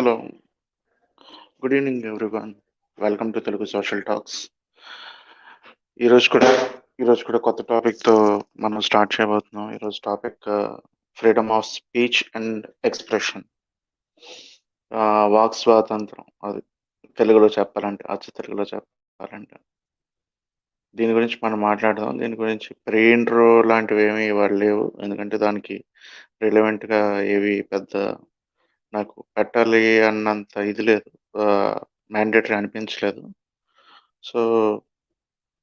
Hello. Good evening everyone. Welcome to Telugu social talks. ఈరోజు కూడా ఈరోజు కూడా కొత్త టాపిక్తో మనం స్టార్ట్ చేయబోతున్నాం. ఈరోజు topic freedom of speech and expression, walk స్వాతంత్రం. అది తెలుగులో చెప్పాలంటే, తెలుగులో చెప్పాలంటే దీని గురించి మనం మాట్లాడదాం. దీని గురించి ప్రీ ఇంట్రో లాంటివి ఏమీ ఇవాళ లేవు, ఎందుకంటే దానికి రిలవెంట్గా ఏవి పెద్ద నాకు పెట్టాలి అన్నంత ఇది లేదు, మ్యాండేటరీ అనిపించలేదు. సో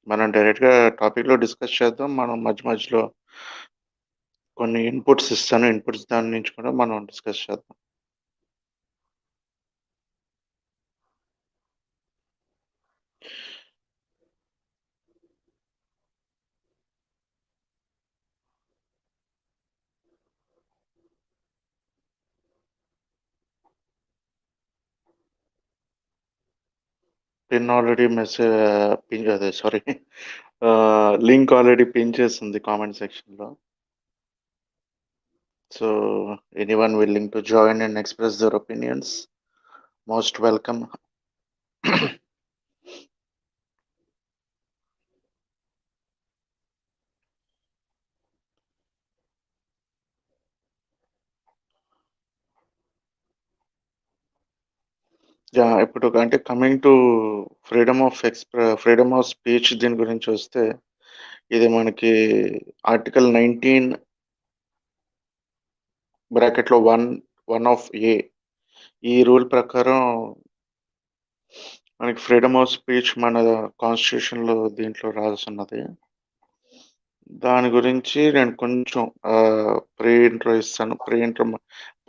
మనం డైరెక్ట్గా టాపిక్లో డిస్కస్ చేద్దాం. మనం మధ్య మధ్యలో కొన్ని ఇన్పుట్స్ ఇస్తాను, ఇన్పుట్స్ దాని నుంచి కూడా మనం డిస్కస్ చేద్దాం. పిన్ ఆల్రెడీ మెసేజ్ అదే సారీ లింక్ ఆల్రెడీ పిన్ చేస్తుంది కామెంట్ సెక్షన్లో. So anyone willing to join and express their opinions, most welcome. ఇప్పుడు అంటే coming to freedom of speech, దీని గురించి వస్తే ఇది మనకి ఆర్టికల్ 19 బ్రాకెట్లో 1 ఆఫ్ ఏ, ఈ రూల్ ప్రకారం మనకి ఫ్రీడమ్ ఆఫ్ స్పీచ్ మన కాన్స్టిట్యూషన్లో దీంట్లో రాసున్నది. దాని గురించి నేను కొంచెం ప్రీ ఇంట్రో ఇస్తాను. ప్రీ ఇంట్రో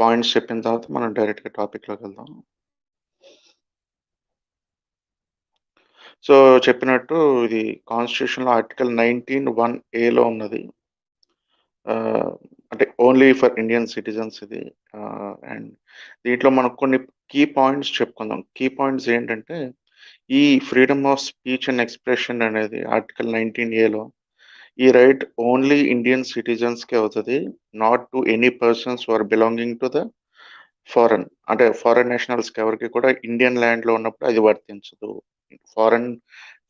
పాయింట్స్ చెప్పిన తర్వాత మనం డైరెక్ట్గా టాపిక్లోకి వెళ్దాం. సో చెప్పినట్టు ఇది కాన్స్టిట్యూషన్లో ఆర్టికల్ 19(1)A ఉన్నది. అంటే ఓన్లీ ఫర్ ఇండియన్ సిటిజన్స్ ఇది. అండ్ దీంట్లో మనం కొన్ని కీ పాయింట్స్ చెప్పుకుందాం. కీ పాయింట్స్ ఏంటంటే, ఈ freedom of speech and expression అనేది ఆర్టికల్ 19(A) ఈ రైట్ ఓన్లీ ఇండియన్ సిటిజన్స్కే అవుతుంది, not to any persons or belonging to the foreign. అంటే ఫారెన్ నేషనల్స్కి ఎవరికి కూడా ఇండియన్ ల్యాండ్లో ఉన్నప్పుడు అది వర్తించదు. ఫారెన్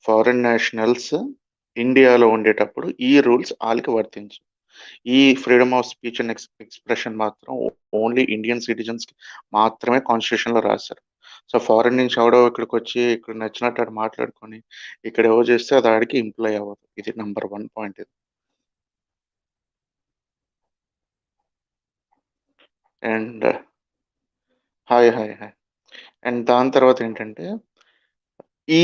ఫారెన్ నేషనల్స్ ఇండియాలో ఉండేటప్పుడు ఈ రూల్స్ వాళ్ళకి వర్తించు. ఈ freedom of speech and expression మాత్రం ఓన్లీ ఇండియన్ సిటిజన్స్కి మాత్రమే కాన్స్టిట్యూషన్లో రాశారు. సో ఫారెన్ నుంచి ఎవడో ఇక్కడికి వచ్చి ఇక్కడ నచ్చినట్టు ఆడు మాట్లాడుకొని ఇక్కడ ఎవరో చేస్తే అది ఆడికి ఇంప్లై అవ్వదు. ఇది నెంబర్ 1 పాయింట్. ఇది and hi hi hi and దాని తర్వాత ఏంటంటే, ఈ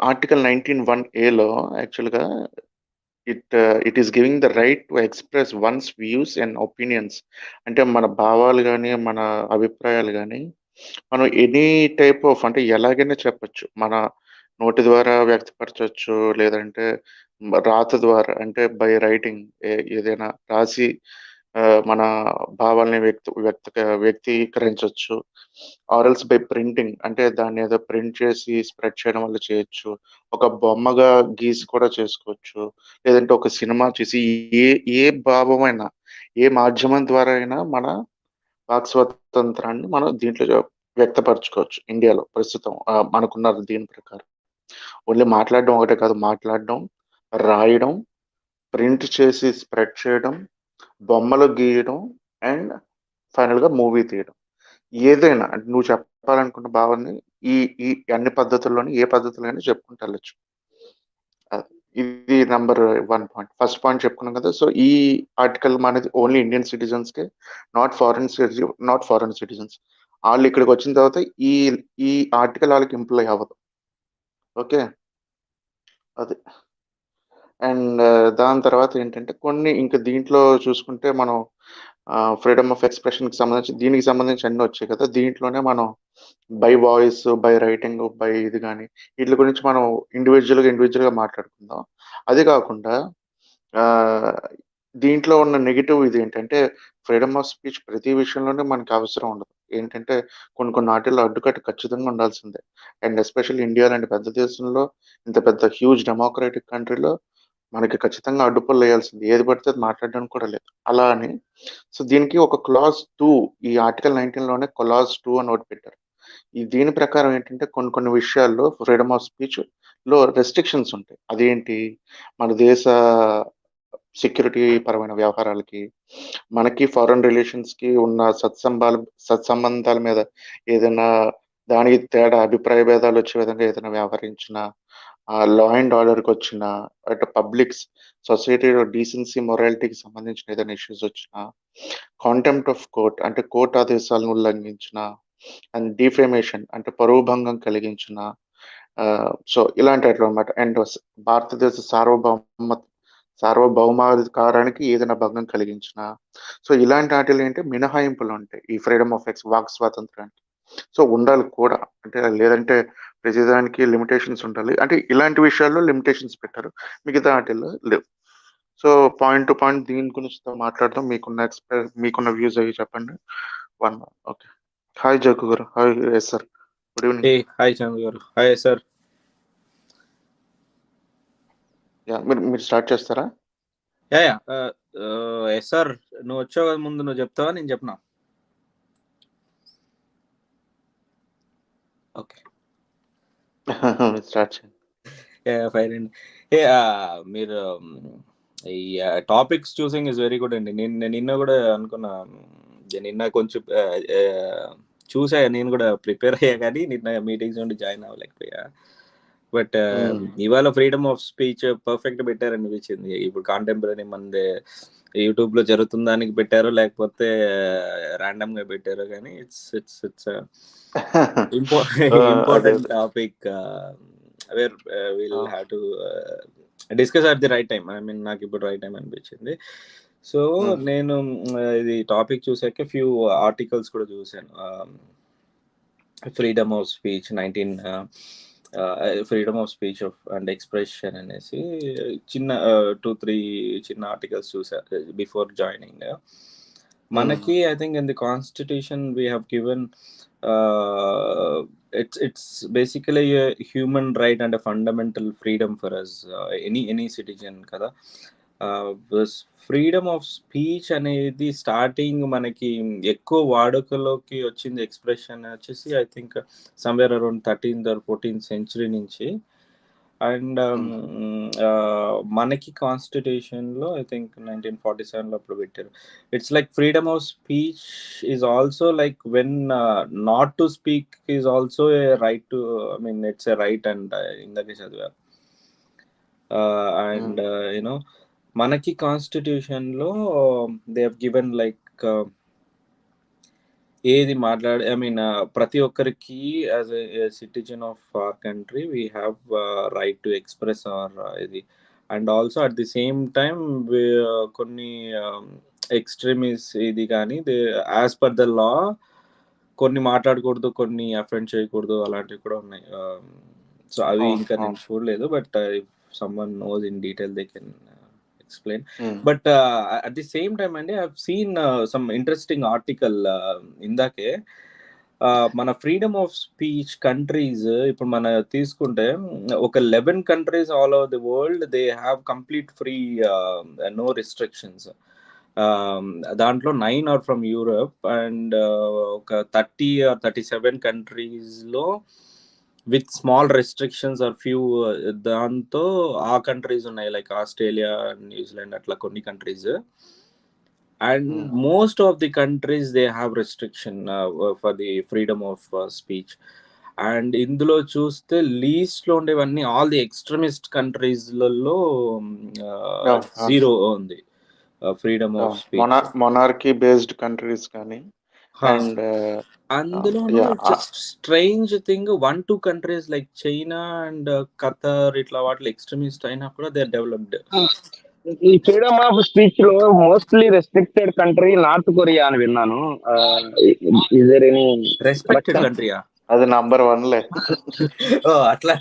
ఆర్టికల్ 19(1)A యాక్చువల్గా it is giving the right to express once views and opinions. అంటే మన భావాలు కానీ మన అభిప్రాయాలు కానీ మనం ఎనీ టైప్ ఆఫ్ అంటే ఎలాగైనా చెప్పచ్చు. మన నోటి ద్వారా వ్యక్తపరచవచ్చు, లేదంటే రాత ద్వారా అంటే బై రైటింగ్ ఏదైనా రాసి మన భావాల్ని వ్యక్తీకరించవచ్చు. ఆర్ఎల్స్ బై ప్రింటింగ్ అంటే దాన్ని ఏదో ప్రింట్ చేసి స్ప్రెడ్ చేయడం వల్ల చేయొచ్చు. ఒక బొమ్మగా గీసి కూడా చేసుకోవచ్చు. లేదంటే ఒక సినిమా చూసి ఏ ఏ భావమైనా ఏ మాధ్యమం ద్వారా అయినా మన వాక్ స్వాతంత్రాన్ని మనం దీంట్లో వ్యక్తపరచుకోవచ్చు. ఇండియాలో ప్రస్తుతం మనకున్న దీని ప్రకారం ఓన్లీ మాట్లాడడం ఒకటే కాదు, మాట్లాడడం, రాయడం, ప్రింట్ చేసి స్ప్రెడ్ చేయడం, బొమ్మలు గీయడం అండ్ ఫైనల్‌గా మూవీ తీయడం. ఏదైనా అంటే నువ్వు చెప్పాలనుకున్న భావాన్ని ఈ ఈ అన్ని పద్ధతుల్లోని ఏ పద్ధతిలో అయినా చెప్పుకుంటూ వెళ్ళొచ్చు. ఇది నంబర్ 1 పాయింట్. ఫస్ట్ పాయింట్ చెప్పుకున్నాం కదా! సో ఈ ఆర్టికల్ మనది ఓన్లీ ఇండియన్ సిటిజన్స్‌కే, నాట్ ఫారెన్ సిటిజన్స్. ఆళ్ళు ఇక్కడికొచ్చిన తర్వాత ఈ ఈ ఆర్టికల్ ఆళ్ళకి ఇంప్లై అవ్వదు. ఓకే. అది. అండ్ దాని తర్వాత ఏంటంటే, కొన్ని ఇంక దీంట్లో చూసుకుంటే మనం ఫ్రీడమ్ ఆఫ్ ఎక్స్‌ప్రెషన్‌కి సంబంధించి దీనికి సంబంధించి అన్నీ వచ్చాయి కదా! దీంట్లోనే మనం by voice, by writing, by ఇది గాని ఈట్లి గురించి మనం ఇండివిడ్యువల్‌గా మాట్లాడుకుందాం. అది కాకుండా ఆహ్, దీంట్లో ఉన్న నెగెటివ్ ఇదేంటంటే, ఫ్రీడమ్ ఆఫ్ స్పీచ్ ప్రతి విషయంలోనే మనకి అవసరం ఉండదు. ఏంటంటే కొన్ని కొన్ని ఆటిల్లో అడ్డుకట్ట ఖచ్చితంగా ఉండాల్సిందే. అండ్ ఎస్పెషల్లీ ఇండియా లాంటి పెద్ద దేశంలో, ఇంత పెద్ద హ్యూజ్ డెమోక్రాటిక్ కంట్రీలో మనకి ఖచ్చితంగా అడ్డుపల్లు వేయాల్సింది. ఏది పడితే అది మాట్లాడడానికి కూడా లేదు. అలా అని సో, దీనికి ఒక క్లాజ్ 2 ఈ ఆర్టికల్ 19లోనే క్లాజ్ 2 అని ఒకటి పెట్టారు. దీని ప్రకారం ఏంటంటే కొన్ని కొన్ని విషయాల్లో ఫ్రీడమ్ ఆఫ్ స్పీచ్‌లో రెస్ట్రిక్షన్స్ ఉంటాయి. అదేంటి? మన దేశ సెక్యూరిటీ పరమైన వ్యవహారాలకి, మనకి ఫారెన్ రిలేషన్స్‌కి ఉన్న సత్సంబంధాల మీద ఏదైనా దానికి తేడా అభిప్రాయ భేదాలొచ్చే విధంగా ఏదైనా వ్యవహరించినా, లా అండ్ ఆర్డర్‌కొచ్చినా, అటు సొసైటీలో డీసెన్సీ, మొరాలిటీకి సంబంధించిన ఏదైనా ఇష్యూస్ వచ్చినా, కాంటెంప్ట్ ఆఫ్ కోర్ట్ అంటే కోర్ట్ ఆదేశాలను ఉల్లంఘించిన, అండ్ డిఫేమేషన్ అంటే పరువు భంగం కలిగించిన, సో ఇలాంటివన్నమాట. అండ్ భారతదేశ సార్వభౌమాధికారానికి ఏదైనా భంగం కలిగించిన, సో ఇలాంటి ఆటిలేంటి మినహాయింపులుంటాయి. ఈ ఫ్రీడమ్ ఆఫ్ వాక్ స్వాతంత్రానికి. సో ఉండాలి కూడా. అంటే లేదంటే ప్రతిదానికి లిమిటేషన్స్ ఉండాలి. అంటే ఇలాంటి విషయాల్లో లిమిటేషన్స్ పెట్టారు. మిగతా ఆటిల్లో లేవు. సో పాయింట్ టు పాయింట్ దీని గురించి మాట్లాడదాం. మీకున్న వ్యూస్ అవి చెప్పండి. One okay. Hi Jaggu garu. Hi yes sir. Good evening. Hi Chandra garu. Hi sir. మీరు స్టార్ట్ చేస్తారా? Yes sir. నువ్వు వచ్చావు కదా, ముందు నువ్వు చెప్తావా నేను చెప్పనా? ఓకే స్టార్ట్ చేయండి. ఫైన్ అండి. మీరు ఈ topics choosing is very good అండి. నిన్న కూడా అనుకున్నా, నిన్న కొంచెం చూసా, నేను కూడా ప్రిపేర్ అయ్యా, కానీ నిన్న మీటింగ్స్ నుండి జాయిన్ అవ్వలేకపోయా. బట్ ఇవాళ ఫ్రీడమ్ ఆఫ్ స్పీచ్ పర్ఫెక్ట్ పెట్టారనిపించింది. ఇప్పుడు కాంటెంపరీ మనది యూట్యూబ్ లో జరుగుతున్న దానికి పెట్టారో లేకపోతే ర్యాండమ్ గా పెట్టారో, కానీ it's important topic where will have to discuss at the right time. I mean నాకు ఇప్పుడు రైట్ టైం అనిపించింది. సో నేను ఇది టాపిక్ చూసాక ఫ్యూ ఆర్టికల్స్ కూడా చూసాను. Freedom of speech freedom of speech and expression అనేసి చిన్న 2-3 చిన్న ఆర్టికల్స్ చూసా బిఫోర్ జాయినింగ్. మనకి I think in the constitution we have given it's basically a human right and a fundamental freedom for us, any citizen kada. Freedom of speech అనేది starting మనకి ఎక్కువ వాడుకలోకి వచ్చింది expression వచ్చేసి I think somewhere around 13th or 14th century నుంచి. And మనకి constitution లో I think 1947 లో అప్పుడు పెట్టారు. It's like freedom of speech is also like when not to speak is also a right to, I mean it's a right and ఇందాకే చదివారు. And you know మనకి constitution లో దే హావ్ గివెన్ లైక్ ఏది I mean ప్రతి ఒక్కరికి as a citizen of our country we have right to express our ఇది. And also at the same time కొన్ని extremist ఇది కానీ యాజ్ పర్ ద లా కొన్ని మాట్లాడకూడదు, కొన్ని అఫెండ్ చేయకూడదు, అలాంటివి కూడా ఉన్నాయి. సో అవి ఇంకా నేను చూడలేదు, but if someone nose in detail they can explain. But at the same time and I've seen some interesting article indake మన ఫ్రీడమ్ ఆఫ్ స్పీచ్ కంట్రీస్ ఇప్పుడు మన తీసుకుంటే ఒక 11 countries all over the world they have complete free, no restrictions. దాంట్లో 9 are from Europe and ఒక 30 or 37 countries లో with small restrictions are few. దాంతో ఆ కంట్రీస్ ఉన్నాయి లైక్ ఆస్ట్రేలియా, న్యూజిలాండ్, అట్లా కొన్ని countries. And most of the countries they have restriction for the freedom of speech. And ఇందులో చూస్తే లీస్ట్ లో ఉండేవన్నీ ఆల్ ది ఎక్స్ట్రీమిస్ట్ కంట్రీస్లలో 0 ఉంది freedom of speech. Monarchy based countries కానీ అండ్ అందులోనూ strange thing 1-2 countries like China and Qatar ఇట్లా వాటిలో extremist అయినా కూడా దే ఆర్ డెవలప్డ్. ఈ ఫ్రీడమ్ ఆఫ్ స్పీచ్ లో mostly restricted country north Korea అని విన్నాను. రెస్పెక్టెడ్ కంట్రీయా? అది నంబర్ 1 లే. అట్లా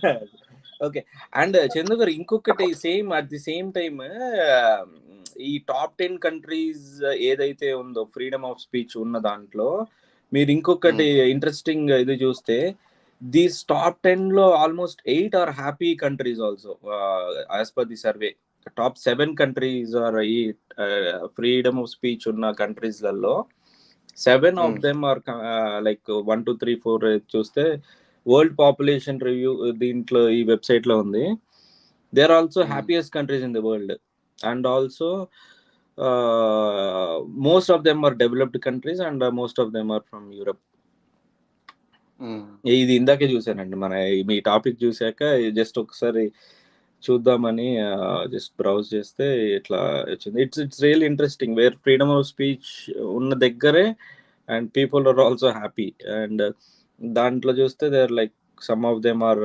ఓకే. అండ్ చందు గారు ఇంకొకటి same at the same time ఈ టాప్ 10 కంట్రీస్ ఏదైతే ఉందో ఫ్రీడమ్ ఆఫ్ స్పీచ్ ఉన్న దాంట్లో మీరు ఇంకొకటి ఇంట్రెస్టింగ్ ఇది చూస్తే దీస్ టాప్ 10 లో almost 8 are happy countries also as per the survey. Top 7 countries are ఈ ఫ్రీడమ్ ఆఫ్ స్పీచ్ ఉన్న కంట్రీస్లలో 7 ఆఫ్ దెమ్ ఆర్ లైక్ 1 2 3 4 చూస్తే వరల్డ్ పాపులేషన్ రివ్యూ దీంట్లో ఈ వెబ్సైట్ లో ఉంది. They are also happiest countries in the world, and also most of them are developed countries and most of them are from Europe. ఇది ఇందాకే చూసానండి, మన మీ topic చూసాక జస్ట్ ఒకసారి చూద్దామని జస్ట్ బ్రౌజ్ చేస్తే ఇట్లా వచ్చింది. It's real interesting where freedom of speech ఉన్న దగ్గరే and people are also happy. And దాంట్లో చూస్తే they are like some of them are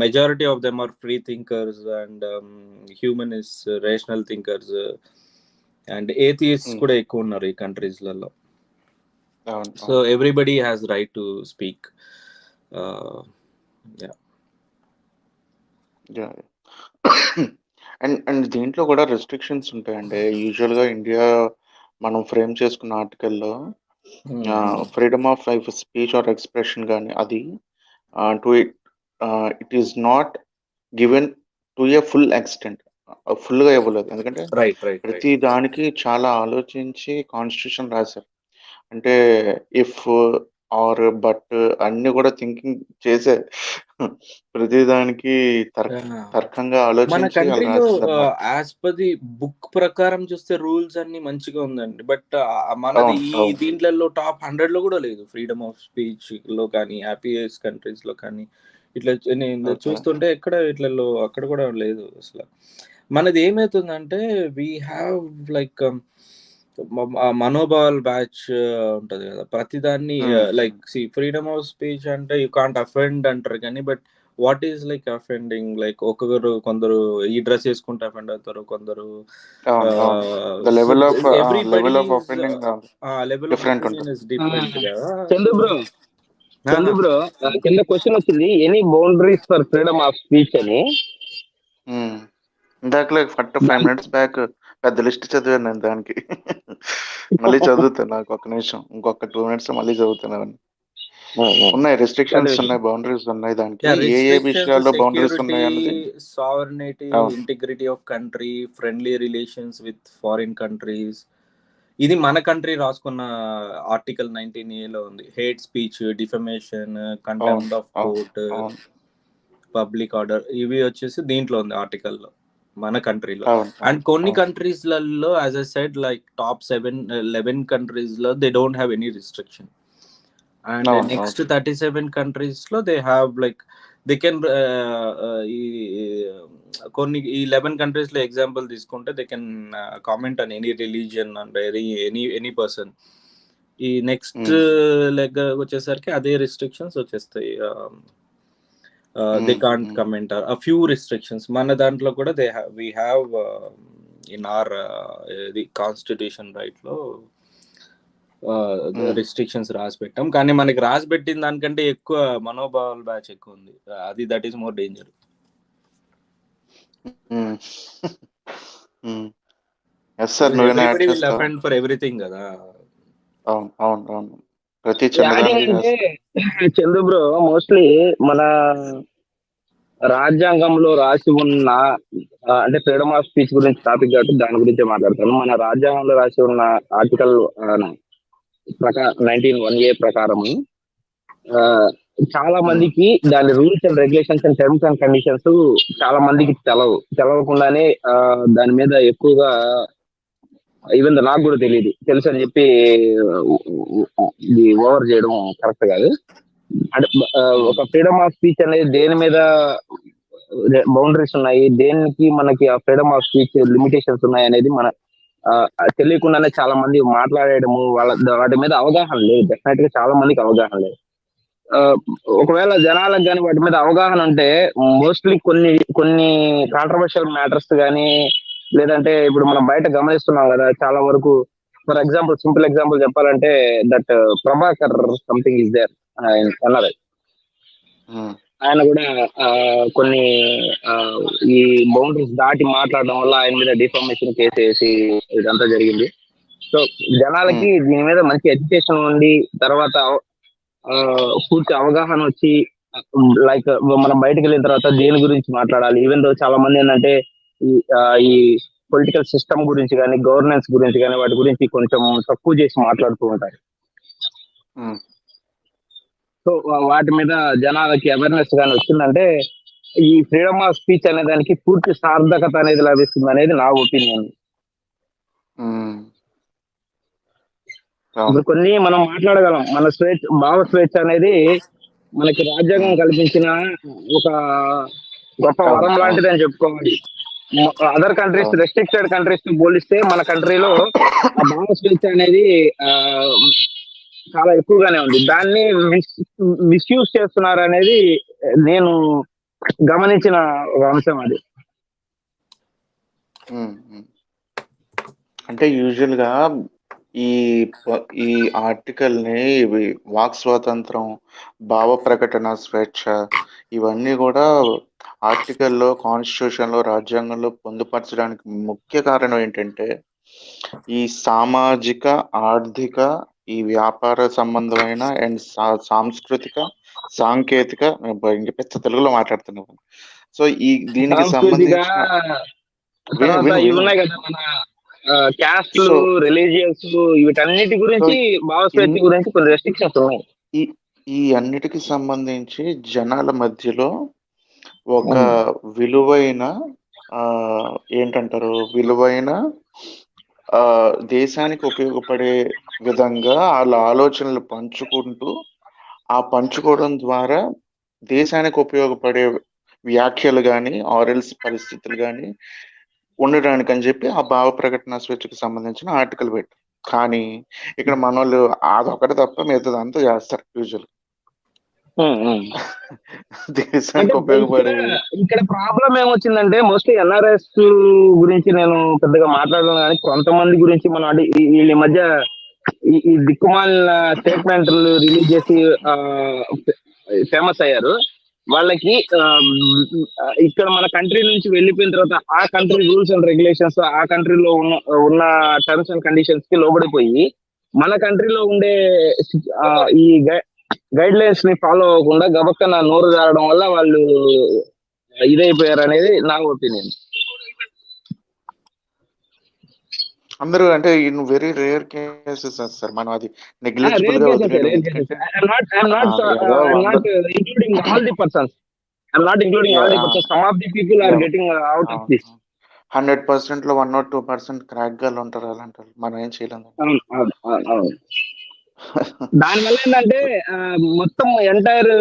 majority of them are free thinkers and humanists, rational thinkers, and atheists kuda ekku unnaru ee countries lallo. So everybody has right to speak. And దీంట్లో కూడా restrictions ఉంటాయండి. Usual గా India మనం frame చేసుకున్న ఆర్టికల్లో freedom of speech or expression కానీ అది it is not given to a full extent, full గా ఇవ్వలేదు. ఎందుకంటే ప్రతి దానికి చాలా ఆలోచించి కాన్స్టిట్యూషన్ రాశారు. అంటే ఇఫ్ ఆర్ బట్ అన్ని కూడా థింకింగ్ చేసే ప్రతి దానికి తర్కంగా మన ఆలోచించి కంట్రీలో యాజ్ పర్ ది బుక్ ప్రకారం చూస్తే రూల్స్ అన్ని మంచిగా ఉందండి. బట్ మనది ఈ దీంట్లో టాప్ 100 లో కూడా లేదు ఫ్రీడమ్ ఆఫ్ స్పీచ్ లో కానీ, హ్యాపీయెస్ట్ కంట్రీస్ లో కానీ. ఇట్లా నేను చూస్తుంటే ఎక్కడ ఇట్లలో అక్కడ కూడా లేదు అసలు. మనది ఏమవుతుందంటే వీ హ్యావ్ లైక్ మనోబాల్ బ్యాచ్ ఉంటది కదా, ప్రతిదాన్ని లైక్ ఫ్రీడమ్ ఆఫ్ స్పీచ్ అంటే యూ కాంట్ అఫెండ్ అంటారు కానీ, but what is like offending? Like కొందరు ఈ డ్రెస్ వేసుకుంటే అఫెండ్ అవుతారు, కొందరు level of opinion is different కదా. చందు బ్రో కింద క్వశ్చన్ వచ్చింది, any boundaries for freedom of speech అని. ఇందాక 5 minutes బ్యాక్ పెద్ద లిస్ట్ చదివాను నేను దానికి. మళ్ళీ చదువుతాను, నాకు ఒక నిమిషం, ఇంకొక 2 minutes మళ్ళీ చదువుతాను. ఉన్నాయి రెస్ట్రిక్షన్స్ ఉన్నాయి, బౌండరీస్ ఉన్నాయి. దానికి ఏ విషయాల్లో బౌండరీస్ ఉన్నాయి అన్నది sovereignty, integrity of country, friendly relations with foreign countries. ఇది మన కంట్రీ రాసుకున్న ఆర్టికల్ 19A లో ఉంది. Hate speech, defamation, contempt of court, public order, ఇవి వచ్చేసి దీంట్లో ఉంది ఆర్టికల్లో మన కంట్రీలో. అండ్ కొన్ని కంట్రీస్ లలో as I said like top 11 countries లో they don't have any restriction. And next 37 countries లో they have like they can కొన్ని ఈ 11 కంట్రీస్ లో ఎగ్జాంపుల్ తీసుకుంటే they can comment on any religion and any person. ఈ next leg వచ్చేసరికి అదే restrictions వచ్చేస్తాయి. They can't comment a few restrictions. మన దాంట్లో కూడా we have in our the constitution right లో రిస్ట్రిక్షన్స్ రాసి పెట్టాం. కానీ మనకి రాసి పెట్టిన దానికంటే ఎక్కువ మనోభావాల బ్యాచ్ ఎక్కువ ఉంది. అది that is more danger. Everybody will offend for everything కదా. అవును ప్రతి చిన్నదానికి. చందు బ్రో మోస్ట్లీ మన రాజ్యాంగంలో రాసి ఉన్న అంటే ఫ్రీడమ్ ఆఫ్ స్పీచ్ గురించి టాపిక్ కాబట్టి దాని గురించి మాట్లాడతాను. మన రాజ్యాంగంలో రాసి ఉన్న ఆర్టికల్ 19(1)A ప్రకారం చాలా మందికి దాని rules and regulations and terms and conditions చాలా మందికి తెలవకుండానే దాని మీద ఎక్కువగా ఈవెన్ నాకు కూడా తెలుసు అని చెప్పి ఇది ఓవర్ చేయడం కరెక్ట్ కాదు. అంటే ఒక ఫ్రీడమ్ ఆఫ్ స్పీచ్ అనేది దేని మీద బౌండరీస్ ఉన్నాయి, దేనికి మనకి ఆ ఫ్రీడమ్ ఆఫ్ స్పీచ్ లిమిటేషన్స్ ఉన్నాయి అనేది మన తెలియకుండానే చాలా మంది మాట్లాడేయడము, వాటి మీద అవగాహన లేదు. డెఫినెట్ గా చాలా మందికి అవగాహన లేదు. ఒకవేళ జనాలకు కానీ వాటి మీద అవగాహన ఉంటే మోస్ట్లీ కొన్ని కాంట్రవర్షియల్ మ్యాటర్స్ కానీ, లేదంటే ఇప్పుడు మనం బయట గమనిస్తున్నాం కదా చాలా వరకు. ఫర్ ఎగ్జాంపుల్, సింపుల్ ఎగ్జాంపుల్ చెప్పాలంటే that Prabhakar something is there అన్నారు. ఆయన కూడా కొన్ని ఈ బౌండరీస్ దాటి మాట్లాడడం వల్ల ఆయన మీద డిఫార్మేషన్ కేసు వేసి ఇదంతా జరిగింది. సో జనాలకి దీని మీద మంచి ఎడ్యుకేషన్ ఉండి తర్వాత పూర్తి అవగాహన వచ్చి లైక్ మనం బయటకు వెళ్ళిన తర్వాత దేని గురించి మాట్లాడాలి. ఈవెన్ దో చాలా మంది ఏంటంటే ఈ పొలిటికల్ సిస్టమ్ గురించి కానీ గవర్నెన్స్ గురించి కానీ వాటి గురించి కొంచెం తక్కువ చేసి మాట్లాడుతూ ఉంటారు. ఉమ్, సో వాటి మీద జనాలకి అవేర్నెస్ కానీ వచ్చిందంటే ఈ ఫ్రీడమ్ ఆఫ్ స్పీచ్ అనే దానికి పూర్తి సార్థకత అనేది లభిస్తుంది అనేది నా ఒపీనియన్. ఉమ్, అవును. ఇప్పుడు కొన్ని మనం మాట్లాడగలం, మన స్వేచ్ఛ, భావ స్వేచ్ఛ అనేది మనకి రాజ్యాంగం కల్పించిన ఒక గొప్ప అవును, వరం అవును, లాంటిది అని చెప్పుకోవాలి. అదర్ కంట్రీస్, అవును. రెస్ట్రిక్టెడ్ కంట్రీస్ తో పోలిస్తే మన కంట్రీలో ఆ భావ స్వేచ్ఛ అనేది చాలా ఎక్కువగానే ఉంది. దాన్ని మిస్యూజ్ చేస్తున్నారు అనేది నేను గమనించిన ఒక అంశం అది. ఉమ్, ఉమ్. అంటే యూజువల్ గా ఈ ఈ ఆర్టికల్ ని ఇవి వాక్ స్వాతంత్రం, భావ ప్రకటన స్వేచ్ఛ, ఇవన్నీ కూడా ఆర్టికల్లో, కాన్స్టిట్యూషన్ లో, రాజ్యాంగంలో పొందుపరచడానికి ముఖ్య కారణం ఏంటంటే ఈ సామాజిక, ఆర్థిక, ఈ వ్యాపార సంబంధమైన అండ్ సాంస్కృతిక, సాంకేతిక, ఇంక పెద్ద తెలుగులో మాట్లాడుతున్నాను. సో దీనికి సాంస్కృతిక సంబంధించిన విను తర్వాత విను ఇవి విను ఉన్నాయి కదా మన క్యాస్ట్లు, సో రిలీజియన్స్, వీటన్నిటి సో గురించి భావ స్వేచ్ఛ ఇన్ని గురించి కొన్ని రెస్ట్రిక్షన్స్ ఉన్నాయి. ఈ ఈ అన్నిటికి సంబంధించి జనాల మధ్యలో ఒక విలువైన ఆ ఏంటంటారు, విలువైన దేశానికి ఉపయోగపడే విధంగా వాళ్ళ ఆలోచనలు పంచుకోవడం ద్వారా దేశానికి ఉపయోగపడే వ్యాఖ్యలు కానీ ఆరల్స్ పరిస్థితులు కానీ ఉండడానికి అని చెప్పి ఆ భావ ప్రకటన స్వేచ్ఛకు సంబంధించిన ఆర్టికల్ పెట్టారు. కానీ ఇక్కడ మన వాళ్ళు అదొకటి తప్ప మిగతాదంతా చేస్తారు యూజువల్. దేశానికి ఉపయోగపడే ఇక్కడ ప్రాబ్లం ఏమొచ్చిందంటే మోస్ట్లీ ఎన్ఆర్ఎస్ గురించి నేను పెద్దగా మాట్లాడను, కానీ కొంతమంది గురించి మనం అంటే వీళ్ళ మధ్య ఈ దిక్కుమాలిన స్టేట్మెంట్లు రిలీజ్ చేసి ఫేమస్ అయ్యారు. వాళ్ళకి ఇక్కడ మన కంట్రీ నుంచి వెళ్ళిపోయిన తర్వాత ఆ కంట్రీ రూల్స్ అండ్ రెగ్యులేషన్స్, ఆ కంట్రీలో ఉన్న టర్మ్స్ అండ్ కండిషన్స్ కి లోబడిపోయి మన కంట్రీలో ఉండే ఈ గైడ్ లైన్స్ ని ఫాలో అవ్వకుండా గబక్కన నోరు జారడం వల్ల వాళ్ళు ఇదైపోయారు అనేది నా ఒపీనియన్. అందరూ అంటే in very rare cases sir, మనం అది నెగ్లిజిబుల్ గా వదిలేయలేం. ఎందుకంటే including all the persons. I'm not including all the persons. Some of the people are getting out of this. 100% లో 1 or 2% క్రాక్ గాలు ఉంటారు, అలాంటి మనం ఏం చేయలేము. దానివల్ల ఏంటంటే మొత్తం ఎంటైర్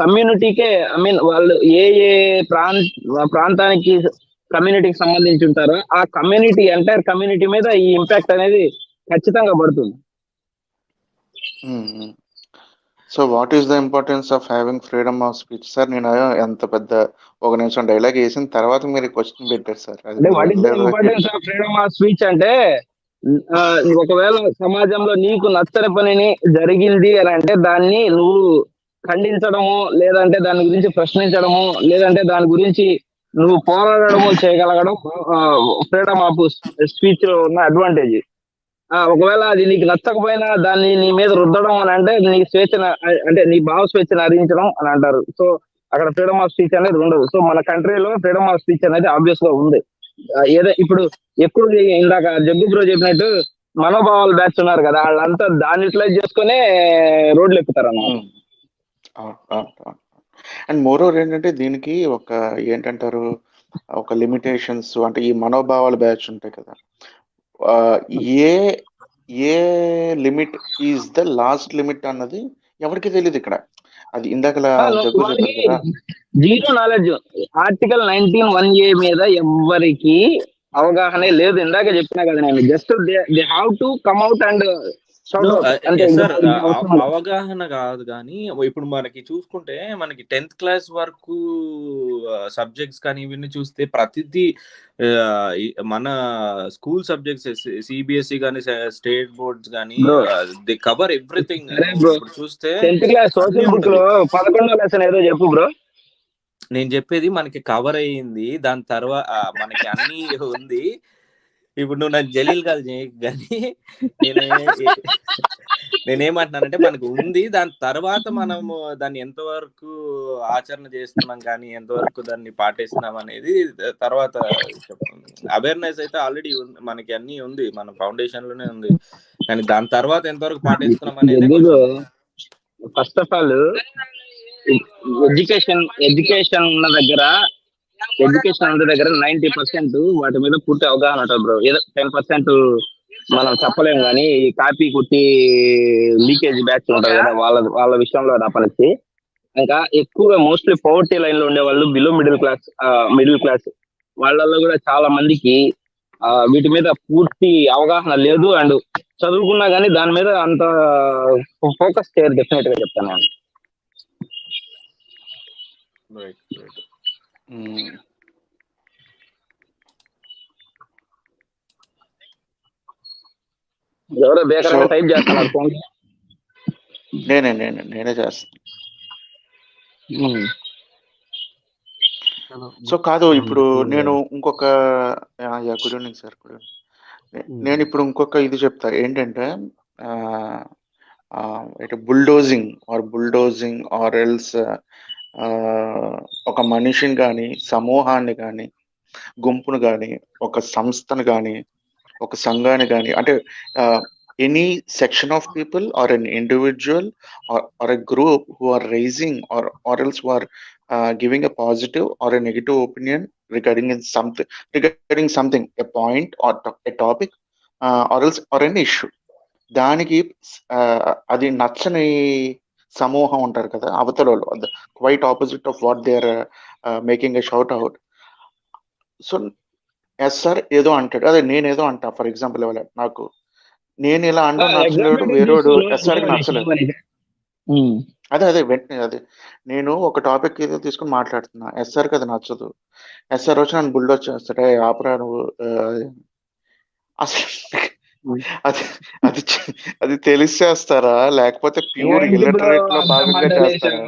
కమ్యూనిటీకే, ఐ మీన్ వాళ్ళు ఏ ప్రాంతానికి కమ్యూనిటీకి సంబంధించి ఉంటారో ఆ కమ్యూనిటీ, ఎంటైర్ కమ్యూనిటీ మీద ఈ ఇంపాక్ట్ అనేది ఖచ్చితంగా పడుతుంది. So what is the importance of having freedom of speech? Sir నేను ఎంత పెద్ద ఒక నిమిషం డైలాగ్ వేసిన తర్వాత మీరు క్వశ్చన్ పెట్టారు sir. What is the importance of freedom of speech అంటే ఒకవేళ సమాజంలో నీకు నచ్చని పనిని జరిగింది అని అంటే దాన్ని నువ్వు ఖండించడము, లేదంటే దాని గురించి ప్రశ్నించడము, లేదంటే దాని గురించి నువ్వు పోరాడము చేయగలగడం ఫ్రీడమ్ ఆఫ్ స్పీచ్ లో ఉన్న అడ్వాంటేజ్. ఒకవేళ అది నీకు నచ్చకపోయినా దాన్ని నీ మీద రుద్దడం అని అంటే నీ స్వేచ్ఛను, అంటే నీ భావ స్వేచ్ఛను హరించడం అని అంటారు. సో అక్కడ ఫ్రీడమ్ ఆఫ్ స్పీచ్ అనేది ఉండదు. సో మన కంట్రీలో ఫ్రీడమ్ ఆఫ్ స్పీచ్ అనేది ఆబ్వియస్ గా ఉంది. ఏదో ఇప్పుడు ఎక్కువ ఇందాక జగ్గు బ్రో చెప్పినట్టు మనోభావాలు బ్యాచ్ ఉన్నారు కదా, వాళ్ళంతా దాన్ని యూటిలైజ్ చేసుకునే రోడ్లు ఎక్కుతారు అన్నమాట. అండ్ మోరోవర్ ఏంటంటే దీనికి ఒక ఏంటంటారు, ఒక లిమిటేషన్స్, అంటే ఈ మనోభావాల బ్యాచ్ ఉంటాయి కదా, ఏ limit is the last limit అన్నది ఎవరికి తెలియదు ఇక్కడ. అది ఇందాకలా జగ్గు చెప్పారు కదా, జీరో నాలెడ్జ్. ఆర్టికల్ 19(1)A మీద ఎవరికి అవగాహన లేదు. ఇందాక చెప్పినా కదా నేను, just they have to come out and అవగాహన కాదు కానీ ఇప్పుడు మనకి చూసుకుంటే మనకి 10th క్లాస్ వరకు సబ్జెక్ట్స్ కానీ ఇవన్నీ చూస్తే ప్రతిదీ మన స్కూల్ సబ్జెక్ట్స్ సిబిఎస్ఈ కానీ స్టేట్ బోర్డ్స్ కానీ దే కవర్ ఎవ్రీథింగ్. చూస్తే 10th క్లాస్ సోషల్ బుక్ లో 11వ లెసన్ ఏదో చెప్పు బ్రో. నేను చెప్పేది మనకి కవర్ అయ్యింది, దాని తర్వాత మనకి అన్ని ఉంది. ఇప్పుడు నువ్వు నాకు జలీల్ కాదు చేయకు కానీ నేనేమంటున్నానంటే మనకు ఉంది, దాని తర్వాత మనము దాన్ని ఎంతవరకు ఆచరణ చేస్తున్నాం కానీ ఎంతవరకు దాన్ని పాటిస్తున్నాం అనేది తర్వాత అవేర్నెస్ అయితే ఆల్రెడీ మనకి అన్ని ఉంది, మన ఫౌండేషన్ లోనే ఉంది, కానీ దాని తర్వాత ఎంతవరకు పాటిస్తున్నాం అనేది కొంచెం. ఫస్ట్ ఆఫ్ ఆల్ ఎడ్యుకేషన్ ఉన్న దగ్గర 90% వాటి మీద పూర్తి అవగాహన ఉంటుంది బ్రో. ఏదో 10% మనం చెప్పలేం కానీ ఈ కాపీ కొట్టి లీకేజ్ బ్యాచ్ ఉంటారు కదా, వాళ్ళ విషయంలో తప్పనిచ్చి ఇంకా ఎక్కువగా మోస్ట్లీ పవర్టీ లైన్ లో ఉండే వాళ్ళు, బిలో మిడిల్ క్లాస్ వాళ్ళల్లో కూడా చాలా మందికి వీటి మీద పూర్తి అవగాహన లేదు. అండ్ చదువుకున్నా కానీ దాని మీద అంత ఫోకస్ చేయరు, డెఫినెట్ గా చెప్తాను నేను. ఎవరో బేకరంగా టైప్ చేస్తున్నారు ఫోన్. నేనే చేస్తాను. సో కాదు, ఇప్పుడు నేను ఇంకొక good evening sir, good evening. నేను ఇప్పుడు ఇంకొక ఇది చెప్తా ఏంటంటే బుల్డోజింగ్ ఆర్ ఎల్స్ ఒక మనిషిని కానీ, సమూహాన్ని కానీ, గుంపును కానీ, ఒక సంస్థను కానీ, ఒక సంఘాన్ని కానీ, అంటే any section of people or an individual or a group who are rising or else who are giving a positive or a negative opinion regarding something, a point or a topic, or else or an issue, దానికి అది నచ్చని సమూహం ఉంటారు కదా అవతల వాళ్ళు, quite opposite of what they are making a shout out. So SR ఏదో అంటాడు, అదే నేనేదో అంటా. ఫర్ ఎగ్జాంపుల్ ఎవరు నాకు, నేను ఇలా అనడం నచ్చలేడు, వేరేడు ఎస్ఆర్కి నచ్చలేదు. అదే వెంటనే నేను ఒక టాపిక్ ఏదో తీసుకుని మాట్లాడుతున్నా, ఎస్ఆర్కి అది నచ్చదు. ఎస్ఆర్ వచ్చి నన్ను బుల్డోజ్ చేస్తాడే, ఆపరా నువ్వు. అసలు అది తెలిసి చేస్తారా, లేకపోతే ప్యూర్ ఇలిటరేట్ లో భాగంగా చేస్తారా?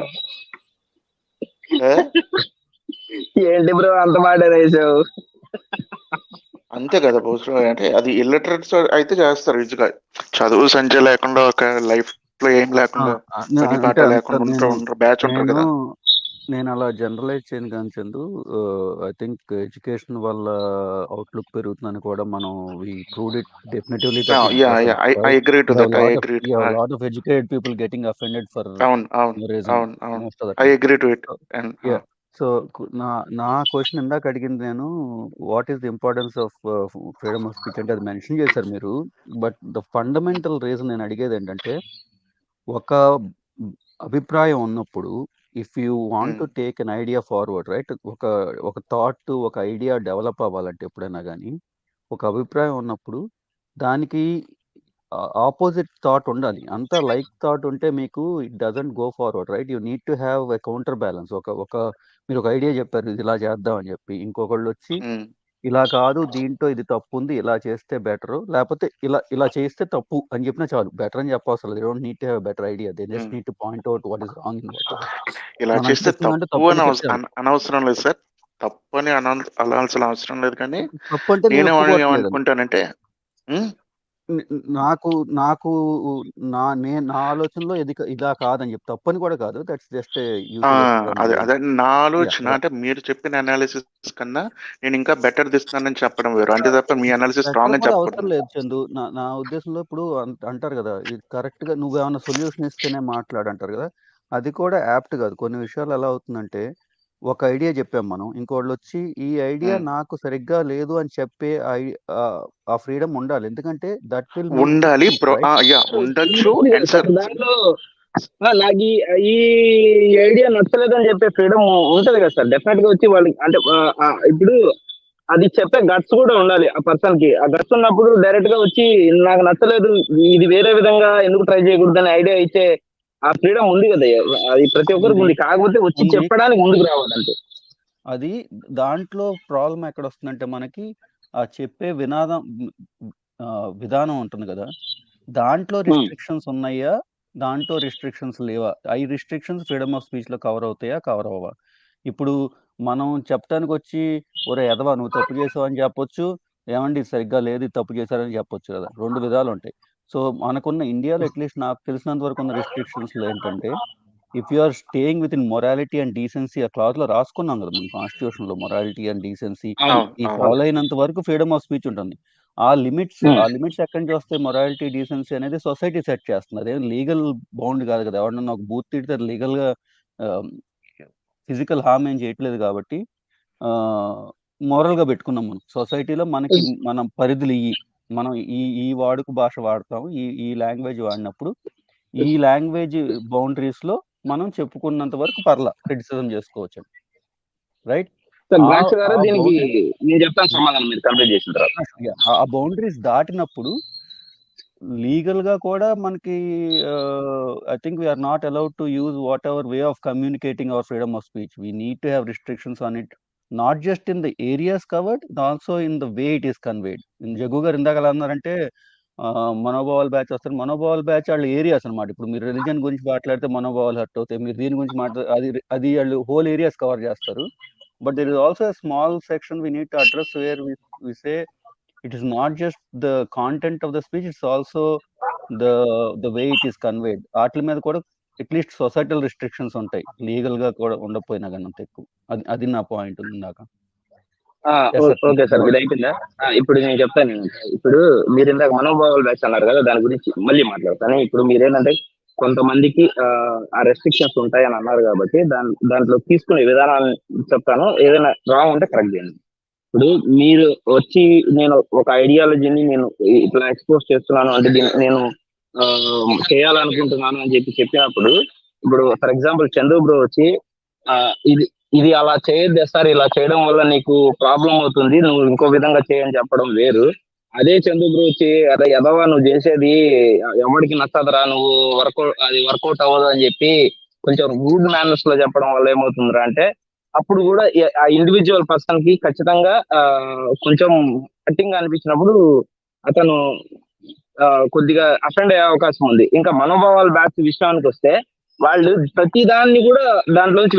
ఏంటి బ్రో అంత మాట వేసావు? అంతే కదా బోసు, అంటే అది ఇలిటరేట్స్ అయితే చేస్తారు ఈజీగా, చదువు సంచ లేకుండా, ఒక లైఫ్ లో ఏం లేకుండా, పని పాట లేకుండా బ్యాచ్ ఉంటారు కదా. నేను అలా జనరలైజ్ చేయను కానీ చందు, ఐ థింక్ ఎడ్యుకేషన్ వల్ల అవుట్లుక్ పెరుగుతుందని కూడా మనం definitely lot of educated people getting offended for most of the time. So నా క్వశ్చన్ ఇందాక అడిగింది నేను, what is the importance of freedom of speech అంటే అది మెన్షన్ చేశారు మీరు. బట్ ద ఫండమెంటల్ రీజన్ నేను అడిగేది ఏంటంటే, ఒక అభిప్రాయం ఉన్నప్పుడు if you want to take an idea forward, right, ఒక థాట్, ఒక ఐడియా డెవలప్ అవ్వాలంటే ఎప్పుడైనా కానీ ఒక అభిప్రాయం ఉన్నప్పుడు దానికి ఆపోజిట్ థాట్ ఉండాలి. అంతా లైక్ థాట్ ఉంటే మీకు it doesn't go forward, right. You need to have a counter balance. మీరు ఒక ఐడియా చెప్పారు, ఇది ఇలా చేద్దాం అని చెప్పి, ఇంకొకళ్ళు వచ్చి ఇలా కాదు, దీంట్లో ఇది తప్పు ఉంది, ఇలా చేస్తే బెటర్, లేకపోతే ఇలా చేస్తే తప్పు అని చెప్పినా చాలు. బెటర్ అని చెప్పవసరం లేదు, don't need to have better idea, they just need to point out what is wrong in what. ఇలా చేస్తే తప్పు అని అనవసరం లేదు సార్, తప్పు అని అనాల్సిన అవసరం లేదు. కానీ నేనేమనుకుంటానంటే, నాకు నా ఆలోచనలో ఇలా కాదని చెప్పి తప్పని కూడా కాదు, దట్స్ జస్ట్ అదే నా ఆలోచన. అంటే మీరు చెప్పిన అనాలిసిస్ కన్నా నేను ఇంకా బెటర్ తీస్తున్నానని చెప్పడం వేరు, అంతే తప్ప మీ అనాలిసిస్ రాంగ్ అని అవసరం లేదు చందు. నా ఉద్దేశంలో ఇప్పుడు అంటారు కదా, ఇది కరెక్ట్ గా నువ్వేమన్నా సొల్యూషన్ ఇస్తేనే మాట్లాడంటారు కదా, అది కూడా యాప్ట్ కాదు. కొన్ని విషయాలు ఎలా అవుతుందంటే, ఒక ఐడియా చెప్పాం మనం, ఇంకోళ్ళు వచ్చి ఈ ఐడియా నాకు సరిగ్గా లేదు అని చెప్పే ఆ ఫ్రీడమ్ ఉండాలి. ఎందుకంటే దట్ విల్ ఉండాలి, ఉండొచ్చు. నాకు ఈ ఐడియా నచ్చలేదని చెప్పే ఫ్రీడమ్ ఉంటది కదా సార్, డెఫినెట్ గా వచ్చి వాళ్ళకి. అంటే ఇప్పుడు అది చెప్పే గట్స్ కూడా ఉండాలి ఆ పర్సన్ కి. ఆ గట్స్ ఉన్నప్పుడు డైరెక్ట్ గా వచ్చి నాకు నచ్చలేదు, ఇది వేరే విధంగా ఎందుకు ట్రై చేయకూడదు అని ఐడియా ఇచ్చే ఆ ఫ్రీడమ్ ఉంది కదా, అది ప్రతి ఒక్కరికి ఉంది. కాకపోతే వచ్చి చెప్పడానికి ముందుకు రావాలంటే, అది దాంట్లో ప్రాబ్లం ఎక్కడ వస్తుందంటే, మనకి ఆ చెప్పే విధానం ఉంటుంది కదా, దాంట్లో రిస్ట్రిక్షన్స్ ఉన్నాయా, దాంట్లో రిస్ట్రిక్షన్స్ లేవా, ఈ రిస్ట్రిక్షన్స్ ఫ్రీడమ్ ఆఫ్ స్పీచ్ లో కవర్ అవుతాయా, కవర్ అవ్వవా? ఇప్పుడు మనం చెప్పడానికి వచ్చి ఒరే ఎదవా నువ్వు తప్పు చేసావు అని చెప్పొచ్చు, ఏమండి సరిగ్గా లేదు తప్పు చేశారని చెప్పొచ్చు కదా, రెండు విధాలు ఉంటాయి. సో మనకున్న ఇండియాలో అట్లీస్ట్ నాకు తెలిసినంత వరకు ఉన్న రిస్ట్రిక్షన్స్లో ఏంటంటే, if you are staying within morality and decency, ఆ క్లాజ్లో రాసుకున్నాం కదా మన కాన్స్టిట్యూషన్లో, మొరాలిటీ అండ్ డీసెన్సీ ఈ ఫాలో అయినంత వరకు ఫ్రీడమ్ ఆఫ్ స్పీచ్ ఉంటుంది. ఆ లిమిట్స్ ఎక్కడి నుంచి వస్తే మొరాలిటీ డీసెన్సీ అనేది సొసైటీ సెట్ చేస్తుంది. అదేం లీగల్ బౌండ్ కాదు కదా. ఎవరన్నా ఒక బూత్ తిడితే లీగల్గా ఫిజికల్ హార్మ్ ఏం చేయట్లేదు కాబట్టి మోరల్గా పెట్టుకున్నాం మనం సొసైటీలో. మనకి మనం పరిధులు మనం ఈ వాడుక భాష వాడతాము, ఈ లాంగ్వేజ్ వాడినప్పుడు ఈ లాంగ్వేజ్ బౌండరీస్లో మనం చెప్పుకున్నంత వరకు పర్లా క్రిటిసిజం చేసుకోవచ్చు, రైట్? ఆ బౌండరీస్ దాటినప్పుడు లీగల్ గా కూడా మనకి I think we're not allowed to use whatever way of communicating our freedom of speech. We need to have restrictions on it, not just in the areas covered, also in the way it is conveyed. Jaggu garu ఇందాక ఎలా అన్నారంటే మనోభావాల batch వస్తారు. మనోభావాల batch వాళ్ళు areas అనమాట. ఇప్పుడు మీరు religion గురించి మాట్లాడితే మనోభావాలు హర్ట్ అవుతాయి, మీరు దీని గురించి మాట్లాడితే అది వాళ్ళు హోల్ ఏరియాస్ కవర్ చేస్తారు. But there is also a small section we need to address where we say it is not just the content of the speech, it's also the way it is conveyed. వాటి మీద కూడా at least societal restrictions ఉంటాయి, legal గా కూడా ఉండకపోయినా కానీ అంత ఎక్కువ. అది నా పాయింట్ ఉంది ఇందాక. ఓకే సార్, మీరు అయిపోయిందా? ఇప్పుడు నేను చెప్తాను. ఇప్పుడు మీరు ఇందాక మనోభావాలు బ్యాచ్ అన్నారు కదా, దాని గురించి మళ్ళీ మాట్లాడతాను. ఇప్పుడు మీరేంటంటే కొంతమందికి ఆ రెస్ట్రిక్షన్స్ ఉంటాయని అన్నారు కాబట్టి దాంట్లో తీసుకునే విధానాన్ని చెప్తాను. ఏదైనా రాంగ్ ఉంటే కరెక్ట్ చేయండి. ఇప్పుడు మీరు వచ్చి నేను ఒక ఐడియాలజీని నేను ఇట్లా ఎక్స్పోజ్ చేస్తున్నాను అంటే నేను చేయాలనుకుంటున్నాను అని చెప్పినప్పుడు, ఇప్పుడు ఫర్ ఎగ్జాంపుల్ చందు బ్రో వచ్చి ఇది అలా చేయొద్దు సార్, ఇలా చేయడం వల్ల నీకు ప్రాబ్లం అవుతుంది, నువ్వు ఇంకో విధంగా చేయని చెప్పడం వేరు. అదే చందు బ్రో వచ్చి అదే ఎదవా నువ్వు చేసేది ఎవరికి నచ్చదురా, నువ్వు వర్కౌట్ అవ్వదు అని చెప్పి కొంచెం రూడ్ మేనర్స్ లో చెప్పడం వల్ల ఏమవుతుందిరా అంటే, అప్పుడు కూడా ఆ ఇండివిజువల్ పర్సన్ కి ఖచ్చితంగా కొంచెం కట్టింగ్ అనిపించినప్పుడు అతను కొద్దిగా అఫెండ్ అయ్యే అవకాశం ఉంది. ఇంకా మనోభావాల బ్యాచ్ విషయానికి వస్తే వాళ్ళు ప్రతి దాన్ని కూడా దాంట్లోంచి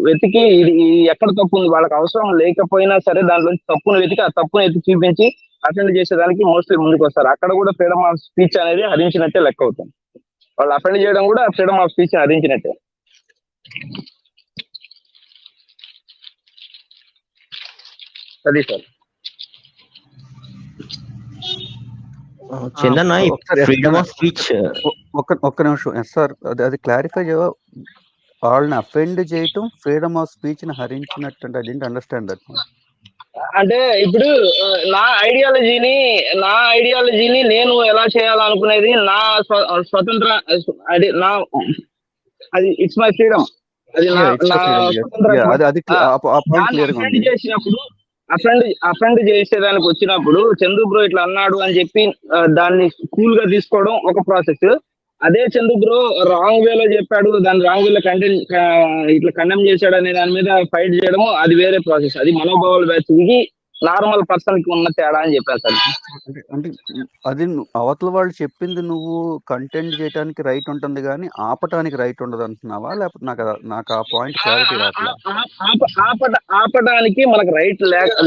వెతికి ఇది ఎక్కడ తప్పు ఉంది, వాళ్ళకి అవసరం లేకపోయినా సరే దాంట్లోంచి తప్పును వెతికి ఆ తప్పును ఎత్తి చూపించి అఫెండ్ చేసేదానికి మోస్ట్లీ ముందుకు వస్తారు. అక్కడ కూడా ఫ్రీడమ్ ఆఫ్ స్పీచ్ అనేది హరించినట్టే లెక్క అవుతుంది. వాళ్ళు అఫెండ్ చేయడం కూడా ఫ్రీడమ్ ఆఫ్ స్పీచ్ హరించినట్టే. అది sir. Chandanna, freedom of speech ఒక్క నిమిషం సార్, అది క్లారిఫై చేయవా? వాళ్ళని అఫెండ్ చేయటం ఫ్రీడమ్ ఆఫ్ స్పీచ్ ని హరించినట్టు అంటే ఐ డిడ్ంట్ అండర్స్టాండ్ దట్. అంటే ఇప్పుడు నా ఐడియాలజీని నేను ఎలా చేయాలనుకునేది నా స్వతంత్ర, అది ఇట్స్ మై ఫ్రీడమ్, అది నా స్వతంత్ర. చేసినప్పుడు అఫెండ్ చేసేదానికి వచ్చినప్పుడు చందు బ్రో ఇట్లా అన్నాడు అని చెప్పి దాన్ని కూల్ గా తీసుకోవడం ఒక ప్రాసెస్. అదే చందు బ్రో రాంగ్ వేలో చెప్పాడు, దాన్ని రాంగ్ వేలో ఇట్లా కండెమ్ చేశాడు అనే దాని మీద ఫైట్ చేయడము అది వేరే ప్రాసెస్. అది మనోభావాలు బ్యాచ్, ఇది నార్మల్ పర్సన్ కి ఉన్న తేడా అని చెప్పాను సార్. అంటే అది అవతల వాళ్ళు చెప్పింది నువ్వు కంటెంట్ చేయడానికి రైట్ ఉంటుంది కానీ ఆపటానికి రైట్ ఉండదు అంటున్నావా? లేకపోతే నాకు ఆ పాయింట్ క్లారిటీ రావట్లేదు. ఆపడానికి మనకు రైట్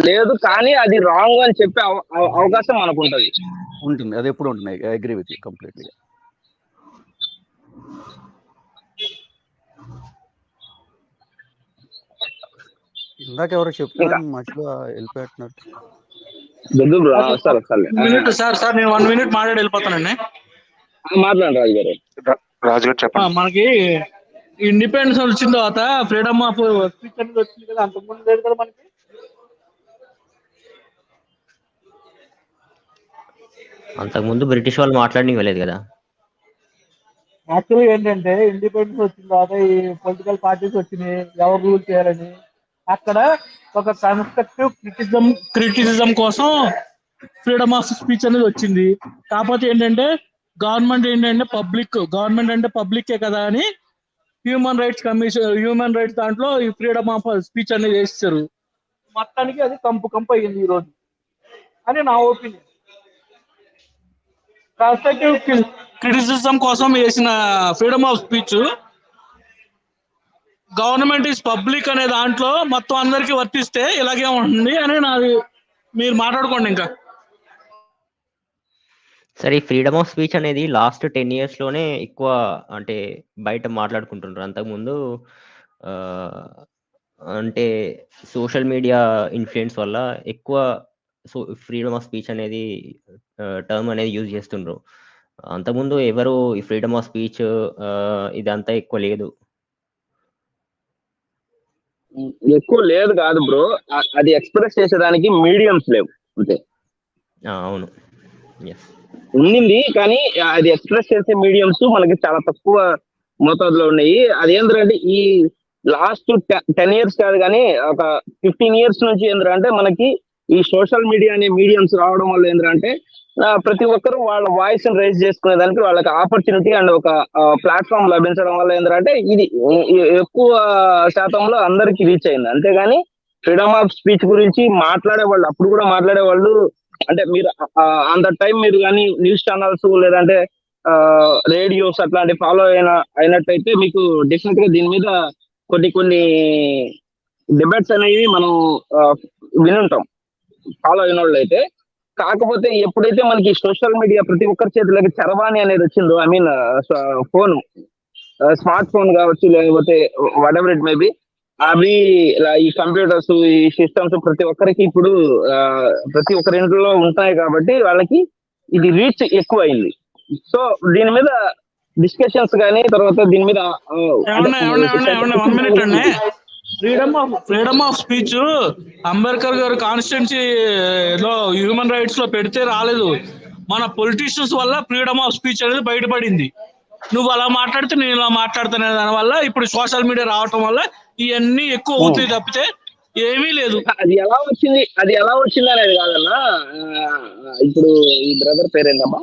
లేదు, కానీ అది రాంగ్ అని చెప్పే అవకాశం మనకు ఉంటుంది. అది ఎప్పుడు ఉంటుంది. I agree with you completely. ఇందాక ఎవరో చెప్తున్నారు, మధ్యలో వెళ్ళిపోతున్నారు. సార్ నేను 1 minute మాట్లాడి వెళ్ళిపోతానండి. మాట్లాడండి రాజు గారు చెప్పండి. మనకి ఇండిపెండెన్స్ వచ్చిన తర్వాత ఫ్రీడమ్ ఆఫ్ స్పీచ్ అనేది వచ్చింది కదా, అంతకుముందు లేదు కదా మనకి. అంతకుముందు బ్రిటిష్ వాళ్ళు మాట్లాడనివ్వలేదు కదా. యాక్చువల్గా ఏంటంటే ఇండిపెండెన్స్ వచ్చిన తర్వాత ఈ పొలిటికల్ పార్టీస్ వచ్చినాయి, ఎవరు రూల్ చేయాలని. అక్కడ ఒక కన్స్ట్రక్టివ్ క్రిటిసిజం కోసం ఫ్రీడమ్ ఆఫ్ స్పీచ్ అనేది వచ్చింది. కాకపోతే ఏంటంటే గవర్నమెంట్ అంటే పబ్లికే కదా అని హ్యూమన్ రైట్స్ దాంట్లో ఈ ఫ్రీడమ్ ఆఫ్ స్పీచ్ అనేది వేస్తారు. మొత్తానికి అది కంపు అయ్యింది ఈరోజు అని నా ఒపీనియన్. కన్స్ట్రక్టివ్ క్రిటిసిజం కోసం వేసిన freedom of speech government is public అనే దాంట్లో మొత్తం అందరికీ వర్తిస్తే ఇలాగే ఉంటుంది అని నాది. మీరు మాట్లాడుకోండి. ఇంకా సరే ఈ ఫ్రీడమ్ ఆఫ్ స్పీచ్ అనేది లాస్ట్ 10 ఇయర్స్‌లోనే ఎక్కువ అంటే బయట మాట్లాడుకుంటున్నారు. అంతకుముందు అంటే సోషల్ మీడియా ఇన్‌ఫ్లుయెన్స్ వల్ల ఎక్కువ ఫ్రీడమ్ ఆఫ్ స్పీచ్ అనేది టర్మ్ అనేది యూజ్ చేస్తుండ్రు. అంతకుముందు ఎవరు ఈ ఫ్రీడమ్ ఆఫ్ స్పీచ్ ఇదంతా ఎక్కువ లేదు. ఎక్కువ లేదు కాదు బ్రో, అది ఎక్స్ప్రెస్ చేసేదానికి మీడియంస్ లేవు అంతే. అవును. యెస్. ఉండింది కానీ అది ఎక్స్ప్రెస్ చేసే మీడియంస్ మనకి చాలా తక్కువ మోతాదులో ఉన్నాయి. అది ఏంటంటే ఈ లాస్ట్ 10 ఇయర్స్ కాదు కానీ ఒక 15 ఇయర్స్ నుంచి ఏంటంటే మనకి ఈ సోషల్ మీడియా అనే మీడియంస్ రావడం వల్ల ఏంటంటే ప్రతి ఒక్కరు వాళ్ళ వాయిస్ రైజ్ చేసుకునే దానికి వాళ్ళకి ఆపర్చునిటీ అండ్ ఒక ప్లాట్ఫామ్ లభించడం వల్ల ఏంటంటే ఇది ఎక్కువ శాతంలో అందరికి రీచ్ అయింది. అంతేగాని ఫ్రీడమ్ ఆఫ్ స్పీచ్ గురించి మాట్లాడేవాళ్ళు అప్పుడు కూడా మాట్లాడేవాళ్ళు. అంటే మీరు ఆన్ ద టైం మీరు కానీ న్యూస్ ఛానల్స్ లేదంటే రేడియోస్ అట్లాంటి ఫాలో అయినట్టయితే మీకు డెఫినెట్ గా దీని మీద కొన్ని డిబేట్స్ అనేవి మనం వినుంటాం ఫాలో అయిన వాళ్ళు అయితే. కాకపోతే ఎప్పుడైతే మనకి సోషల్ మీడియా ప్రతి ఒక్కరి చేతిలోకి చరవాణి అనేది వచ్చిందో, I mean phone, smart phone కావచ్చు లేకపోతే what ever it may be, అవి ఈ కంప్యూటర్స్ ఈ సిస్టమ్స్ ప్రతి ఒక్కరికి ఇప్పుడు ప్రతి ఒక్కరి ఇంట్లో ఉంటాయి కాబట్టి వాళ్ళకి ఇది రీచ్ ఎక్కువ అయింది. సో దీని మీద డిస్కషన్స్ కానీ తర్వాత దీని మీద ఫ్రీడమ్ ఆఫ్ స్పీచ్ అంబేద్కర్ గారు కాన్స్టిట్యున్సీ లో హ్యూమన్ రైట్స్ లో పెడితే రాలేదు. మన పొలిటీషియన్స్ వల్ల ఫ్రీడమ్ ఆఫ్ స్పీచ్ అనేది బయటపడింది. నువ్వు అలా మాట్లాడితే నేను ఇలా మాట్లాడుతున్నా దాని వల్ల ఇప్పుడు సోషల్ మీడియా రావటం వల్ల ఇవన్నీ ఎక్కువ అవుతాయి తప్పితే ఏమీ లేదు. అది ఎలా వచ్చింది అనేది కాదన్నా. ఇప్పుడు ఈ బ్రదర్ పేరేందమ్మా,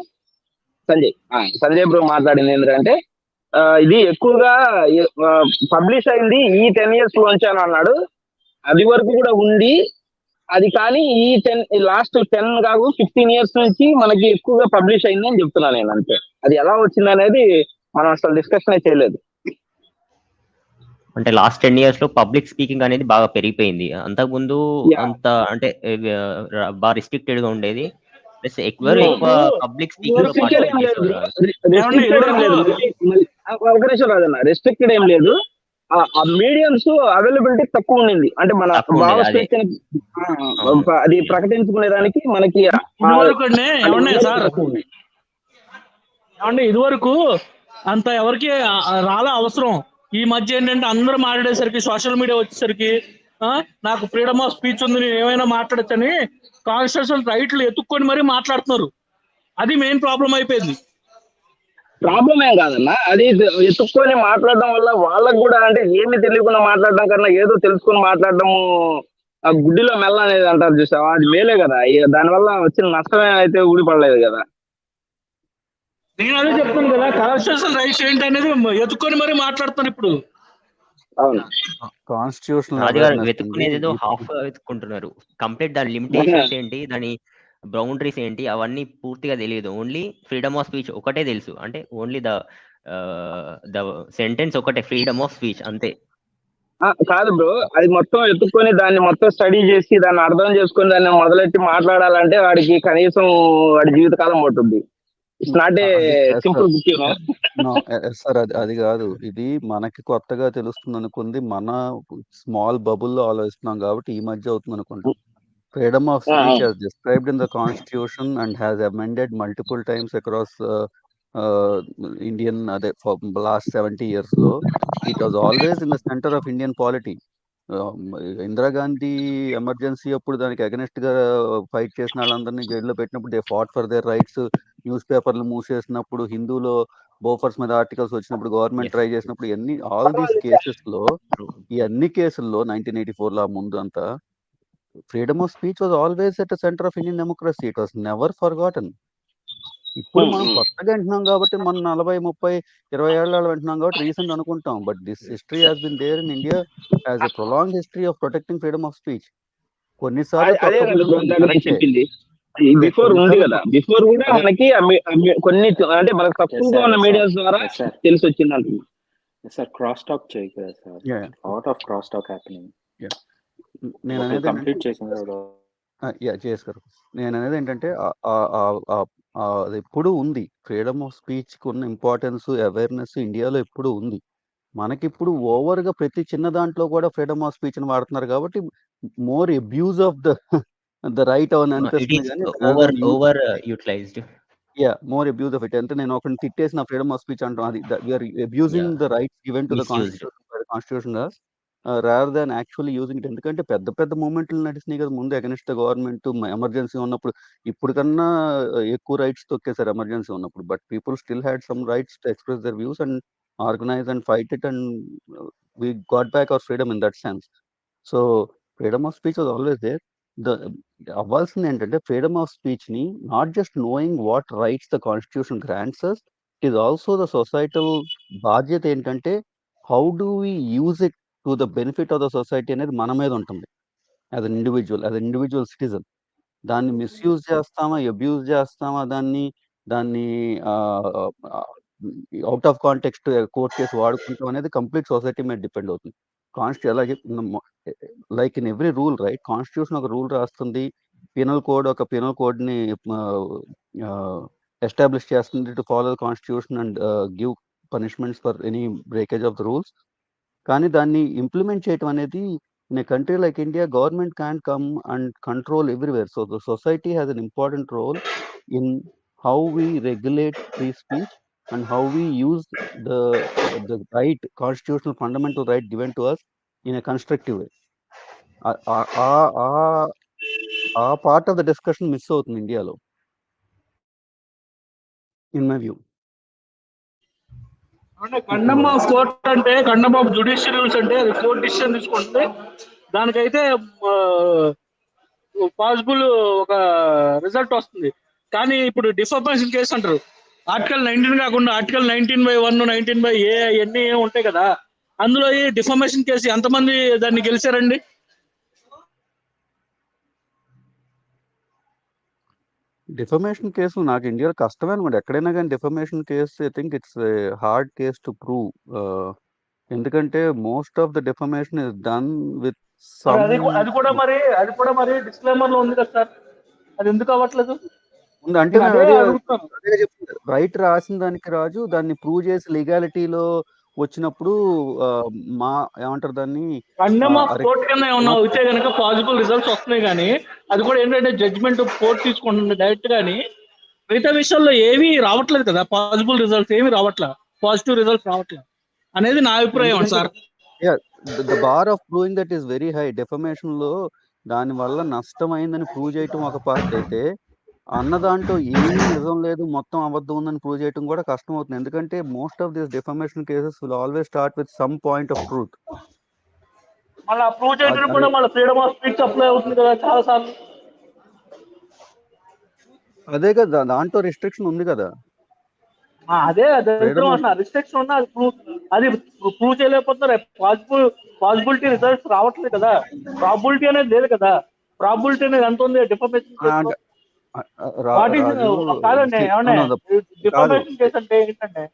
సంజయ్ బ్రో మాట్లాడింది ఏంటంటే ఇది ఎక్కువగా పబ్లిష్ అయింది ఈ 10 ఇయర్స్ లోంచి అని అన్నాడు. అది వరకు కూడా ఉంది అది, కానీ ఈ లాస్ట్ 10 కాదు 15 ఇయర్స్ నుంచి మనకి ఎక్కువగా పబ్లిష్ అయింది అని చెప్తున్నాను నేను. అంతే, అది ఎలా వచ్చింది అనేది మనం అసలు డిస్కషన్ చేయలేదు. అంటే లాస్ట్ 10 ఇయర్స్ లో పబ్లిక్ స్పీకింగ్ అనేది బాగా పెరిగిపోయింది. అంతకుముందు అంత అంటే బాగా రిస్ట్రిక్టెడ్ గా ఉండేది. ఎక్కువ పబ్లిక్ స్పీకింగ్ రెస్ట్రిక్టెడ్ ఏం లేదు. ఆ మీడియంస్ అవైలబిలిటీ తక్కువ ఉండింది. అంటే మన భావ స్వేచ్ఛని అది ప్రకటించుకునే దానికి మనకి ఇదివరకు అంత ఎవరికి రాలే అవసరం. ఈ మధ్య ఏంటంటే అందరూ మాట్లాడేసరికి సోషల్ మీడియా వచ్చేసరికి నాకు ఫ్రీడమ్ ఆఫ్ స్పీచ్ ఉంది, నేను ఏమైనా మాట్లాడచ్చని కాన్స్టిట్యూషనల్ రైట్లు ఎత్తుక్కొని మరీ మాట్లాడుతున్నారు. అది మెయిన్ ప్రాబ్లం అయిపోయింది. ప్రాబ్లం ఏం కాదన్నా, అది ఎత్తుక్కొని మాట్లాడడం వల్ల వాళ్ళకు కూడా అంటే ఏమి తెలియకుండా మాట్లాడడం కన్నా ఏదో తెలుసుకొని మాట్లాడడము ఆ గుడ్డిలో మెల్ల అనేది అంటారు చూసావా, అది మేలే కదా. దానివల్ల వచ్చిన నష్టమే అయితే ఊడిపడలేదు కదా. నేను అదే చెప్తాను కదా, కాన్స్టిట్యూషనల్ రైట్స్ ఏంటి అనేది ఎత్తుక్కొని మరీ మాట్లాడుతాను ఇప్పుడు. అవును, కాన్స్టిట్యూషనల్ వెతుక్కునేది హాఫ్ వెతుక్కుంటున్నారు. కంప్లీట్ దాని లిమిటేషన్స్ ఏంటి, దాని బౌండరీస్ ఏంటి అవన్నీ పూర్తిగా తెలియదు. ఓన్లీ ఫ్రీడమ్ ఆఫ్ స్పీచ్ ఒకటే తెలుసు. అంటే ఓన్లీ ద సెంటెన్స్ ఒకటే, ఫ్రీడమ్ ఆఫ్ స్పీచ్ అంతే. కాదు బ్రో, అది మొత్తం ఎత్తుక్కొని దాన్ని మొత్తం స్టడీ చేసి దాన్ని అర్థం చేసుకొని దాన్ని మొదలెట్టి మాట్లాడాలంటే వాడికి కనీసం వాడి జీవితకాలం పట్టుద్ది. It's not a simple book. Sir అది కాదు, ఇది మనకి కొత్తగా తెలుస్తుంది అనుకుంది, మన స్మాల్ బబుల్లో ఆలోచిస్తున్నాం కాబట్టి ఈ మధ్య అవుతుంది అనుకుంటాం. Freedom of speech as described in the Constitution and has amended multiple times across Indian for the last 70 years. It was always in the center of Indian polity. Indira Gandhi emergency అప్పుడు దానికి against గా fight చేసిన వాళ్ళందరినీ జైల్లో పెట్టినప్పుడు they fought for their rights. News పేపర్లు మూసేసినప్పుడు, హిందూలో Bofors మీద articles వచ్చినప్పుడు, గవర్నమెంట్ ట్రై చేసినప్పుడు, ఆల్ దీస్ కేసెస్ లో ఈ అన్ని కేసుల్లో 1984 లా ముందు అంతా freedom of speech was always at the center of Indian democracy. It was never forgotten. ఇప్పుడు మనం కొత్తగా వింటున్నాం కాబట్టి మన 40, 30, 20 ఏళ్ళ వింటున్నాం కాబట్టి రీసెంట్ అనుకుంటాం. But this history has been there in India as a prolonged history of protecting freedom of speech. కొన్నిసార్లు బిఫోర్ ఉంది కదా, బిఫోర్ కూడా మనకి కొన్ని అంటే మనకు తక్కువగా ఉన్న మీడియాస్ ద్వారా తెలిసి వచ్చింది అంటున్నాం. సార్ క్రాస్ టాక్ చేయ కదా sir, lot of cross talk happening. నేను అనేది కంప్లీట్ చేసాను చేసుకోరు. నేను అనేది ఏంటంటే అది ఎప్పుడూ ఉంది. ఫ్రీడమ్ ఆఫ్ స్పీచ్‌కి ఉన్న ఇంపార్టెన్స్, అవేర్‌నెస్ ఇండియాలో ఎప్పుడూ ఉంది. మనకిప్పుడు ఓవర్‌గా ప్రతి చిన్న దాంట్లో కూడా ఫ్రీడమ్ ఆఫ్ స్పీచ్‌ని వాడుతున్నారు కాబట్టి more abuse of the right అని ఇట్ అనిపిస్తుంది ఈస్ గానీ over utilized. More abuse of it. అంటే నేను ఒకరిని తిట్టేసి నా ఫ్రీడమ్ ఆఫ్ స్పీచ్ అంటాం. అది we are abusing the rights given to the misused. కాన్స్టిట్యూషన్‌గా rather than actually using it. ఎందుకంటే పెద్ద పెద్ద మూవ్‌మెంట్లు నడిచినాయి కదా! ముందు అగైన్స్ట్ ద గవర్నమెంట్ ఎమర్జెన్సీ ఉన్నప్పుడు. ఇప్పుడు కన్నా ఎక్కువ రైట్స్ తొక్కేసారు ఎమర్జెన్సీ ఉన్నప్పుడు. But people still had some rights to express their views and organise and fight it and we got back our freedom in that sense. So, freedom of speech was always there. The అవ్వాల్సింది ఏంటంటే ఫ్రీడమ్ ఆఫ్ స్పీచ్‌ని not just knowing what rights the constitution grants us, it is also the societal బాధ్యత ఏంటంటే how do we use it to the benefit of the society అనేది మన మీద ఉంటుంది. As an individual citizen. దాన్ని మిస్‌యూజ్ చేస్తామా, అబ్యూజ్ చేస్తామా దాన్ని out of context court case వాడుకుంటాం అనేది కంప్లీట్ సొసైటీ మీద డిపెండ్ అవుతుంది. అలాగే like in every rule right, constitution ఒక రూల్ రాస్తుంది. పీనల్ కోడ్‌ని ఎస్టాబ్లిష్ చేస్తుంది to follow the constitution and give punishments for any breakage of the rules. కానీ దాన్ని ఇంప్లిమెంట్ చేయటం అనేది in a country like India, government can't come and control everywhere. So the society has an important role in how we regulate free speech and how we use the right, constitutional fundamental right given to us in a constructive way. ఆ part of the discussion miss అవుతుంది ఇండియాలో, in my view. అంటే condemn of court అంటే condemn of judicial rules అంటే అది court decision తీసుకుంటే దానికైతే possible ఒక రిజల్ట్ వస్తుంది. కానీ ఇప్పుడు డిఫామేషన్ కేసు అంటారు, ఆర్టికల్ 19 కాకుండా ఆర్టికల్ 19/1, 19/A అవన్నీ ఉంటాయి కదా, అందులో ఈ డిఫామేషన్ కేసు ఎంతమంది దాన్ని గెలిచారండి? డిఫమేషన్ కేసు నాకు ఇండియాలో కష్టమే అనుకోండి. ఎక్కడైనా కానీ defamation case I think it's hard case to prove. ఎందుకంటే most of the defamation is done with some. అది కూడా మరి డిస్క్లైమర్ లో ఉంది కదా సార్, అది ఎందుకు అవ్వట్లేదు? అంటే రైట్ రాసిన దానికి రాజు దాన్ని ప్రూవ్ చేసి లీగాలిటీలో వచ్చినప్పుడు ఏమంటారు దాన్ని, కండమ్ ఆఫ్ కోర్ట్ కింద ఏమన్నా అయితే కనుక పాజిబుల్ రిజల్ట్స్ వస్తున్నాయి. కానీ అది కూడా ఏంటంటే జడ్జ్మెంట్ కోర్ట్ తీసుకుంటుంది డైరెక్ట్. కానీ మిగతా విషయాల్లో ఏవి రావట్లేదు కదా, పాజిబుల్ రిజల్ట్స్ ఏమి రావట్లేదు, పాజిటివ్ రిజల్ట్స్ రావట్లేదు అనేది నా అభిప్రాయం sir. The bar of proving that is very high. Defamation లో దాని వల్ల నష్టమైందని ప్రూవ్ చేయటం ఒక పార్ట్ అయితే, అన్నదాంట్లో ఏమీ నిజం లేదు మొత్తం అబద్ధం ఉందని ప్రూవ్ చేయటం కూడా కష్టం అవుతుంది. ఎందుకంటే most of this defamation cases will always start with some point of truth. మళ్ళీ ప్రూవ్ చేయడం కూడా మళ్ళీ ఫ్రీడమ్ ఆఫ్ స్పీచ్ అప్లై అవుతుంది కదా చాలా సార్లు. అదే కదా, దాంట్లో రిస్ట్రిక్షన్ ఉంది కదా. అదే రిస్ట్రిక్షన్ ఉన్నా అది ప్రూవ్ చేయలేకపోతున్నారు. పాసిబిలిటీ రిజల్ట్స్ రావట్లేదు కదా, ప్రాబిలిటీ అనేది లేదు కదా. ప్రాబిలిటీ అనేది ఎంత ఉంది డిఫమేషన్ కేసు? కాదండి, ఏమన్నా డిఫమేషన్ కేసు అంటే ఏంటంటే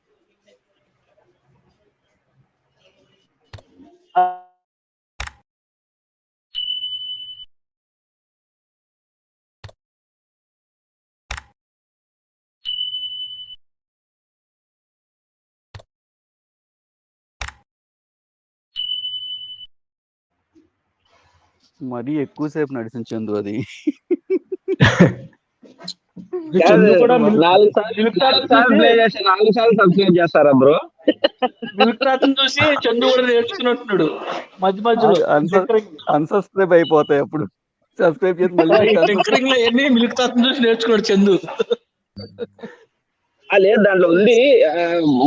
మరీ ఎక్కువసేపు నడిచింది చందు అది. చేస్తారా బ్రో? మిల్క్ రాత్రి చూసి చందు కూడా నేర్చుకున్నట్టున్నాడు మధ్య మధ్యలో. అన్సబ్స్క్రైబ్ అయిపోతాయి అప్పుడు, సబ్స్క్రైబ్ చేసి మళ్ళీ మిల్క్ రాత్రి చూసి నేర్చుకున్నాడు చందు. లేదు, దాంట్లో ఉంది.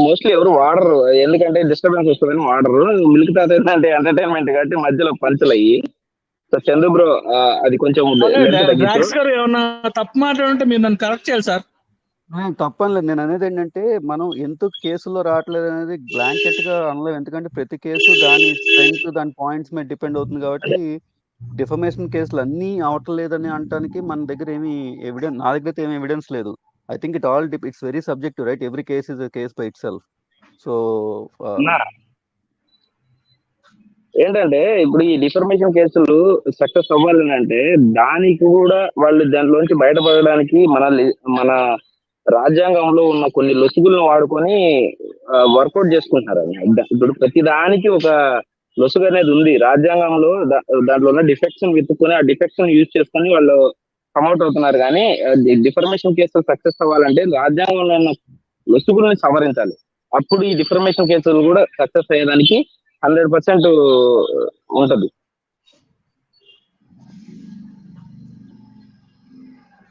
మోస్ట్లీ ఎవరు వాడరు, ఎందుకంటే డిస్టర్బెన్స్ వస్తుందని వాడరు. మిల్క్ తాత ఏంటంటే ఎంటర్టైన్మెంట్ కాబట్టి మధ్యలో పంచులు అయ్యి. సో చందు బ్రో అది కొంచెం ఏమన్నా తప్పు మాట్లాడుంటే మీరు నన్ను కరెక్ట్ చేయాలి సార్. తప్పనిలేదు. నేను అనేది ఏంటంటే మనం ఎందుకు కేసుల్లో రావట్లేదు అనేది బ్లాంకెట్ గా అనలేము. ఎందుకంటే ప్రతి కేసు దాని స్ట్రెంగ్త్, దాని పాయింట్స్ మీద డిపెండ్ అవుతుంది. కాబట్టి డిఫమేషన్ కేసులు అన్నీ అవట్లేదని అనడానికి మన దగ్గర నా దగ్గర అయితే ఏమి ఎవిడెన్స్ లేదు. I think it's very subjective, right? Every case is a case by itself. So ఏంటంటే ఇప్పుడు ఈ డిఫర్మేషన్ కేసులు సక్సెస్ అవ్వాలని అంటే దానికి కూడా వాళ్ళు దాంట్లోంచి బయటపడడానికి మన రాజ్యాంగంలో ఉన్న కొన్ని లొసుగులను వాడుకొని వర్కౌట్ చేసుకుంటున్నారు. ఇప్పుడు ప్రతి దానికి ఒక లొసుగు అనేది ఉంది రాజ్యాంగంలో. దాంట్లో ఉన్న డిఫెక్ట్స్ వెతుక్కుని ఆ డిఫెక్ట్స్ యూజ్ చేసుకొని వాళ్ళు ప్రమోట్ అవుతున్నారు. కానీ డిఫర్మేషన్ కేసులు సక్సెస్ అవ్వాలంటే రాజ్యాంగంలో ఉన్న లొసుగుల్ని సవరించాలి. అప్పుడు ఈ డిఫర్మేషన్ కేసులు కూడా సక్సెస్ అయ్యేదానికి 100% ఉంటది.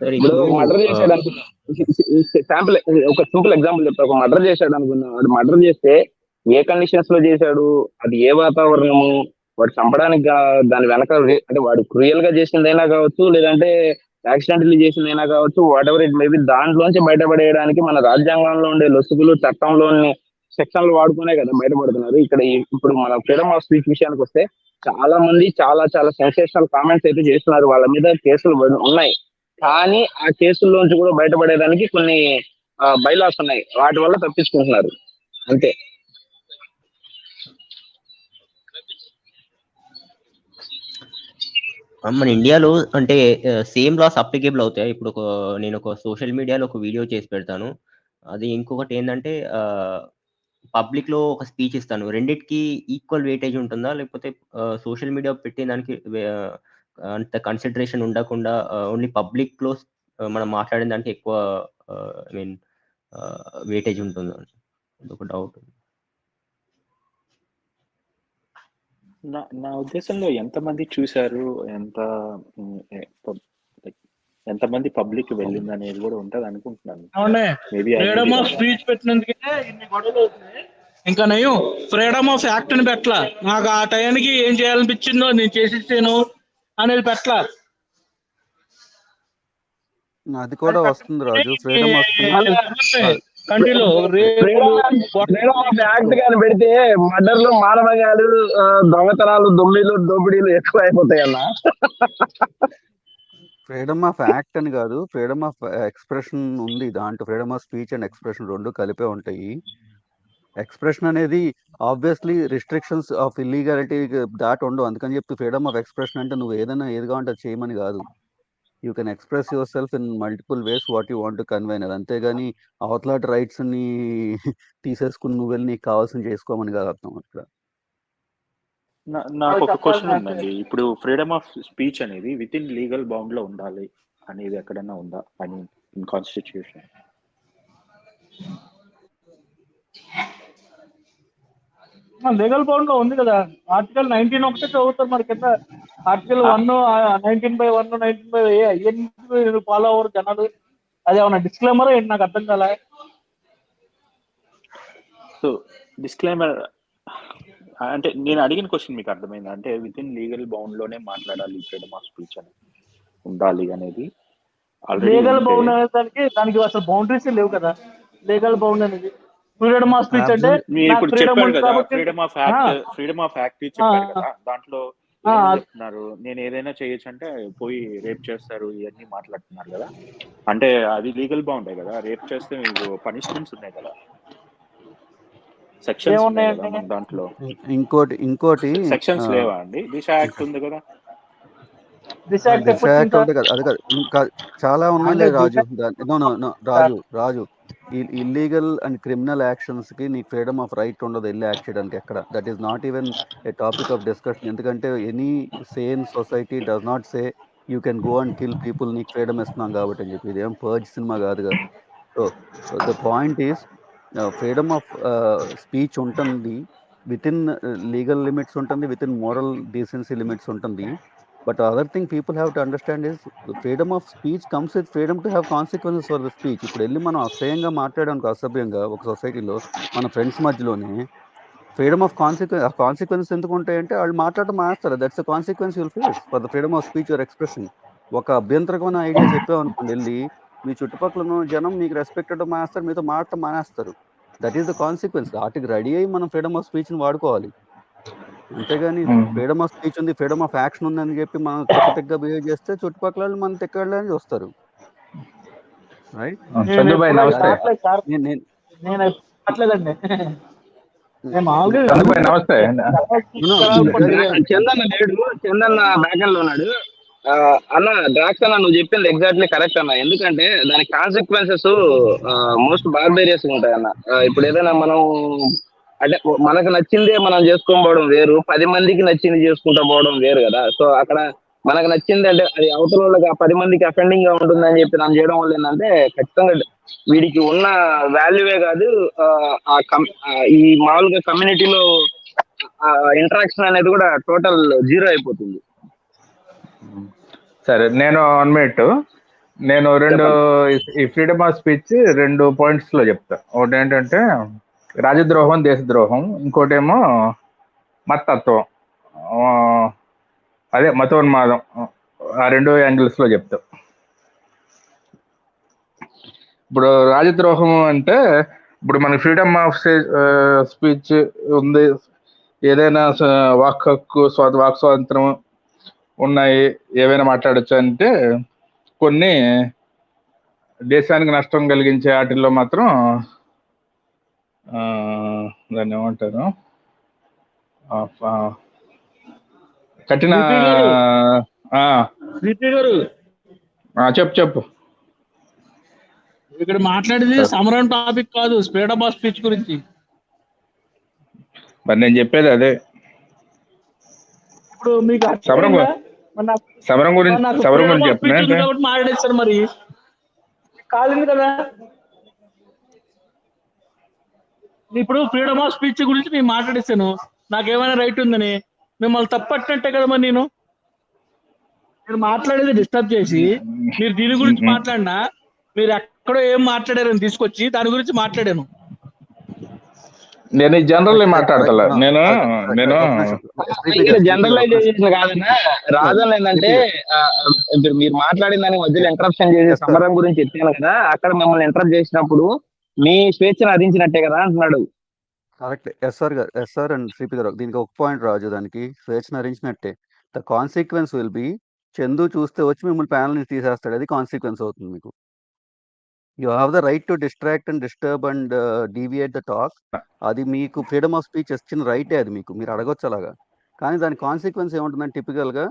ఇప్పుడు మర్డర్ చేసాడు అనుకున్నా, శాంపుల్ ఒక సింపుల్ ఎగ్జాంపుల్ చెప్తా. ఒక మర్డర్ చేశాడు అనుకున్నా, వాడు మర్డర్ చేస్తే ఏ కండిషన్స్ లో చేశాడు, అది ఏ వాతావరణము, వాడు చంపడానికి దాని వెనక అంటే వాడు క్రూయల్ గా చేసిందైనా కావచ్చు, లేదంటే యాక్సిడెంటల్లీ చేసిందైనా కావచ్చు, వాట్ ఎవర్ ఇట్ మేబీ, దాంట్లోంచి బయటపడేయడానికి మన రాజ్యాంగంలో ఉండే లొసుగులు, చట్టంలోని సెక్షన్లు వాడుకునే కదా బయటపడుతున్నారు. ఇప్పుడు మన ఫ్రీడమ్ ఆఫ్ స్పీచ్ విషయానికి వస్తే చాలా మంది చాలా చాలా సెన్సేషనల్ కామెంట్స్ అయితే చేస్తున్నారు. వాళ్ళ మీద కేసులు ఉన్నాయి. కానీ ఆ కేసుల్లోంచి కూడా బయటపడేదానికి కొన్ని బైలాస్ ఉన్నాయి. వాటి వల్ల తప్పించుకుంటున్నారు అంతే. మన ఇండియాలో అంటే సేమ్ లాస్ అప్లికేబుల్ అవుతాయి. ఇప్పుడు నేను ఒక సోషల్ మీడియాలో ఒక వీడియో చేసి పెడతాను. అది ఇంకొకటి ఏంటంటే పబ్లిక్ లో ఒక స్పీచ్ ఇస్తాను. రెండిటికి ఈక్వల్ వెయిటేజ్ ఉంటుందా, లేకపోతే సోషల్ మీడియా పెట్టే దానికి అంత కన్సిడరేషన్ ఉండకుండా ఓన్లీ పబ్లిక్ లో మనం మాట్లాడిన దానికి ఎక్కువ ఐ మీన్ వెయిటేజ్ ఉంటుందా? అదొక డౌట్. నా ఉద్దేశంలో ఎంతమంది చూశారు, ఎంతమంది పబ్లిక్ వెళ్ళింది అనేది కూడా ఉంటది అనుకుంటున్నాను. ఫ్రీడమ్ ఆఫ్ స్పీచ్ పెట్టినందుకే ఇన్ని గొడవలు అవుతున్నాయి. ఇంకా నేను ఫ్రీడమ్ ఆఫ్ యాక్ట్ అని పెట్టలా. నాకు ఆ టైంకి ఏం చేయాలనిపించిందో నేను చేసేసాను అనేది పెట్టలా. అది కూడా వస్తుంది రాజు. ఫ్రీడమ్ ఆఫ్ స్పీచ్ కంట్రీలో ఫ్రీడమ్ ఆఫ్ యాక్ట్ కానీ పెడితే మర్డర్లు, మానభంగాలు, దొంగతనాలు, దోపిడీలు ఎక్కువ అయిపోతాయి అన్న. ఫ్రీడమ్ ఆఫ్ యాక్ట్ అని కాదు, ఫ్రీడమ్ ఆఫ్ ఎక్స్ప్రెషన్ ఉంది దాంట్లో. Freedom of speech and expression రెండు కలిపే ఉంటాయి. ఎక్స్ప్రెషన్ అనేది ఆబ్వియస్లీ రిస్ట్రిక్షన్స్ ఆఫ్ ఇల్లీగాలిటీ దాటి ఉండవు. అందుకని చెప్పి ఫ్రీడమ్ ఆఫ్ ఎక్స్ప్రెషన్ అంటే నువ్వు ఏదైనా ఏదిగా ఉంటే చేయమని కాదు. You can express your self in multiple ways what you want to convey. అంతేగాని అవతలాంటి రైట్స్ ని తీసేసుకుని నువ్వు వెళ్ళి నీకు కావాల్సిన చేసుకోమని కాదు అర్థం అక్కడ. నాకు ఒక క్వశ్చన్ ఉందండి. ఇప్పుడు ఫ్రీడమ్ ఆఫ్ స్పీచ్ అనేది విత్ ఇన్ లీగల్ బౌండ్ లో ఉండాలి అనేది ఎక్కడైనా ఉందా అని ఇన్ కాన్స్టిట్యూషన్? లీగల్ బౌండ్ లో ఉంది కదా. ఆర్టికల్ 19 ఒకటే చదువుతారు మరి కింద. ఆర్టికల్ 1, 19/1, 19/A అవన్నీ ఫాలో అవ్వరు జనాలు. అది ఏమన్నా డిస్క్లైమర్ ఏంటి నాకు అర్థం కాలే. సో డిస్క్లైమర్ అంటే నేను అడిగిన క్వశ్చన్ మీకు అర్థమైంది అంటే విత్ ఇన్ లీగల్ బౌండ్ లోనే మాట్లాడాలి ఫ్రీడమ్ ఆఫ్ స్పీచ్ అని ఉండాలి అనేది. లీగల్ బౌండ్ అనేదానికి దానికి అసలు బౌండరీస్ లేవు కదా. లీగల్ బౌండ్ అనేది ఫ్రీడమ్ ఆఫ్ స్పీచ్ అంటే ఇప్పుడు చెప్పారు కదా, ఫ్రీడమ్ ఆఫ్ యాక్ట్ చెప్పారు కదా. దాంట్లో చెప్తున్నారు నేను ఏదైనా చేయొచ్చు అంటే పోయి రేప్ చేస్తారు ఇవన్నీ మాట్లాడుతున్నారు కదా. అంటే అది లీగల్ బౌండే కదా. రేప్ చేస్తే మీకు పనిష్మెంట్స్ ఉన్నాయి కదా, సెక్షన్స్ ఉన్నాయి కదా మన దాంట్లో. ఇంకోటి సెక్షన్స్ లేవా అండి? దిశ యాక్ట్ ఉంది కదా. దిశ యాక్ట్ ఒకటే కదా, అది కాదు ఇంకా చాలా ఉన్నాయి రాజు. రాజు ఇల్లీగల్ అండ్ క్రిమినల్ యాక్షన్స్ కి నీకు ఫ్రీడమ్ ఆఫ్ రైట్ ఉండదు వెళ్ళి యాక్ట్ చేయడానికి ఎక్కడ. That is not even a topic of discussion. ఎందుకంటే any sane society does not say you can go and kill people, నీకు ఫ్రీడమ్ ఇస్తున్నాం కాబట్టి అని చెప్పి. ఇదేం పర్జ్ సినిమా కాదుగా. So the point is freedom of speech ఉంటుంది, విత్ ఇన్ లీగల్ లిమిట్స్ ఉంటుంది, within moral decency limits ఉంటుంది. But other thing people have to understand is freedom of speech comes with freedom to have consequences for the speech. ఇప్పుడు వెళ్ళి మనం అసహ్యంగా మాట్లాడడానికి అసభ్యంగా ఒక సొసైటీలో మన ఫ్రెండ్స్ మధ్యలోనే ఫ్రీడమ్ ఆఫ్ కాన్సిక్వెన్స్ ఎందుకు ఉంటాయంటే వాళ్ళు మాట్లాడటం మానేస్తారు. That's the consequence you'll face for the freedom of speech or expression. ఒక అభ్యంతరకమైన ఐడియా చెప్పామనుకోండి, వెళ్ళి మీ చుట్టుపక్కల ఉన్న జనం మీకు రెస్పెక్ట్ ఇవ్వడం మానేస్తారు, మీతో మాట్లాడటం మానేస్తారు. That is the consequence. వాటికి రెడీ అయ్యి మనం ఫ్రీడమ్ ఆఫ్ స్పీచ్ని వాడుకోవాలి. అంతేగాని ఫ్రీడమ్ ఆఫ్ స్పీచ్ ఉంది, ఫ్రీడమ్ ఆఫ్ యాక్షన్ ఉంది అని చెప్పి మనం తిక్కగా బిహేవ్ చేస్తే చుట్టుపక్కల వాళ్ళు మనం తిక్కలని చూస్తారు. రైట్? చందన్న లేడు, చందన్న బ్యాక్ లో ఉన్నాడు. అన్న డ్రాక్స్ అన్న నువ్వు చెప్పింది ఎగ్జాక్ట్లీ కరెక్ట్ అన్న. ఎందుకంటే దాని కాన్సిక్వెన్సెస్ మోస్ట్ బార్బేరియస్ ఉంటాయి అన్న. ఇప్పుడు ఏదైనా మనం అంటే మనకు నచ్చిందే మనం చేసుకోకపోవడం వేరు, 10 మందికి నచ్చింది చేసుకుంటూ పోవడం వేరు కదా. సో అక్కడ మనకు నచ్చింది అంటే అది అవతల వాళ్ళకి ఆ 10 మందికి అఫెండింగ్ గా ఉంటుందని చెప్పి మనం చేయడం వల్ల ఏంటంటే ఖచ్చితంగా వీడికి ఉన్న వాల్యూవే కాదు, ఈ మామూలుగా కమ్యూనిటీలో ఇంటరాక్షన్ అనేది కూడా టోటల్ జీరో అయిపోతుంది. సరే, నేను 1 minute, నేను ఈ ఫ్రీడమ్ ఆఫ్ స్పీచ్ 2 points లో చెప్తా. ఒకటి ఏంటంటే రాజద్రోహం, దేశద్రోహం, ఇంకోటేమో మతత్వం, అదే మతోన్మాదం. ఆ 2 angles లో చెప్తా. ఇప్పుడు రాజద్రోహం అంటే ఇప్పుడు మనకి ఫ్రీడమ్ ఆఫ్ స్పీచ్ ఉంది, ఏదైనా వాక్ హక్కు, వాక్ స్వాతంత్రం ఉన్నాయి, ఏవైనా మాట్లాడచ్చు అంటే కొన్ని దేశానికి నష్టం కలిగించే వాటిల్లో మాత్రం దాన్ని ఏమంటారు, కఠిన. చెప్పు. ఇక్కడ మాట్లాడేది సమరం టాపిక్ కాదు, ఫ్రీడమ్ ఆఫ్ స్పీచ్ గురించి. మరి నేను చెప్పేది అదే. ఇప్పుడు మీకు సమరం గురించి చెప్తున్నా మాట్లాడేస్తారు, మరి కాలేదు కదా. ఇప్పుడు ఫ్రీడమ్ ఆఫ్ స్పీచ్ గురించి నేను మాట్లాడేస్తాను, నాకేమైనా రైట్ ఉందని మిమ్మల్ని తప్పట్టినట్టే కదా. మరి నేను మాట్లాడేది డిస్టర్బ్ చేసి మీరు దీని గురించి మాట్లాడినా, మీరు ఎక్కడో ఏం మాట్లాడారని తీసుకొచ్చి దాని గురించి మాట్లాడాను. నేను జనరల్ మాట్లాడతా. నేను జనరలైజేషన్ కాదన్నా, రాజన్ ఏంటంటే మీరు మాట్లాడిన దాని మధ్యలో ఇంటరప్షన్ చేసి సమరం గురించి ఎత్తాను కదా, అక్కడ మిమ్మల్ని ఇంటరప్ట్ చేసినప్పుడు మీ స్వేచ్ఛను హరించినట్టే కదా అంటున్నాడు. కరెక్ట్. ఎస్ఆర్ అండ్ శ్రీపి గారు, దీనికి ఒక పాయింట్ రాజు, దానికి స్వేచ్ఛను హరించినట్టే. The consequence will be, Chandu చూస్తే వచ్చి మిమ్మల్ని ప్యానల్ నుంచి తీసేస్తాడు, అది కాన్సిక్వెన్స్ అవుతుంది మీకు. You have the right to distract and disturb and deviate the talk. అది మీకు ఫ్రీడమ్ ఆఫ్ స్పీచ్ ఇచ్చిన రైటే, అది మీరు అడగొచ్చు అలాగా. కానీ దాని కాన్సిక్వెన్స్ ఏముంటుందని టిపికల్గా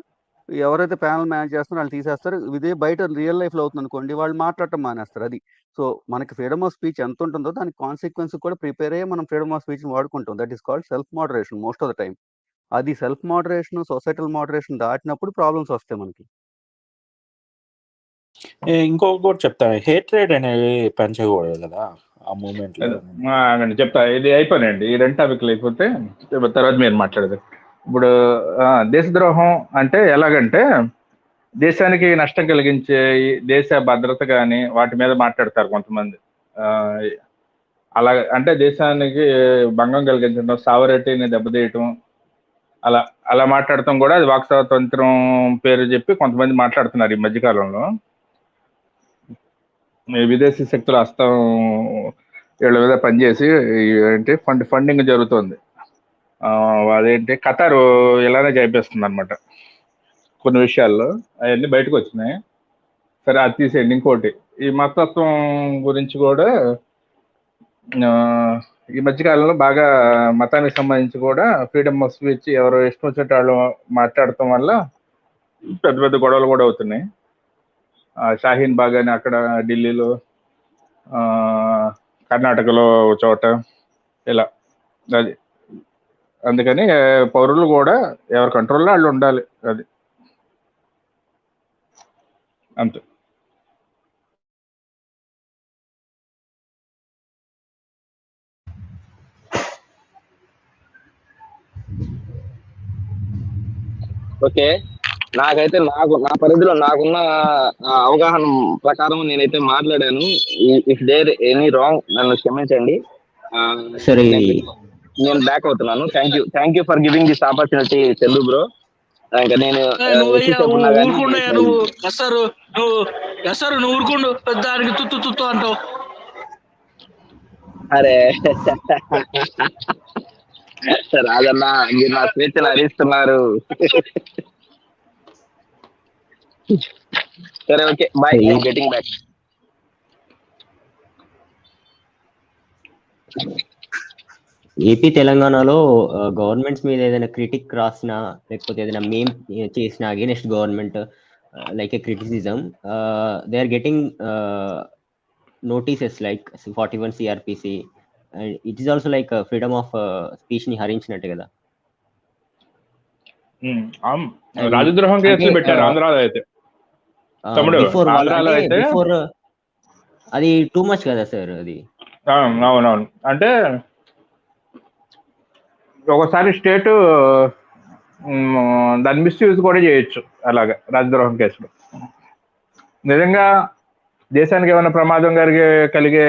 ఎవరైతే ప్యానల్ మేనేజ్ చేస్తారో వాళ్ళు తీసేస్తారు. ఇదే బయట రియల్ లైఫ్లో అవుతుంది అనుకోండి, వాళ్ళు మాట్లాడటం మానేస్తారు. అది సో మనకి ఫ్రీడమ్ ఆఫ్ స్పీచ్ ఎంత ఉంటుందో దానికి కాన్సిక్వెన్స్ కూడా ప్రిపేర్ అయ్యి మనం ఫ్రీడమ్ ఆఫ్ స్పీచ్ వాడుకుంటాం. That is called self moderation most of the time. అది సెల్ఫ్ మోడరేషన్, సొసైటల్ మోడరేషన్ దాటినప్పుడు ప్రాబ్లమ్స్ వస్తాయి మనకి. ఇంకొకటి చెప్తా, హేట్రేడ్ అనేది పెంచకూడదు కదా ఆ మూమెంట్ లో. చెప్తా, ఇది అయిపోయినండి, ఈ 2 టాపిక్లు అయిపోతే తర్వాత మీరు మాట్లాడదు. ఇప్పుడు దేశద్రోహం అంటే ఎలాగంటే దేశానికి నష్టం కలిగించే దేశ భద్రత కానీ వాటి మీద మాట్లాడతారు కొంతమంది. అలా అంటే దేశానికి భంగం కలిగించడం, సావరెట్టిని దెబ్బతీయటం, అలా మాట్లాడటం కూడా అది వాక్ స్వాతంత్రం పేరు చెప్పి కొంతమంది మాట్లాడుతున్నారు ఈ మధ్యకాలంలో. విదేశీ శక్తుల హస్తం వీళ్ళ మీద పనిచేసి ఏంటి ఫండింగ్ జరుగుతుంది. అదేంటి ఖతారు ఇలానే చేపిస్తుంది అనమాట కొన్ని విషయాల్లో, అవన్నీ బయటకు వచ్చినాయి. సరే, అది తీసేయండి. ఇంకోటి, ఈ మతత్వం గురించి కూడా ఈ మధ్యకాలంలో బాగా మతానికి సంబంధించి కూడా ఫ్రీడమ్ ఆఫ్ స్పీచ్ ఎవరో ఇష్టం వచ్చేట వాళ్ళు మాట్లాడటం వల్ల పెద్ద పెద్ద గొడవలు కూడా అవుతున్నాయి. షాహీన్ బాగ్ అని అక్కడ ఢిల్లీలో, కర్ణాటకలో చోట, ఇలా. అది అందుకని పౌరులు కూడా ఎవరి కంట్రోల్లో వాళ్ళు ఉండాలి, అది అంతే. ఓకే, నాకైతే నా పరిధిలో నాకున్న అవగాహన ప్రకారం నేనైతే మాట్లాడాను. ఇఫ్ దేర్ ఎనీ రాంగ్ నన్ను క్షమించండి. నేను బ్యాక్ అవుతున్నాను. Thank you for giving this opportunity Chandu bro. ఇంకా నేను ఊరుకుండు దానికి తుత్తు అంటావు. అరే రాజన్న, మీరు నా స్వేచ్ఛను హరిస్తున్నారు. సరే, okay, bye. Getting back. AP తెలంగాణలో గవర్నమెంట్స్ మీద ఏదైనా క్రిటిక్ రాసినా, లేకపోతే ఏదైనా మేం చేసినా against government, like a criticism, they are getting notices like 41 CRPC, and it is also like freedom of speech ని హరించినట్టే కదా. రాజద్రోహం కేసులు పెట్టారు ఆంధ్రాలో అయితే. తమ్ముడు ఆంధ్రాలో అయితే అది టూ మచ్ కదా సార్ అది. అవునవును, అంటే ఒకసారి స్టేట్ దాన్ని మిస్యూజ్ కూడా చేయొచ్చు అలాగా రాజద్రోహం కేసులు. నిజంగా దేశానికి ఏమైనా ప్రమాదం కలిగే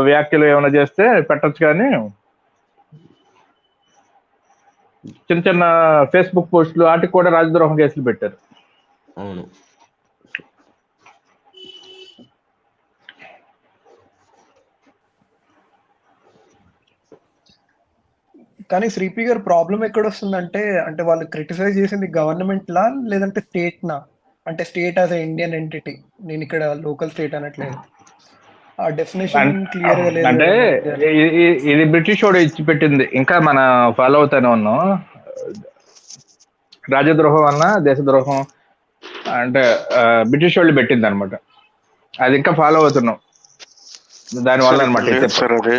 వ్యాఖ్యలు ఏమైనా చేస్తే పెట్టచ్చు, కానీ చిన్న చిన్న ఫేస్బుక్ పోస్టులు వాటికి కూడా రాజద్రోహం కేసులు పెట్టారు. అవును. కానీ శ్రీపి గారు ప్రాబ్లం ఎక్కడ వస్తుందంటే, అంటే వాళ్ళు క్రిటిసైజ్ చేసింది గవర్నమెంట్ లా లేదంటే స్టేట్ నా, అంటే స్టేట్ యాజ్ ఇండియన్ ఎంటిటీ, నేను ఇక్కడ లోకల్ స్టేట్ అనట్లేదు. ఆ డెఫినేషన్ క్లియర్ గా లేదు. అంటే ఇది బ్రిటిష్ వాడు ఇచ్చి పెట్టింది, ఇంకా మన ఫాలో అవుతానే ఉన్నాం. రాజద్రోహం అన్న దేశద్రోహం అంటే బ్రిటిష్ వాళ్ళు పెట్టింది అనమాట, అది ఇంకా ఫాలో అవుతున్నాం దానివల్ల అనమాట. సార్ అది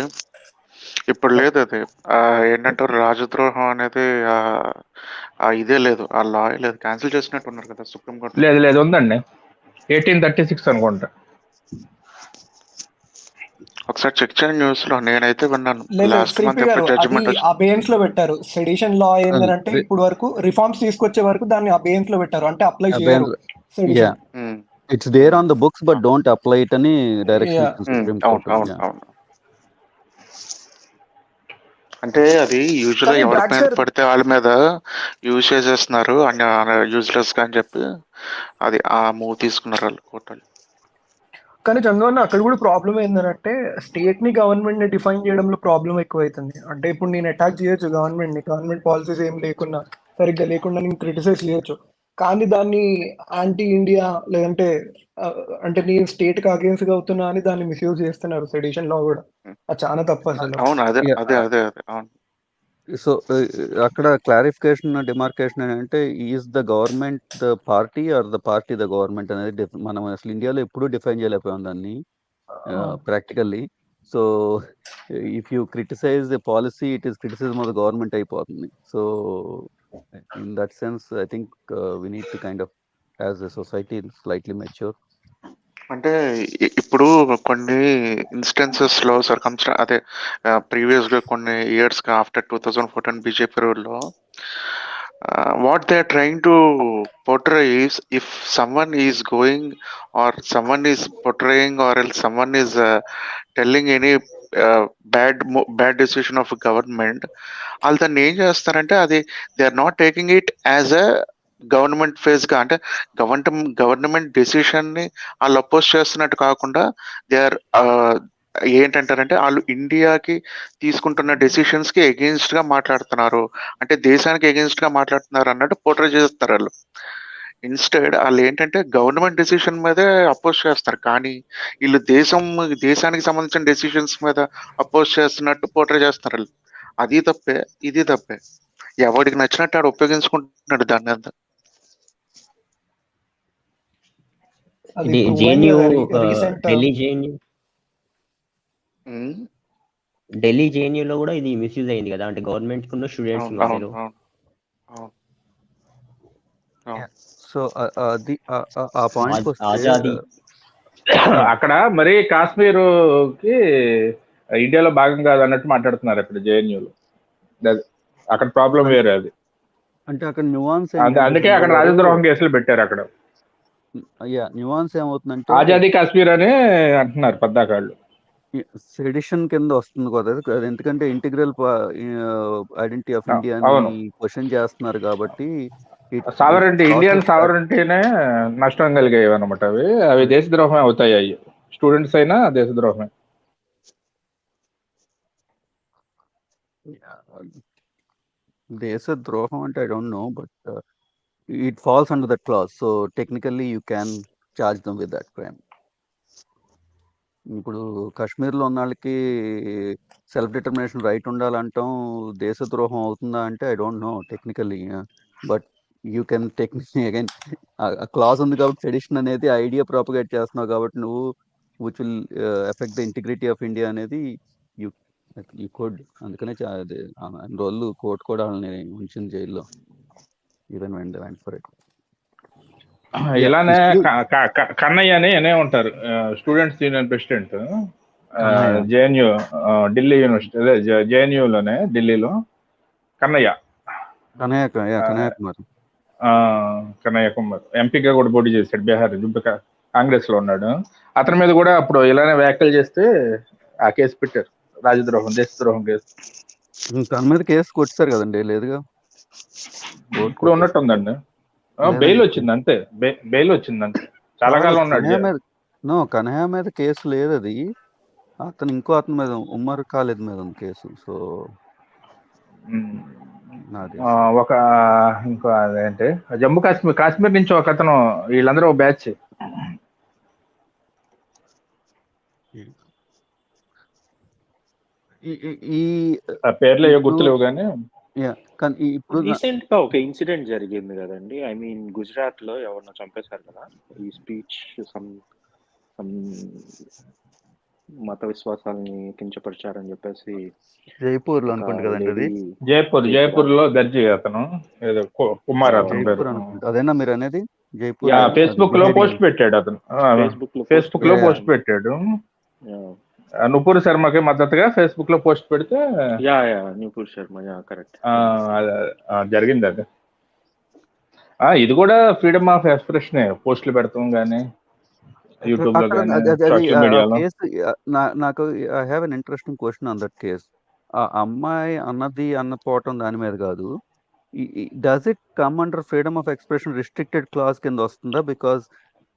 ఇప్పుడు లేదు, అది ఏంటంటారు రాజద్రోహం అనేది ఇదే లేదు, ఆ లా లేదు, క్యాన్సిల్ చేసినట్టు ఉన్నారు కదా సుప్రీం కోర్టు. లేదు ఉందండి, 1836 అనుకుంటా. ఒకసారి చెక్ చేయండి న్యూస్ లో, నేనైతే విన్నాను. అబేయన్స్ లో పెట్టారు. సెడిషన్ లా ఏంటంటే ఇప్పుడు వరకు రిఫార్మ్స్ తీసుకొచ్చే వరకు దాన్ని అబేయన్స్ లో పెట్టారు, అంటే అప్లై చేయరు. It's there on the books but don't apply it అని డైరెక్షన్ సుప్రీం కోర్ట్. అంటే అది యూజువల్ ఎవరి మీద పడితే వాళ్ళ మీద యూజ్ చేసేస్తున్నారు అని యూజ్లెస్ గా అని చెప్పి అది ఆ మూవ్ తీసుకున్నారు వాళ్ళు కోర్టు. కానీ చంద్రబాబు అక్కడ కూడా ప్రాబ్లం ఏంటంటే స్టేట్ ని గవర్నమెంట్ ని డిఫైన్ చేయడంలో ప్రాబ్లం ఎక్కువ అవుతుంది. అంటే ఇప్పుడు నేను అటాక్ చేయొచ్చు గవర్నమెంట్ ని, గవర్నమెంట్ పాలసీస్ ఏం లేకుండా సరిగ్గా లేకుండా నేను క్రిటిసైజ్ చేయొచ్చు, కానీ దాన్ని యాంటీ ఇండియా లేదంటే అంటే నేను స్టేట్ కి అగేన్స్ట్ గా అవుతున్నా అని దాన్ని మిస్యూజ్ చేస్తున్నారు సెడిషన్ లో కూడా. అది చాలా తప్పు అసలు. అవును, అదే అదే అదే అవును. సో అక్కడ క్లారిఫికేషన్ డిమార్కేషన్ ఏంటంటే is the government the party or the party the government అనేది మనం అసలు ఇండియాలో ఎప్పుడూ డిఫైన్ చేయలేకపోయాం దాన్ని practically. So if you criticise the policy it is criticism of the government అయిపోతుంది. So in that sense I think we need to kind of as a society slightly mature. అంటే ఇప్పుడు కొన్ని ఇన్స్టెన్సెస్ లో అదే previous గా కొన్ని years గా after 2014 BJP రూల్లో what they are trying to portray is if someone is going or someone is portraying or else someone is telling any bad decision of government, వాళ్ళు దాన్ని ఏం చేస్తారంటే అది they are not taking it as a government phase గా, అంటే government decision ని వాళ్ళు oppose చేస్తున్నట్టు కాకుండా దే ఆర్ ఏంటంటారంటే వాళ్ళు ఇండియాకి తీసుకుంటున్న డెసిషన్స్ కి ఎగెన్స్ట్ గా మాట్లాడుతున్నారు, అంటే దేశానికి ఎగెన్స్ట్ గా మాట్లాడుతున్నారు అన్నట్టు పోర్ట్రే చేస్తారు వాళ్ళు. ఇన్స్టెడ్ వాళ్ళు ఏంటంటే గవర్నమెంట్ డెసిషన్ మీదే అపోజ్ చేస్తారు, కానీ వీళ్ళు దేశానికి సంబంధించిన డెసిషన్స్ మీద అపోజ్ చేస్తున్నట్టు పోర్ట్రే చేస్తున్నారు వాళ్ళు. అది తప్పే, ఇది తప్పే, ఎవరికి నచ్చినట్టు ఆడు ఉపయోగించుకుంటున్నాడు దాన్ని అంతా. ఢిల్లీ జేఎన్యూ లో కూడా ఇది మిస్యూజ్ అయింది కదా, అంటే గవర్నమెంట్ కు స్టూడెంట్స్ మధ్యలో. సో ఆ పాయింట్ అక్కడ మరి కాశ్మీర్ కి ఇండియాలో భాగం కాదు అన్నట్టు మాట్లాడుతున్నారు అక్కడ జేఎన్యూలో. అక్కడ ప్రాబ్లం వేరే, అది అంటే అక్కడ న్యూవాన్స్, అందుకే అక్కడ రాజద్రోహం కేసులు పెట్టారు అక్కడ. న్యూవాన్స్ ఏమవుతుందంటే ఆజాదీ కాశ్మీర్ అని అంటున్నారు పద్దాకాళ్ళు. సెడిషన్ కింద వస్తుంది కదా, ఎందుకంటే integral identity of India question చేస్తున్నారు కాబట్టి సావరెంటీ, ఇండియన్ సావరెంటీనే నష్టం కలిగేవి అనమాట. అవి దేశద్రోహమే అవుతాయి. అవి స్టూడెంట్స్ అయినా దేశద్రోహమే. దేశద్రోహం అంటే I don't know, but it falls under that clause, so technically you can charge them with that crime. ఇప్పుడు కాశ్మీర్లో ఉన్న వాళ్ళకి సెల్ఫ్ డిటర్మినేషన్ రైట్ ఉండాలంటాం దేశద్రోహం అవుతుందా అంటే I don't know technically, but you can take again class ఉంది కాబట్టి sedition అనేది ఐడియా ప్రాపగేట్ చేస్తున్నావు కాబట్టి నువ్వు which will effect the integrity of India అనేది యూ యూ కోడ్. అందుకనే అన్ని రోజులు కోర్టు కూడా వాళ్ళని ఉంచింది జైల్లో, even when they went for it. ఇలానే కన్నయ్య అనే ఉంటారు, students union president, JNU, Delhi university, అదే జేఎన్యూలోనే ఢిల్లీలో కన్నయ్య కుమార్ ఎంపీగా కూడా పోటీ చేశాడు, బీహార్ కాంగ్రెస్ లో ఉన్నాడు. అతని మీద కూడా అప్పుడు ఇలానే వ్యాఖ్యలు చేస్తే ఆ కేసు పెట్టారు, రాజద్రోహం, దేశద్రోహం కేసు. తన మీద కేసు కొట్టారు కదండి? లేదుగా, ఇప్పుడు ఉన్నట్టుందండి. బెయిల్ వచ్చింది అంతే, బెయిల్ వచ్చింది అంతే. చాలా కాలం ఉన్నాడు. కనహా మీద కేసు లేదు, అది అతను ఇంకో అతని మీద, ఉమర్ ఖాలిద్ మీద ఉంది కేసు. సో ఒక ఇంకో అదేంటి జమ్మూ కాశ్మీర్ నుంచి ఒక అతను, వీళ్ళందరూ బ్యాచ్. ఈ పేర్లు ఏవో గుర్తులేవు కానీ ఇప్పుడు రీసెంట్ గా ఒక ఇన్సిడెంట్ జరిగింది కదండి, ఐ మీన్ గుజరాత్ లో ఎవరినో చంపేశారు కదా, ఈ స్పీచ్ మత విశ్వాసాలని కించపరిచారని చెప్పేసి. జైపూర్ లో అనుకుంటా కదండి అది. జైపూర్ లో దర్జీ అతను, ఏదో కుమార్ అతను పేరు. అదేనా మీరు అనేది? జైపూర్ ఫేస్బుక్ లో పోస్ట్ పెట్టాడు అతను, ఫేస్బుక్ లో పోస్ట్ పెట్టాడు. నుపూర్ శర్మకి మద్దతుగా ఫేస్బుక్ లో పోస్ట్ పెడితే నుపూర్ శర్మ కరెక్ట్ జరిగింది అది. ఇది కూడా ఫ్రీడమ్ ఆఫ్ ఎక్స్ప్రెషన్, పోస్టులు పెడతాం కానీ యూట్యూబ్ లో కానీ సోషల్ మీడియాలో. నాకు I have an interesting question on that case. ఆ అమ్మాయి అన్నపోవటం దాని మీద కాదు, does it come under freedom of expression restricted class కింద వస్తుందా? Because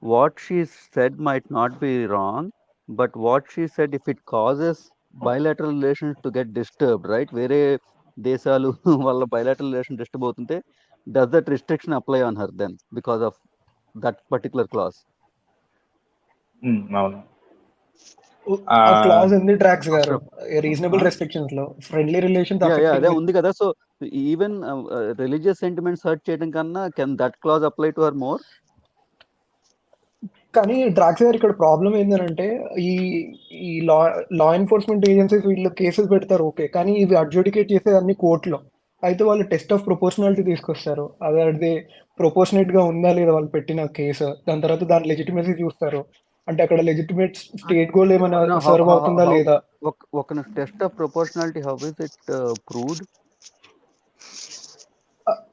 what she said might not be wrong, but what she said, if it causes bilateral relations to get disturbed, right, వేరే దేశాలు వాళ్ళ bilateral relation disturb అవుతుంటే, does that restriction apply on her then because of that particular clause? అవును, ఆ clause ఉంది tracks గారు, reasonable restrictions లో friendly relations అదే ఉంది కదా. So even religious sentiments hurt చేయడం కన్నా can that clause apply to her more? కానీ డ్రాక్స్ గారు ఇక్కడ ప్రాబ్లం ఏంటంటే, ఈ లా ఎన్ఫోర్స్మెంట్ ఏజెన్సీస్ వీళ్ళు కేసెస్ పెడతారు ఓకే, కానీ ఇవి అడ్జుడికేట్ చేసేది అన్ని కోర్టులో. అయితే వాళ్ళు టెస్ట్ ఆఫ్ ప్రొపోర్షనాలిటీ తీసుకొస్తారు, అదే ప్రొపోర్షనేట్ గా ఉందా లేదా వాళ్ళు పెట్టిన కేసు, దాని తర్వాత దాని లెజిటిమసీ చూస్తారు. అంటే అక్కడ లెజిటిమేట్ స్టేట్ గోల్ ఏమైనా సర్వ్ అవుతుందా లేదా. ఒక test of proportionality, how is it proved?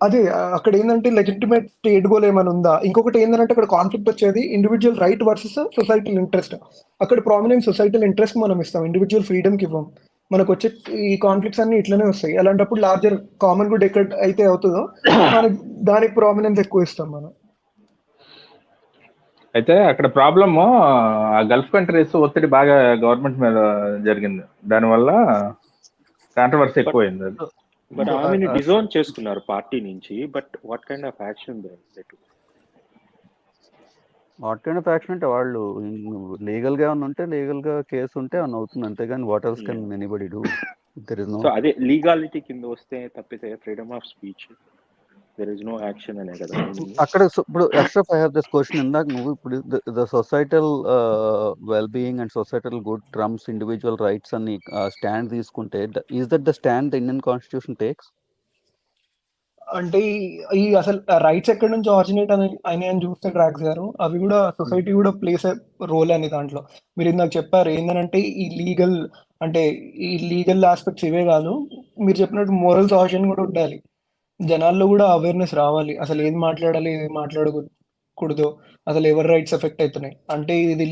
అదే అక్కడ ఏంటంటే లెజిటిమేట్ స్టేట్ గోల్ ఏమైనా ఉందా. ఇంకొకటి ఏంటంటే అక్కడ కాన్ఫ్లిక్ట్ వచ్చేది individual right versus societal interest. అక్కడ ప్రామినెంట్ సొసైటల్ ఇంట్రెస్ట్ మనం ఇస్తాం, ఇండివిజువల్ ఫ్రీడమ్కి ఇవ్వం. మనకు వచ్చే ఈ కాన్ఫ్లిక్ట్స్ అన్ని ఇట్లనే వస్తాయి. అలాంటప్పుడు లార్జర్ కామన్ గుడ్ ఎక్కడ అయితే అవుతుందో దానికి ప్రామినెన్స్ ఎక్కువ ఇస్తాం మనం. అయితే అక్కడ ప్రాబ్లమ్ ఆ గల్ఫ్ కంట్రీస్ ఒత్తిడి బాగా గవర్నమెంట్ మీద జరిగింది, దానివల్ల కాంట్రవర్సీ ఎక్కువైంది. బట్ ఆమెని డిజోన్ చేసుకున్నారు పార్టీ నుంచి, but what kind of action what kind of action అంటే వాళ్ళు లీగల్ గా ఉంటే, లీగల్ గా కేసు ఉంటే అని అవుతుంది, అంతేగాని what else can anybody do? There is no. So అదే లీగాలిటీ కింద వస్తే తప్పితే freedom of speech there is no action అనే కదా అక్కడ. ఇప్పుడు Ashraf, I have this question. ఇందాక నువ్వు ఇప్పుడు the societal well being and societal good trumps individual rights అని స్టాండ్ తీసుకుంటే, is that the stand the Indian constitution takes? అంటే ఈ అసలు రైట్స్ ఎక్కడి నుంచి ఆరిజినేట్ అని చూస్తే డ్రాక్స్ గారు, అవి కూడా సొసైటీ కూడా ప్లేస్ రోల్ అని దాంట్లో. మీరు ఇందాక చెప్పారు ఏంటంటే ఈ లీగల్ ఆస్పెక్ట్స్ ఇవే కాదు, మీరు చెప్పినట్టు మోరల్ సాషన్ కూడా ఉండాలి. జనాల్లో కూడా అవేర్నెస్ రావాలి, అసలు ఏది మాట్లాడాలి ఏది మాట్లాడకూడదు, అసలు ఎవరి రైట్స్ ఎఫెక్ట్ అవుతున్నాయి. అంటే ఇది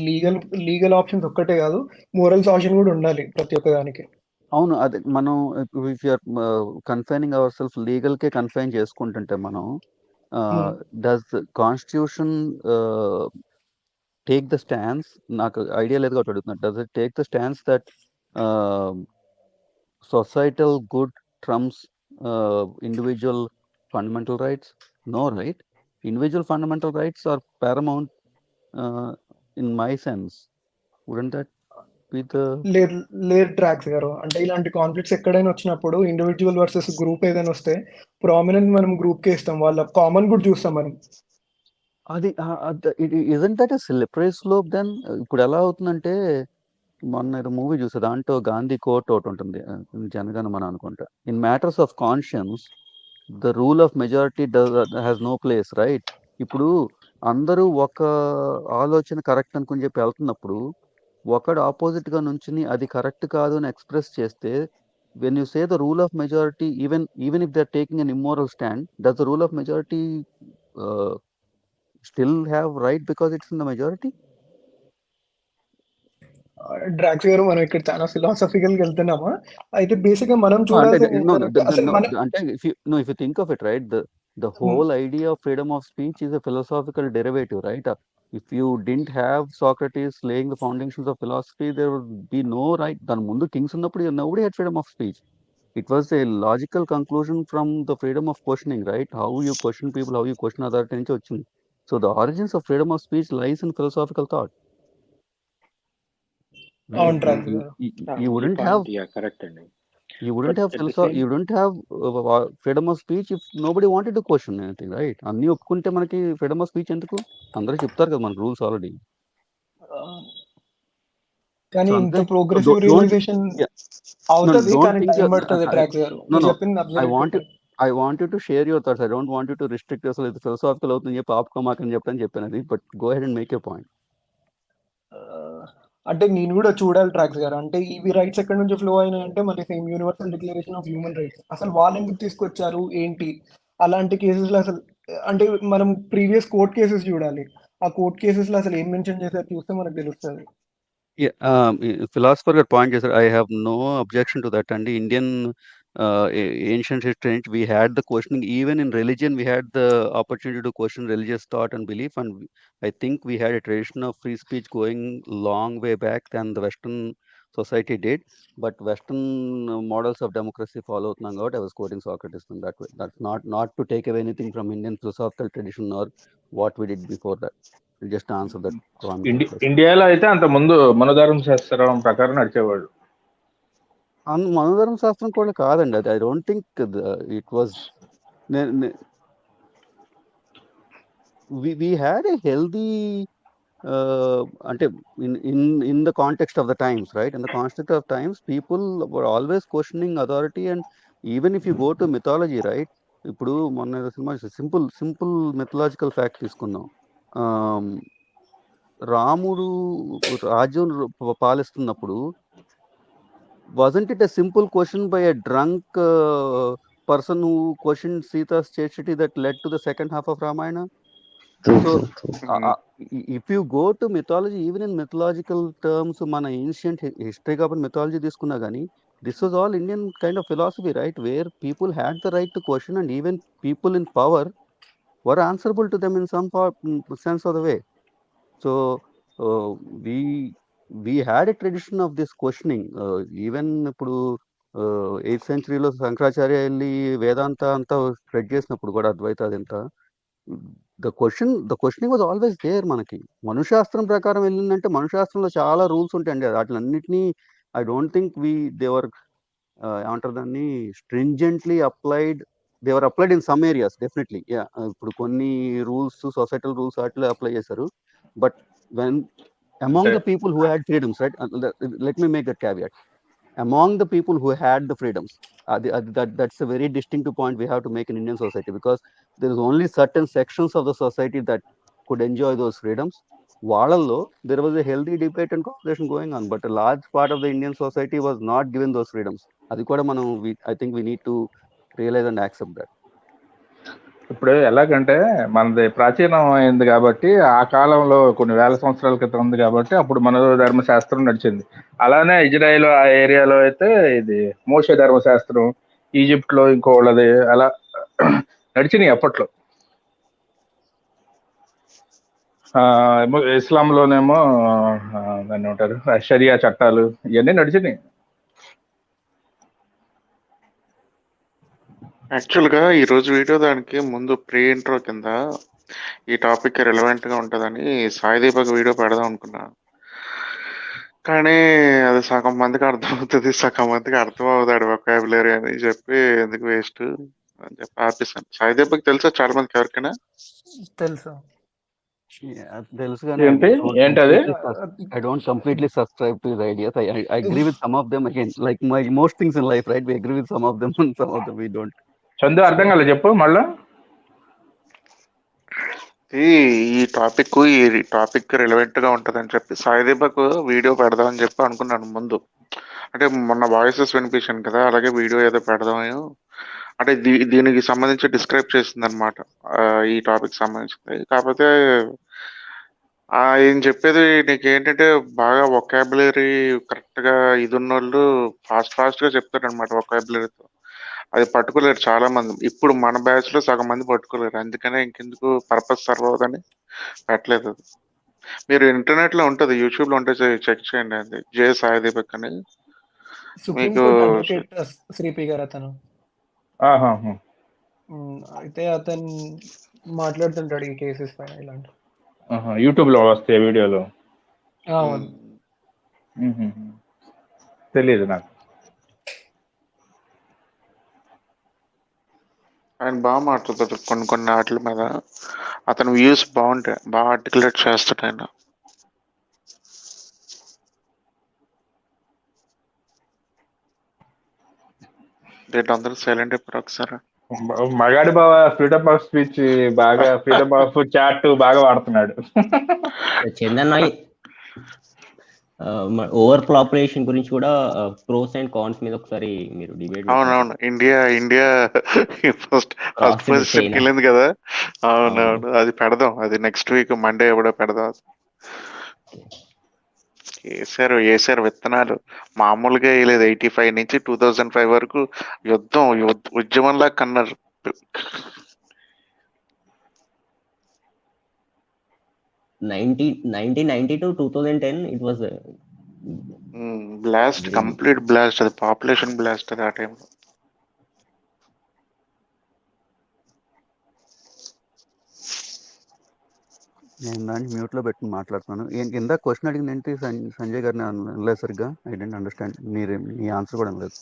లీగల్ ఆప్షన్స్ ఒక్కటే కాదు, మోరల్ సాషన్ కూడా ఉండాలి ప్రతి ఒక్క దానికి. అవును, అదే మనం if you're confining our self legal కే కన్ఫైన్ చేసుకుంటుంటే మనం, does constitution take the stance, నాకు ఐడియా లేదు కాబట్టి అడుగుతున్నా, does it take the stance that societal good trumps individual fundamental rights? No, right? Individual fundamental rights are paramount in my sense. Wouldn't that be the... లేర్ ట్రాక్స్ గారు, అంటే ఇలాంటి conflicts ఎక్కడైనా వచ్చినప్పుడు ఇండివిజువల్ వర్సెస్ గ్రూప్ ఏదైనా వస్తే ప్రామినెంట్ మనం గ్రూప్ కి ఇస్తాం, వాళ్ళ కామన్ కూడా చూస్తాం మనం. అది isn't that a slippery slope then? ఇప్పుడు ఎలా అవుతుందంటే, మొన్న మూవీ చూసా, దాంట్లో గాంధీ కోట్ ఒకటి ఉంటుంది, జనగణమన అనుకుంటా. In matters of conscience the rule of majority has no place, right? ఇప్పుడు అందరూ ఒక ఆలోచన కరెక్ట్ అనుకుని చెప్పి వెళ్తున్నప్పుడు, ఒకడు ఆపోజిట్ గా నుంచుని అది కరెక్ట్ కాదు అని ఎక్స్ప్రెస్ చేస్తే, when you say the rule of majority, even if they are taking an immoral stand, does the rule of majority still have right because it's in the majority? Drax garu, మనం ఇక్కడ చాలా philosophical గా వెళ్తున్నామా? అయితే basic గా మనం చూడాల్సింది ఏంటంటే, అసలు మనం if you think of it, right, the whole idea of freedom of speech is a philosophical derivative, right? If you didn't have Socrates laying the foundations of philosophy, there would be no right. దాని ముందు Kings ఉన్నప్పుడు nobody had freedom of speech. It was a logical conclusion from the freedom of questioning, right? How you question people, how you question authority నుంచి వచ్చింది. So the origins of freedom of speech lies in philosophical thought. అవును డ్రాక్స్ You, గారు. you, you wouldn't have correct అండి. you wouldn't have you wouldn't have freedom of speech if nobody wanted to question anything, right? అన్ని ఒప్పుకుంటే మనకి freedom of speech ఎందుకు? అందరూ చెప్తారు కదా మన రూల్స్ ఆల్రెడీ. కానీ ఇంత ప్రోగ్రెసివ్ రియలైజేషన్ అవుతుంది, కానీ టైం పడుతుంది డ్రాక్స్ గారు. I want you to share your thoughts. I don't want you to restrict yourself. ఇది ఫిలాసాఫికల్ అవుతుందని చెప్పి ఆపుకోమాకని చెప్పాను అది. But go head and make your point. అంటే నేను కూడా చూడాలి డ్రాక్స్ గారు. అంటే ఇవి రైట్స్ ఎక్కడి నుంచి ఫ్లో అయినాయంటే మన same universal declaration of human rights. అసలు వాళ్ళు ఎందుకు తీసుకొచ్చారు ఏంటి అలాంటి కేసెస్ లో అసలు, అంటే మనం ప్రీవియస్ కోర్ట్ కేసెస్ చూడాలి. ఆ కోర్ట్ కేసెస్ లో అసలు ఏం మెన్షన్ చేశారు చూస్తే మనకు తెలుస్తుంది. ఫిలాసఫర్ గారు పాయింట్ చేశారు. I have no objection to that అండి. Indian ancient history, we had the questioning. Even in religion, we had the opportunity to question religious thought and belief, and I think we had a tradition of free speech going long way back than the Western society did. But Western models of democracy follow Nangot. I was quoting Socrates in that way. That's not to take away anything from Indian philosophical tradition or what we did before that. Just answer that. ఇండియాలో అయితే అంత ముందు మనోధర్మ శాస్త్రం ప్రకారం నడిచేవాడు. మనోధర్మ శాస్త్రం కూడా కాదండి అది. I don't think it was. we had a healthy అంటే in the context of the times, right? In the context of times, people were always questioning authority. And even if you go to mythology, right? ఇప్పుడు మొన్న cinema simple mythological fact తీసుకుందాం. రాముడు రాజ్యం పాలిస్తున్నప్పుడు, wasn't it a simple question by a drunk person who questioned Sita's chastity that led to the second half of Ramayana? So if you go to mythology, even in mythological terms, మన ancient history కాబట్టి mythology తీసుకున్నా కానీ, this was all Indian kind of philosophy, right? Where people had the right to question, and even people in power were answerable to them in some sense of the way. So we had a tradition of this questioning. Even ఇప్పుడు 8th centuryలో Shankaracharya వెళ్ళి వేదాంత అంతా spread చేసినప్పుడు కూడా అద్వైత అదంతా, the questioning was always there. మనకి మనుశాస్త్రం ప్రకారం వెళ్ళిందంటే మనుశాస్త్రంలో చాలా రూల్స్ ఉంటాయండి. వాటిలన్నిటినీ ఐ డోంట్ థింక్ దేవర్ ఏమంటారు దాన్ని stringently applied. They were applied in some areas definitely. ఇప్పుడు కొన్ని రూల్స్, సొసైటల్ రూల్స్ వాటిలో అప్లై చేశారు. But when among the people who had freedoms, right? Let me make that caveat. Among the people who had the freedoms, that's a very distinctive point we have to make in Indian society, because there is only certain sections of the society that could enjoy those freedoms. Vallallo, there was a healthy debate and conversation going on, but a large part of the Indian society was not given those freedoms. Adi kuda manam I think we need to realize and accept that. ఇప్పుడు ఎలాగంటే మనది ప్రాచీనం అయింది కాబట్టి, ఆ కాలంలో కొన్ని వేల సంవత్సరాల క్రితం ఉంది కాబట్టి అప్పుడు మనోధర్మ శాస్త్రం నడిచింది. అలానే ఇజ్రాయెల్ ఆ ఏరియాలో అయితే ఇది మోషే ధర్మశాస్త్రం, ఈజిప్ట్ లో ఇంకోళ్ళది అలా నడిచినాయి అప్పట్లో. ఇస్లాంలోనేమో దాన్ని ఉంటారు షరియా చట్టాలు, ఇవన్నీ నడిచినాయి. యాక్చువల్గా ఈరోజు వీడియో దానికి ముందు ప్రీ ఇంట్రో కింద ఈ టాపిక్ రిలవెంట్ గా ఉంటుందని సాయిదీపక్ వీడియో పెడదాం అనుకున్నా, కానీ అది సగం మందికి అర్థమవుతుంది, సగం మందికి అర్థం అవుతాడు వొకాబులరీ అని చెప్పి ఎందుకు వేస్ట్. అని చెప్పి ఆపేసాను. సాయి దీపక్ తెలుసా చాలా మందికి ఎవరికైనా? తెలుసా? తెలుసు కానీ ఏంటి ఏంటది? I don't completely subscribe to his ideas. I agree with some of them. Again, like most things in life, right? We agree with some of them and some of them we don't. Chandu అర్థం కాలే, చెప్పు మళ్ళా. ఈ topic relevant గా ఉంటదని చెప్పి Sai Deepak video పెడదామని చెప్పి అనుకున్నాను ముందు. అంటే మొన్న వాయిసెస్ వినిపించాను కదా, అలాగే వీడియో ఏదో పెడదాము అంటే దీనికి సంబంధించి డిస్క్రైబ్ చేసింది అనమాట, ఈ టాపిక్ సంబంధించింది. కాకపోతే ఏం చెప్పేది నీకు ఏంటంటే బాగా వొకాబులరీ కరెక్ట్ గా ఇది ఉన్నోళ్ళు ఫాస్ట్ గా చెప్తారనమాట వొకాబులరీతో. అది పట్టుకోలేరు చాలా మంది. ఇప్పుడు మన బ్యాచ్ లో సగం మంది పట్టుకోలేరు. అందుకనే ఇంకెందుకు పర్పస్ సర్వ్ అవుదని పెట్టలేదు అది. మీరు ఇంటర్నెట్ లో ఉంటది, యూట్యూబ్ లో ఉంటే చెక్ చేయండి. అది జే సాయి దీపక్ అని. సుప్రీం మీకు కోర్ట్ అడ్వకేట్ శ్రీపి గారు అతను. ఆహాహా. అయితే అతను మాట్లాడుతుంటాడు ఈ కేసెస్ పైన ఇలాంటి. యూట్యూబ్ లో వస్తాయి వీడియోలు? అవును. తెలియదు నాకు. ఆయన బాగా మాట్లాడతాడు కొన్ని వాటి మీద. అతని వ్యూస్ బాగుంటాయి, బాగా ఆర్టికులేట్ చేస్తాడు ఆయన. అందరూ సైలెంట్ అయిపోయారు ఒకసారి. మగాడి బావ ఫ్రీడమ్ ఆఫ్ స్పీచ్ బాగా, ఫ్రీడమ్ ఆఫ్ చాట్ బాగా వాడుతున్నాడు. చందన్ ఓవర్ పాపులేషన్ గురించి కూడా ప్రోస్ అండ్ కాన్స్ మీద ఒకసారి మీరు డిబేట్. అవునవును, ఇండియా ఫస్ట్ పొజిషన్ వెళ్ళింది కదా. అవునవును, అది పెడదాం. అది నెక్స్ట్ వీక్ మండే కూడా పెడదాం. వేసారు విత్తనాలు మామూలుగా వేయలేదు. 85 నుంచి 2005 వరకు ఉద్యమంలా కన్నారు. Blast, complete blast. అది పాపులేషన్ బ్లాస్ట్ అది ఆ టైంలో. నేను దాన్ని మ్యూట్ లో పెట్టుకుని మాట్లాడుతున్నాను. ఇందాక క్వశ్చన్ అడిగింది ఏంటి సంజయ్ గారిని అనలేదు సరిగ్గా. I don't understand. Me answer కూడా అనలేదు.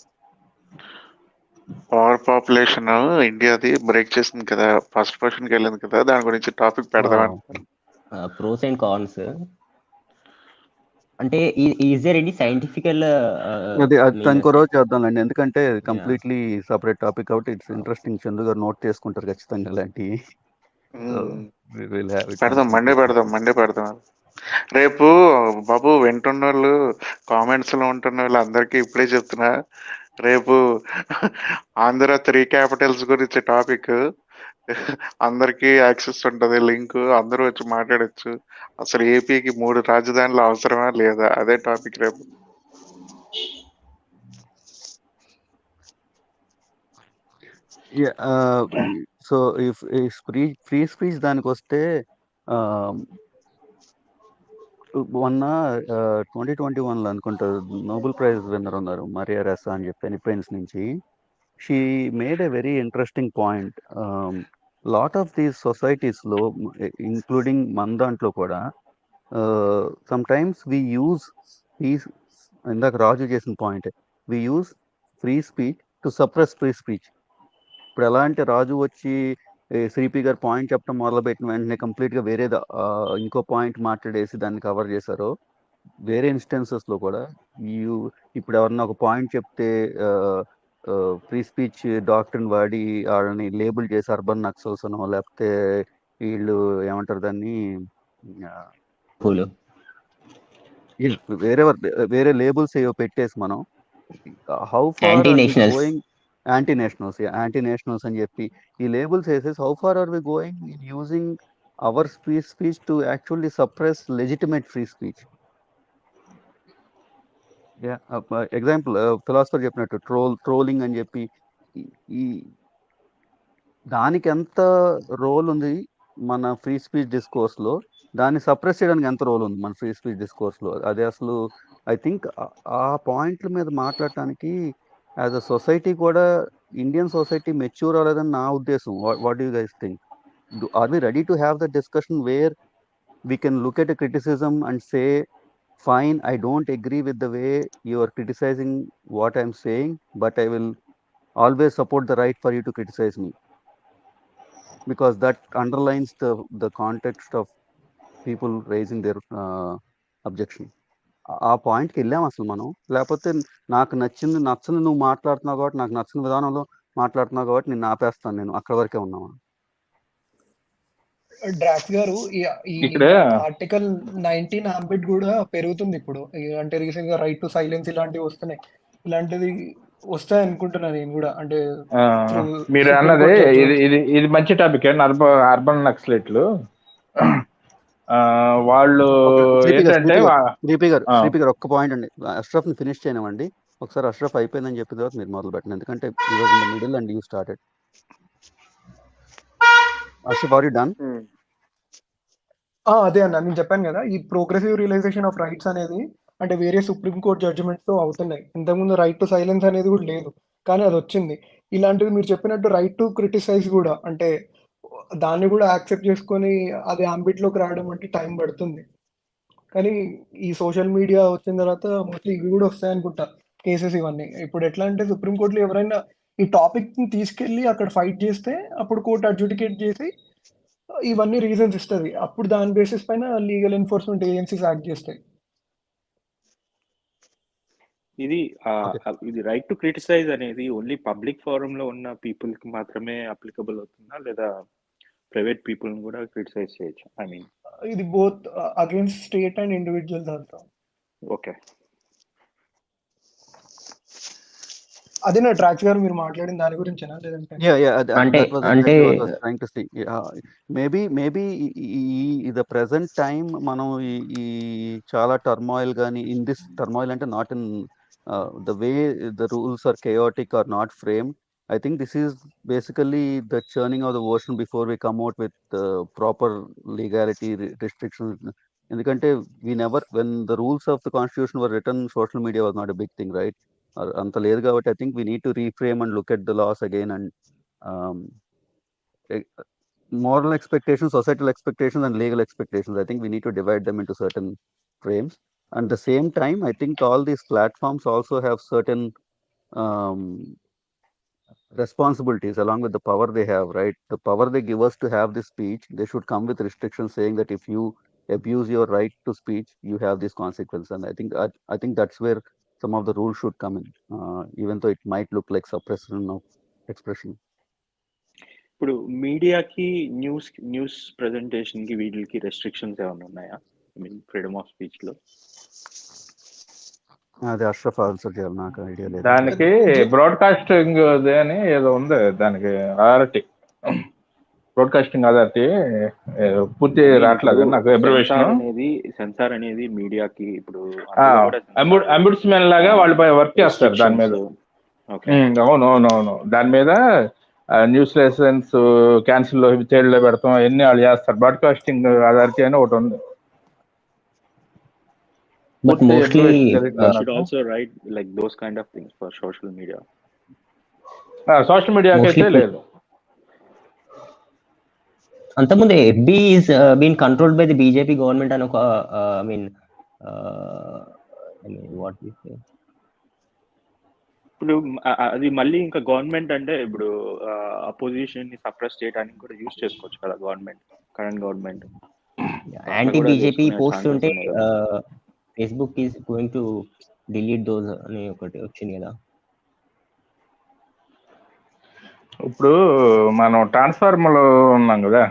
ఓవర్ పాపులేషన్ ఇండియాది బ్రేక్ చేసింది కదా, ఫస్ట్ పొజిషన్కి వెళ్ళింది కదా, దాని గురించి టాపిక్ పెడదాం. ప్రోస్ అండ్ కాన్స్ అంటే ఈజ్ దేర్ ఎనీ సైంటిఫికల్? అది ఇంకో రోజు చేద్దాంలేండి, ఎందుకంటే completely separate topic out. It's interesting. Chandu గారు నోట్ చేసుకుంటారు ఖచ్చితంగా ఇలాంటివి. పెడదాం, మండే పెడదాం. రేపు బాబు వింటున్న వాళ్ళు, కామెంట్స్ లో ఉంటున్న వాళ్ళు అందరికీ ఇప్పుడే చెప్తున్నా, రేపు ఆంధ్ర 3 క్యాపిటల్స్ గురించి టాపిక్ అందరికి యాక్సెస్ ఉంటది, లింక్, అందరూ వచ్చి మాట్లాడచ్చు. అసలు ఏపీకి 3 రాజధానులు అవసరమా లేదా, అదే టాపిక్ రేపు. సో ఫ్రీ స్పీచ్ దానికి వస్తే, మొన్న 2021లో అనుకుంటారు నోబెల్ ప్రైజ్ విన్నర్ ఉన్నారు మరియా రెస్సా అని చెప్పి ఫిలిప్పైన్స్ నుంచి. She made a very interesting point. Lot of these సొసైటీస్లో ఇంక్లూడింగ్ మన దాంట్లో కూడా సమ్ టైమ్స్ వి యూజ్ ఇందాక రాజు చేసిన point, we use free speech to suppress free speech. ఇప్పుడు ఎలా అంటే రాజు వచ్చి శ్రీపి గారు పాయింట్ చెప్పడం మొదలుపెట్టిన వెంటనే కంప్లీట్గా వేరేది ఇంకో పాయింట్ మాట్లాడేసి దాన్ని కవర్ చేశారు. వేరే ఇన్స్టెన్సెస్లో కూడా ఇప్పుడు ఎవరన్నా ఒక పాయింట్ చెప్తే ఫ్రీ స్పీచ్ డాక్టర్ని వాడి వాళ్ళని లేబుల్ చేసి అర్బన్ నక్సల్స్ అనో, లేకపోతే వీళ్ళు ఏమంటారు దాన్ని, వేరే లేబుల్స్ ఏవో పెట్టేసి మనం how far going, anti nationals అని చెప్పి ఈ లేబుల్స్ వేసేసి how far are we going in using our free speech to actually suppress legitimate free speech. Example philosopher చెప్పినట్టు ట్రోలింగ్ అని చెప్పి, ఈ దానికి ఎంత రోల్ ఉంది మన ఫ్రీ స్పీచ్ డిస్కోర్స్లో, దాన్ని సప్రెస్ చేయడానికి ఎంత రోల్ ఉంది మన ఫ్రీ స్పీచ్ డిస్కోర్స్లో. అది అసలు ఐ థింక్ ఆ పాయింట్ల మీద మాట్లాడటానికి యాజ్ అ సొసైటీ కూడా ఇండియన్ సొసైటీ మెచ్యూర్ అవ్వలేదని నా ఉద్దేశం. What you guys think? Are we ready to have the discussion where we can look at a criticism and say, fine, I don't agree with the way you are criticizing what I'm saying, but I will always support the right for you to criticize me, because that underlines the context of people raising their objection. ఆ పాయింట్కి వెళ్ళాం అసలు మనం. లేకపోతే నాకు నచ్చని నువ్వు మాట్లాడుతున్నావు కాబట్టి, నాకు నచ్చిన విధానంలో మాట్లాడుతున్నావు కాబట్టి నేను ఆపేస్తాను, నేను అక్కడ వరకే ఉన్నావా? డ్రాక్స్ గారు ఈ ఆర్టికల్ 19 ఆంబిట్ కూడా పెరుగుతుంది ఇప్పుడు. అంటే రీసెంట్ గా రైట్ టు సైలెన్స్ ఇలాంటివి వస్తున్నాయి. ఇలాంటిది వస్తాయి అనుకుంటున్నా నేను కూడా. అంటే మీరు అన్నది ఇది మంచి టాపిక్ అండి. అర్బన్ నక్సలైట్లు వాళ్ళు ఏంటంటే శ్రీపి గారు ఒక్క పాయింట్ అండి, అష్రఫ్ ని ఫినిష్ చేయనివ్వండి ఒకసారి. అష్రఫ్ అయిపోయిందని చెప్పిన తర్వాత మీరు మొదలు పెట్టండి, ఎందుకంటే you was in the middle and you started. Ashraf, are you done? అదే అన్న, నేను చెప్పాను కదా, ఈ ప్రోగ్రెసివ్ రియలైజేషన్ ఆఫ్ రైట్స్ అనేది అంటే వేరే సుప్రీం కోర్ట్ జడ్జిమెంట్స్ తో అవుతున్నాయి. ఇంతకుముందు రైట్ టు సైలెన్స్ అనేది కూడా లేదు, కానీ అది వచ్చింది. ఇలాంటివి మీరు చెప్పినట్టు రైట్ టు క్రిటిసైజ్ కూడా, అంటే దాన్ని కూడా యాక్సెప్ట్ చేసుకొని అది ఆంబిట్ లోకి రావడం అంటే టైం పడుతుంది. కానీ ఈ సోషల్ మీడియా వచ్చిన తర్వాత మోస్ట్లీ ఇవి కూడా వస్తాయి అనుకుంటా, కేసెస్ ఇవన్నీ. ఇప్పుడు ఎట్లా అంటే సుప్రీం కోర్టులో ఎవరైనా ఈ టాపిక్ ని తీసుకెళ్లి అక్కడ ఫైట్ చేస్తే అప్పుడు కోర్టు అడ్జుడికేట్ చేసి ఇవన్నీ రీజన్స్ ఇస్తుంది. అప్పుడు దాని బేసిస్ పైన లీగల్ ఎన్ఫోర్స్మెంట్ ఏజెన్సీస్ యాక్ట్ చేస్తాయి. ఇది రైట్ టు క్రిటిసైజ్ అనేది ఓన్లీ పబ్లిక్ ఫోరం లో ఉన్న పీపుల్ కి మాత్రమే అప్లికబుల్ అవుతుందా, లేదా ప్రైవేట్ పీపుల్ కూడా క్రిటిసైజ్ చేయొచ్చు? ఐ మీన్ ఇది both against state and individuals అంతా. ఓకే, అదే నా ట్రాక్స్ గారు మీరు మాట్లాడిన దాని గురించేనా, లేదంటే మేబీ ద ప్రెసెంట్ టైం మనం ఈ చాలా టర్మాయిల్ కానీ, ఇన్ దిస్ టర్మాయిల్ అంటే not in the way the rules are chaotic or not framed. I think this is basically the churning of the ocean before we come out with proper legality restrictions. ఎందుకంటే when the rules of the constitution were written, social media was not a big thing, right? అంత లేదు కాబట్టి I think we need to reframe and look at the laws again and moral expectations, societal expectations and legal expectations. I think we need to divide them into certain frames. And at the same time, I think all these platforms also have certain responsibilities along with the power they have, right? The power they give us to have this speech, they should come with restrictions saying that if you abuse your right to speech, you have these consequences. And I think that's where some of the rules should come in, even though it might look like suppression of expression. ఇప్పుడు మీడియాకి news presentation కి వీటికి restrictions ఏమైనా ఉన్నాయా? I mean freedom of speech లో? అది Ashraf answer చేయాలి, నాకు ఐడియా లేదు. దానికి బ్రాడ్కాస్టింగ్ అని ఏదో ఉంది, దానికి అథారిటీ, బ్రాడ్కాస్టింగ్ అథారిటీ పూర్తి రావట్లేదు నాకు అబ్రివేషన్. సెన్సార్ అనేది మీడియాకి ఇప్పుడు అంబుడ్స్మెన్ లాగా వాళ్ళు వర్క్ చేస్తారు దాని మీద. అవును, దాని మీద న్యూస్ లైసెన్స్ క్యాన్సిల్ లో లో పెడతాం, అవన్నీ వాళ్ళు చేస్తారు. బ్రాడ్కాస్టింగ్ అథారిటీ అని ఒకటి ఉంది. But mostly should also write like those kind of things for social media. Social మీడియాకి అయితే లేదు. అంతకుముందు FB is being controlled by the BJP government అని ఒక I mean what we say. ఇప్పుడు అది మళ్ళీ ఇంకా గవర్నమెంట్ అంటే ఇప్పుడు అపోజిషన్ ని సప్రెస్ చేయడానికి కూడా యూజ్ చేసుకోవచ్చు కదా government, current government. Anti BJP post ఉంటే Facebook is going to delete those అని ఒకటి వచ్చింది కదా. ఇప్పుడు మనం ట్రాన్స్ఫార్మర్లో ఉన్నాం కదా,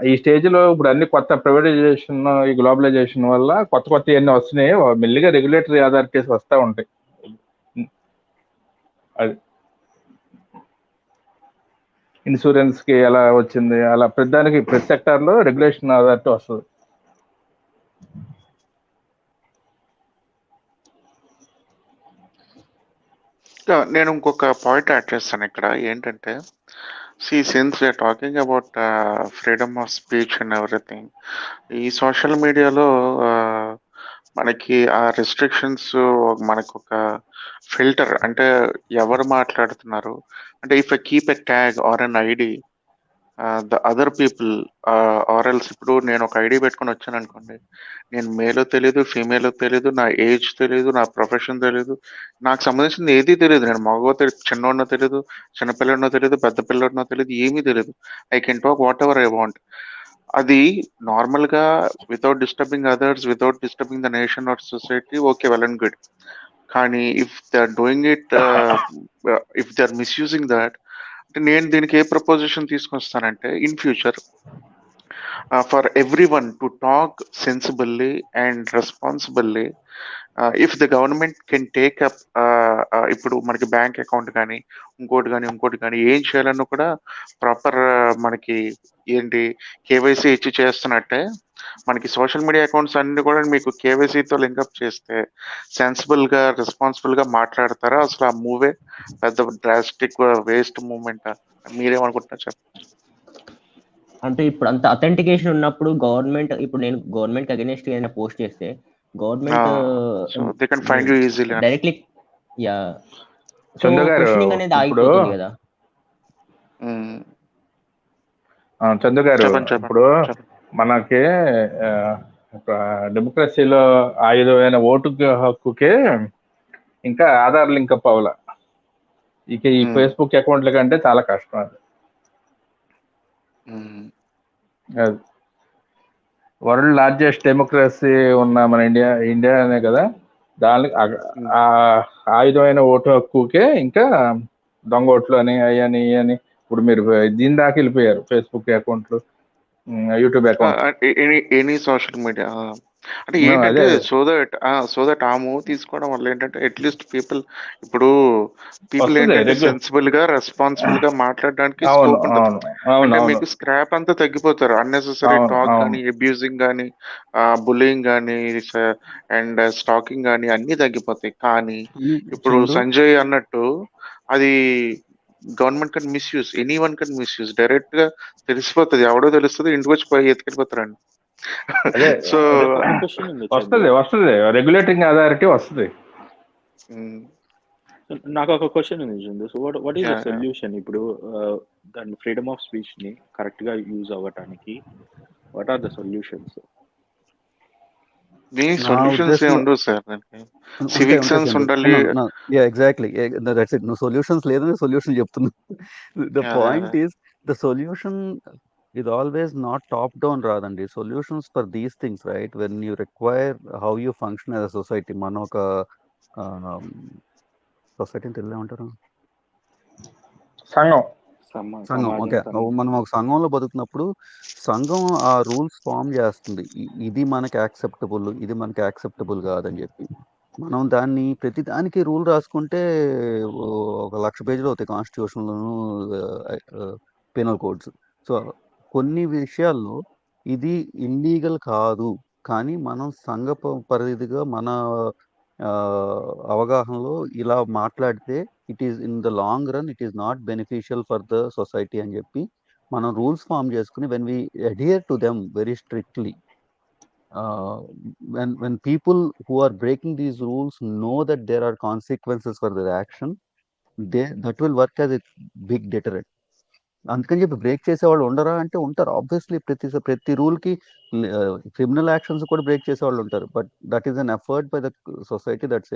ఈ స్టేజ్లో ఇప్పుడు అన్ని కొత్త ప్రైవేటైజేషన్, ఈ గ్లోబలైజేషన్ వల్ల కొత్త అన్నీ వస్తున్నాయి. మెల్లిగా రెగ్యులేటరీ అథారిటీస్ వస్తూ ఉంటాయి. అది ఇన్సూరెన్స్కి ఎలా వచ్చింది, అలా ప్రతిదానికి ప్రతి సెక్టార్లో రెగ్యులేషన్ అథారిటీ వస్తుంది. నేను ఇంకొక పాయింట్ యాడ్ చేస్తాను ఇక్కడ. ఏంటంటే since we're talking about freedom of speech and everything, ఈ సోషల్ మీడియాలో మనకి ఆ రెస్ట్రిక్షన్స్, మనకు ఒక ఫిల్టర్, అంటే ఎవరు మాట్లాడుతున్నారు అంటే if I keep a tag or an ID the other people or else ఇప్పుడు నేను ఒక ఐడి పెట్టుకొని వచ్చాను అనుకోండి, నేను మేలో తెలీదు, ఫీమేలో తెలీదు, నా ఏజ్ తెలీదు, నా ప్రొఫెషన్ తెలీదు, నాకు సంబంధించింది ఏదీ తెలియదు. నేను మగో తెలియదు, చిన్నోడినో తెలియదు, చిన్నపిల్లడినో తెలియదు, పెద్ద పిల్లడినో తెలియదు, ఏమీ తెలియదు. I can talk whatever I want. అది నార్మల్గా without disturbing others, without disturbing the nation or society, okay, well and good. కానీ if they are doing it, if they are misusing that, అంటే నేను దీనికి ఏ ప్రపోజిషన్ తీసుకొస్తానంటే, in future for everyone to talk sensibly and responsibly, if the government can take up, ఇప్పుడు మనకి bank account కానీ ఇంకోటి కానీ ఏం చేయాలన్నా కూడా ప్రాపర్ మనకి ఏంటి కేవైసీ ఇచ్చి చేస్తున్నట్టే, మనకి సోషల్ మీడియా అకౌంట్స్ అన్ని కూడా మీకు కేవైసీతో లింకప్ చేస్తే సెన్సిబుల్గా రెస్పాన్సిబుల్గా మాట్లాడతారా? అసలు ఆ మూవే పెద్ద డ్రాస్టిక్ వేస్ట్ మూవ్మెంట్. మీరేమనుకుంటున్నారు చెప్పండి. అంటే ఇప్పుడు అంత అథెంటికేషన్ ఉన్నప్పుడు గవర్నమెంట్, ఇప్పుడు నేను గవర్నమెంట్ అగైనెస్ట్ ఏదైనా పోస్ట్ చేస్తే government they can find you easily directly yeah Chandu గారు క్వశ్చనింగ్ అనేది ఇప్పుడు ఆగిపోతుంది కదా. చందు గారు చెప్పండి. ఇప్పుడు మనకి డెమోక్రసీలో ఆయుధమైన ఓటు హక్కుకే ఇంకా ఆధార్ లింక్ అప్ అవ్వాల. ఇక ఈ ఫేస్బుక్ అకౌంట్ల కంటే చాలా కష్టం అది. వరల్డ్ లార్జెస్ట్ డెమోక్రసీ ఉన్న మన ఇండియానే కదా, దానికి ఆయుధమైన ఓటు హక్కుకే ఇంకా దొంగ ఓట్లు అని అయ్యని ఇయని. ఇప్పుడు మీరు దీని దాకా వెళ్ళిపోయారు, ఫేస్బుక్ అకౌంట్లు, YouTube account, any social media. అంటే ఏంటంటే సో దట్ ఆ మూవ్ తీసుకోవడం వల్ల ఏంటంటే అట్లీస్ట్ పీపుల్ ఏంటంటే సెన్సిబుల్ గా రెస్పాన్సిబుల్ గా మాట్లాడడానికి స్కోప్ ఉంటుంది. అంటే మీకు స్క్రాప్ అంతా తగ్గిపోతారు. అన్నెసెసరీ టాక్ కానీ, అబ్యూజింగ్ కానీ, బుల్లింగ్ కానీ అండ్ స్టాకింగ్ కానీ అన్ని తగ్గిపోతాయి. కానీ ఇప్పుడు సంజయ్ అన్నట్టు అది government can misuse, anyone can misuse. Direct గా తెలిసిపోతుంది, ఎవడో తెలుస్తుంది, ఇంటికి వచ్చి పోయి ఎత్తుకెళ్ళిపోతారండి. సో వస్తుంది రెగ్యులేటింగ్ అథారిటీ వస్తుంది. నాకు ఒక క్వశ్చన్ ఉంది. So what is the solution? ఇప్పుడు దాని ఫ్రీడమ్ ఆఫ్ స్పీచ్ ని కరెక్ట్ గా యూజ్ అవ్వటానికి what are the solutions? Solutions ఉండవు సార్, సివిక్ సెన్స్ ఉండాలి. Exactly, that's it. నువ్వు సొల్యూషన్స్ లేదని సొల్యూషన్ చెప్తున్నా. The point is the solution is always not top down రాదండి. solutions for these things, right, when you require how you function as a society. మన ఒక సొసైటీని తెలియమంటారు, సంఘం. Okay, మనం ఒక సంఘంలో బతుకున్నప్పుడు సంఘం ఆ రూల్స్ ఫామ్ చేస్తుంది, ఇది మనకి యాక్సెప్టబుల్, ఇది మనకి యాక్సెప్టబుల్ కాదని చెప్పి. మనం దాన్ని ప్రతి దానికి రూల్ రాసుకుంటే 1,00,000 పేజీలు అవుతాయి కాన్స్టిట్యూషన్లోను, పెనల్ కోడ్స్. సో కొన్ని విషయాల్లో ఇది ఇల్లీగల్ కాదు, కానీ మనం సంఘ పరిధిగా మన అవగాహనలో ఇలా మాట్లాడితే it is in the long run it is not beneficial for the society అని చెప్పి మనం రూల్స్ ఫామ్ చేసుకుని when we adhere to them very strictly, when people who are breaking these rules know that there are consequences for their action, that will work as a big deterrent. అందుకని చెప్పి break చేసేవాళ్ళు ఉండరా అంటే ఉంటారు. Obviously ప్రతి రూల్కి criminal actions కూడా break చేసేవాళ్ళు ఉంటారు. But that is an effort by the society that's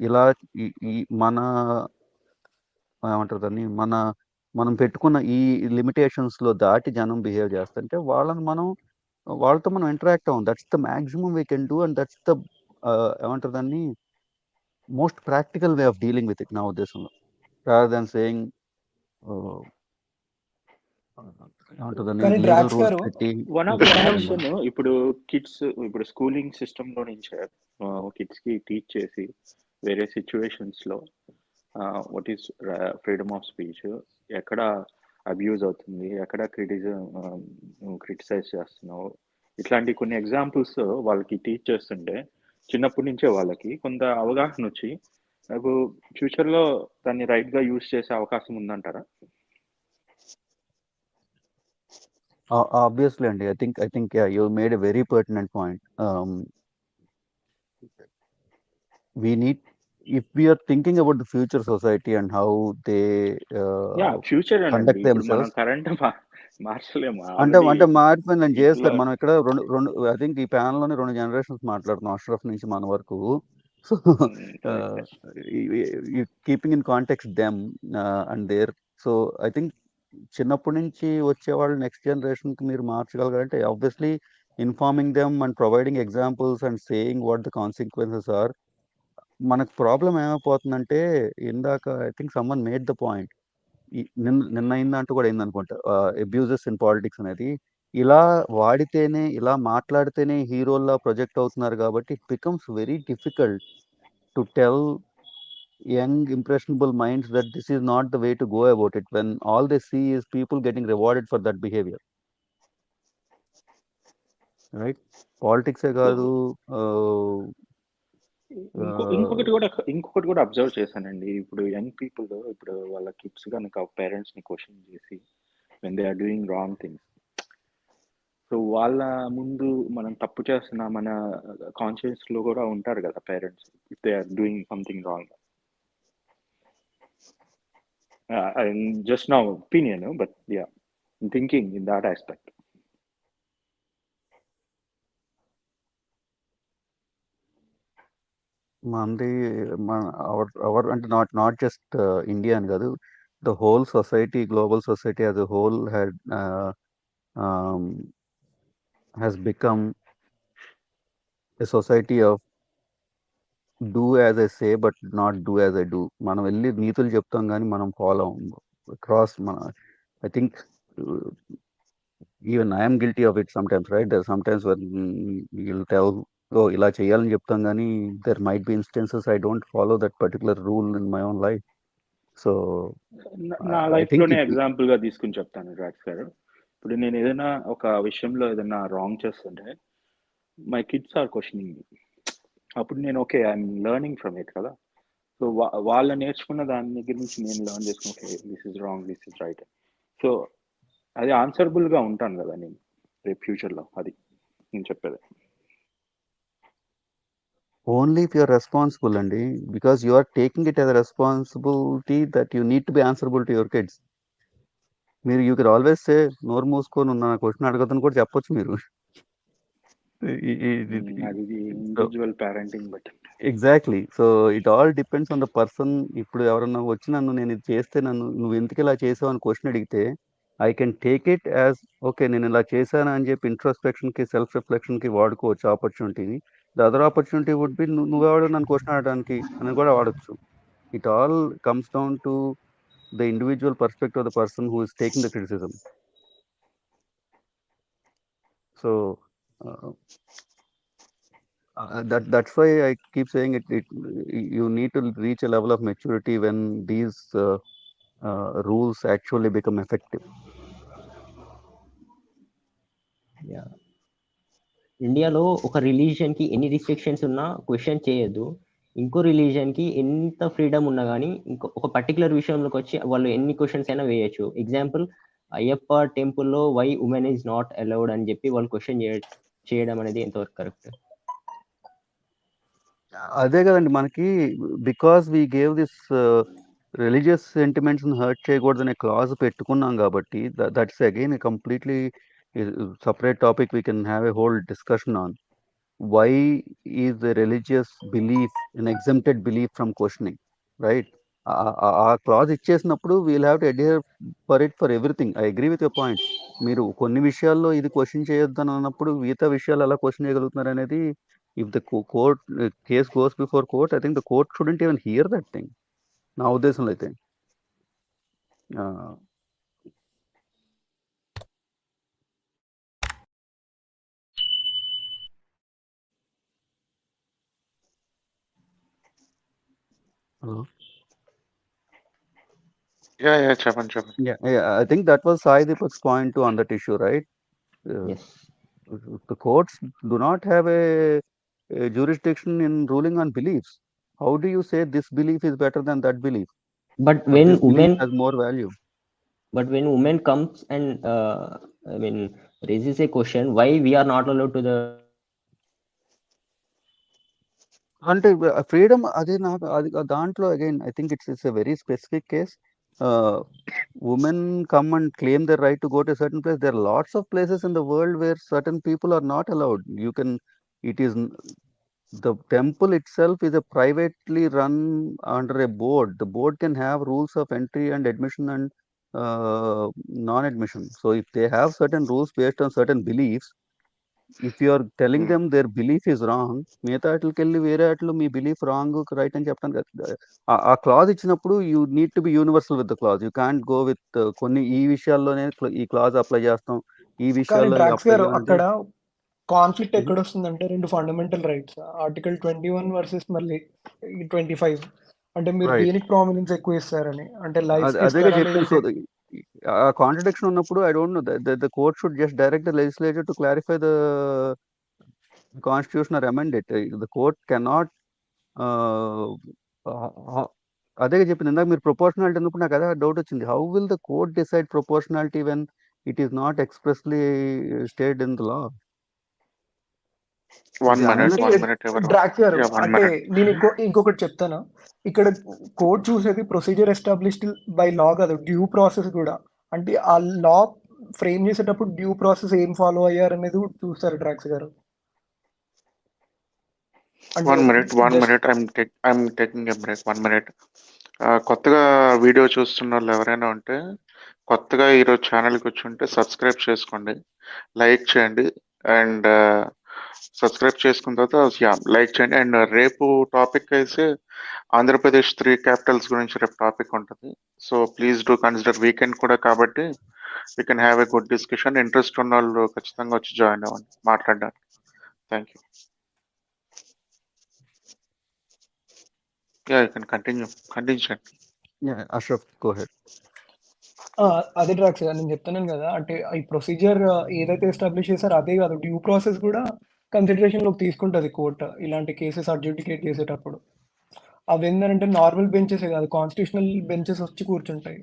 ఇలా మన ఏమంటారు దాన్ని, మనం పెట్టుకున్న ఈ లిమిటేషన్స్లో దాటి జనం బిహేవ్ చేస్తుంటే వాళ్ళతో మనం ఇంటరాక్ట్ అవ్వం. That's the maximum we can do, and that's the ఏమంటారు దాన్ని most practical way of dealing with it నా ఉద్దేశంలో, రాదర్ దాన్ సేయింగ్ ఇప్పుడు కిడ్స్, ఇప్పుడు స్కూలింగ్ సిస్టమ్ లో నుంచి కిడ్స్ కి టీచ్ చేసి వేరే సిచ్యువేషన్స్ లో what is freedom of speech, ఎక్కడ అబ్యూజ్ అవుతుంది, ఎక్కడ క్రిటిసైజ్ చేస్తున్నావు, ఇట్లాంటి కొన్ని ఎగ్జాంపుల్స్ వాళ్ళకి టీచ్ చేస్తుంటే చిన్నప్పటి నుంచే వాళ్ళకి కొంత అవగాహన వచ్చి నాకు ఫ్యూచర్ లో దాన్ని రైట్ గా యూజ్ చేసే అవకాశం ఉందంటారా? Obviously, and I think yeah, you made a very pertinent point. We need if we are thinking about the future society and how they future conduct అండి. ఇప్పుడు మనం themselves, కరెంట్ మార్చలేము. అంటే ఆల్రెడీ మారిపోయింది నేను చేస్తారు. ఇంట్లో మనం ఇక్కడ రెండు ఐ థింక్ ఈ ప్యానల్ లోనే 2 జనరేషన్స్ మాట్లాడుతున్నాం, అష్రఫ్ నుంచి మన వరకు. So keeping in context them and there. So I think చిన్నప్పటి నుంచి వచ్చేవాళ్ళు నెక్స్ట్ జనరేషన్ కి మీరు మార్చగలగాలంటే obviously informing them and providing examples and saying what the consequences are. మనకు ప్రాబ్లం ఏమైపోతుందంటే, ఇందాక I think someone made the point, నిన్న అయిందంటూ కూడా అయిందనుకుంటా, అబ్యూజెస్ ఇన్ పాలిటిక్స్ అనేది. ఇలా వాడితేనే, ఇలా మాట్లాడితేనే హీరోల్లా ప్రొజెక్ట్ అవుతున్నారు కాబట్టి it becomes very difficult to tell young impressionable minds that this is not the way to go about it when all they see is people getting rewarded for that behavior, right? Politics ఏ కాదు. ఇంకొకటి కూడా observe చేశానండి. ఇప్పుడు young people ఇప్పుడు వాళ్ళ kids కనుక parents ని question చేసి when they are doing wrong things, so వాళ్ళ ముందు మనం తప్పు చేస్తున్నా మన కాన్షియస్ లో కూడా ఉంటారు కదా parents, if they are doing something wrong. Just నా opinion, but yeah, thinking in that aspect. మనది అవర్ అంటే నాట్ జస్ట్ ఇండియా అని కాదు, the whole society, global society as a whole has become a society of do as I say but not do as I do. మనం వెళ్ళి నీతులు చెప్తాం కానీ మనం follow across. I think even I'm guilty of it sometimes, right? There sometimes when you'll tell, oh ఇలా చేయాలని చెప్తాం కానీ there might be instances I don't follow that particular rule in my own life. So నా life లోనే example గా తీసుకుని చెప్తాను రాజ్ గారు. ఇప్పుడు నేను ఏదైనా ఒక విషయంలో ఏదైనా రాంగ్ చేస్తుంటే my kids are questioning me. అప్పుడు నేను okay, I'm learning from it కదా. సో వాళ్ళు నేర్చుకున్న దాని దగ్గర నుంచి నేను లెర్న్ చేసుకుని okay, this is wrong, this is right. So అది ఆన్సరబుల్ గా ఉంటాను కదా నేను రేపు ఫ్యూచర్ లో. అది నేను చెప్పేది. ఓన్లీ ఇఫ్ యూఆర్ రెస్పాన్సిబుల్ అండి, because you are taking it as a responsibility that you need to be answerable to your kids. మీరు యూ కెన్ ఆల్వేస్ సే నోరు మూసుకొని ఉన్న క్వశ్చన్ అడగదని కూడా చెప్పొచ్చు మీరు. Exactly. So it all depends on the person. ఇప్పుడు ఎవరన్నా వచ్చి నన్ను నేను ఇది చేస్తే నువ్వు ఎందుకు ఇలా చేసావు అని క్వశ్చన్ అడిగితే I can take it as okay, నేను ఇలా చేశాను అని చెప్పి ఇంట్రోస్పెక్షన్కి, సెల్ఫ్ రిఫ్లెక్షన్కి వాడుకోవచ్చు ఆపర్చునిటీని. The other opportunity would be నువ్వెవడు నన్ను క్వశ్చన్ అడగడానికి అని కూడా వాడచ్చు. It all comes down to the individual perspective of the person who is taking the criticism. So that's why I keep saying it you need to reach a level of maturity when these rules actually become effective. Yeah. ఇండియాలో ఒక religion కి ఎన్ని restrictions ఉన్నా question చేయొద్దు. ఇంకో religion కి ఎంత freedom ఉన్నా కానీ ఒక పర్టికులర్ విషయంలోకి వచ్చి వాళ్ళు ఎన్ని క్వశ్చన్స్ అయినా వేయచ్చు. ఎగ్జాంపుల్, అయ్యప్ప టెంపుల్లో why women is not allowed అని చెప్పి వాళ్ళు క్వశ్చన్ చేయడం అనేది ఎంతవరకు కరెక్ట్? అదే కదండి మనకి, because we gave this religious sentiments hurt చేయకూడదనే క్లాజ్ పెట్టుకున్నాం కాబట్టి that's again completely separate topic we can have a whole discussion on. Why is the religious belief an exempted belief from questioning, right? ఆ clause ఇచ్చేసినప్పుడు we'll have to adhere for it for everything. I agree with your point. మీరు కొన్ని విషయాల్లో ఇది question చేయొద్దని అన్నప్పుడు మిగతా విషయాలు ఎలా క్వశ్చన్ చేయగలుగుతున్నారు అనేది, if the court case goes before court, I think the court student even here that thing, నా ఉద్దేశంలో అయితే. Hello. Yeah, Chapan. Yeah, I think that was Sai Deepak's point too on that issue, right? Yes. The courts do not have a jurisdiction in ruling on beliefs. How do you say this belief is better than that belief? But when this women has more value. But when women comes and raises a question, why we are not allowed to the అంటే freedom అదే నాకు అది దాంట్లో again I think it's a very specific case. Women come and claim the right to go to certain place. There are lots of places in the world where certain people are not allowed. You can it is the temple itself is a privately run under a board. The board can have rules of entry and admission and non-admission. So if they have certain rules based on certain beliefs, if you are telling them their belief is wrong, మిగతా వాటికి వెళ్ళి వేరే వాటిలో మీ belief wrong right అని చెప్పడానికి కదా. ఆ clause ఇచ్చినప్పుడు you need to B universal with the clause. You can't go with కొన్ని ఈ విషయాల్లోనే ఈ క్లాజ్ అప్లై చేస్తాం, ఈ కానీ విషయాల్లో డ్రాక్స్ అప్లై గారు చేయాలంటే అక్కడ కాన్ఫ్లిక్ట్ ఎక్కడ వస్తుందంటే రెండు ఫండమెంటల్ రైట్స్, ఆర్టికల్ 21 వర్సెస్ మళ్ళీ 25. అంటే మీరు రైట్ దేనికి ప్రామినెన్స్ ఎక్కువ ఇస్తారని, అంటే లైఫ్ అదేగా చెప్పింది. సో ఆ కాంట్రడిక్షన్ ఉన్నప్పుడు I don't know the court should just direct the legislature to clarify the constitution are amend it. The court cannot అదే చెప్పింది ఇందాక మీరు ప్రొపోర్షనాలిటీ అన్నప్పుడు నాకు అదే డౌట్ వచ్చింది. How will the court decide proportionality when it is not expressly state in the law? డ్రాక్స్ గారు అంటే నేను ఇంకొకటి చెప్తాను. ఇక్కడ కోర్ట్ చూసేది ప్రొసీజర్ ఎస్టాబ్లిష్డ్ బై లా కాదు, డ్యూ ప్రాసెస్ కూడా. అంటే ఆ లా ఫ్రేమ్ చేసేటప్పుడు డ్యూ ప్రాసెస్ ఏం ఫాలో అయ్యారు అనేది కూడా చూస్తారు డ్రాక్స్ గారు. One minute I'm taking a break. 1 minute. కొత్తగా వీడియో చూస్తున్న వాళ్ళు ఎవరైనా ఉంటే కొత్తగా ఈరోజు ఛానల్కి వచ్చి ఉంటే సబ్స్క్రైబ్ చేసుకోండి, లైక్ చేయండి. అండ్ సబ్స్క్రైబ్ చేసుకున్న తర్వాత లైక్ చేయండి. అండ్ రేపు టాపిక్ అయితే ఆంధ్రప్రదేశ్ 3 క్యాపిటల్స్ గురించి రేపు టాపిక్ ఉంటుంది. So please do consider. Weekend కూడా కాబట్టి we can have a good discussion. Interest ఉన్న వాళ్ళు ఖచ్చితంగా వచ్చి జాయిన్ అవ్వండి మాట్లాడడానికి. Thank you. Yeah, you can continue. Yeah, Ashraf, go ahead. అదే డ్రాక్స్ నేను చెప్తున్నాను కదా, అంటే ఈ ప్రొసీజర్ ఏదైతే ఎస్టాబ్లిష్ చేశారో అదే కాదు, డ్యూ ప్రాసెస్ కూడా కన్సిడరేషన్లోకి తీసుకుంటుంది కోర్టు ఇలాంటి కేసెస్ అడ్జుడికేట్ చేసేటప్పుడు. అవి ఏంటంటే నార్మల్ బెంచెస్ కాదు, కాన్స్టిట్యూషనల్ బెంచెస్ వచ్చి కూర్చుంటాయి.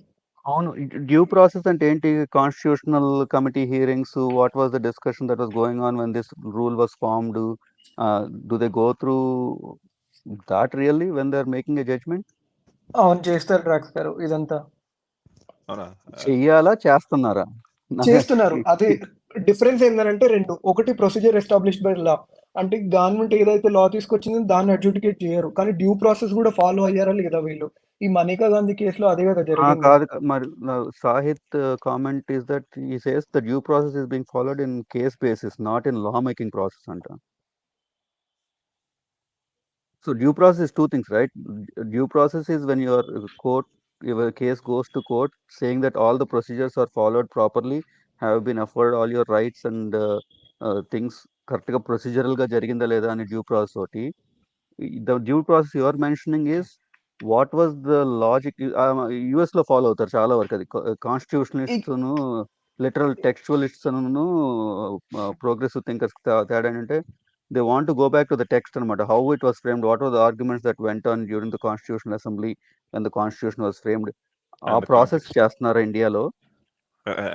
అవును, డ్యూ ప్రాసెస్ అంటే ఏంటి? Constitutional committee hearings, what was the discussion that was going on when this rule was formed? Do they go through that really when they are making a judgment? అవును, చేస్తారు డ్రాక్స్ గారు ఇదంతా. చెయ్యాలా, చేస్తున్నారా? చేస్తున్నారు. అదే డిఫరెన్స్ ఏంటంటే రెండు. ఒకటి ప్రొసీజర్ ఎస్టాబ్లిష్డ్ బై లా, అంటే గవర్నమెంట్ ఏదైతే లా తీసుకొచ్చిందో దాన్ని అడ్జుడికేట్ చేయరు, కానీ డ్యూ ప్రాసెస్ కూడా ఫాలో అయ్యారా లేదా వీళ్ళు. ఈ మనికా గాంధీ కేసులో అదే కదా జరిగింది. కాదు, మరి Sahith comment is that he says the due process is being followed in case basis, not in law making process అంట. So due process is two things, right? Due process is when your case goes to court saying that all the procedures are followed properly, have been afforded all your rights and things correct ga procedural ga jariginda leda ani due process oti. The due process you are mentioning is what was the logic. US lo follow avutaru chaala varaku adi constitutionalists nu literal textualists nu progressive thinkers teda ante they want to go back to the text anamata, how it was framed, what were the arguments that went on during the Constitutional Assembly when the Constitution was framed. Our process చేస్తున్నారు ఇండియాలో.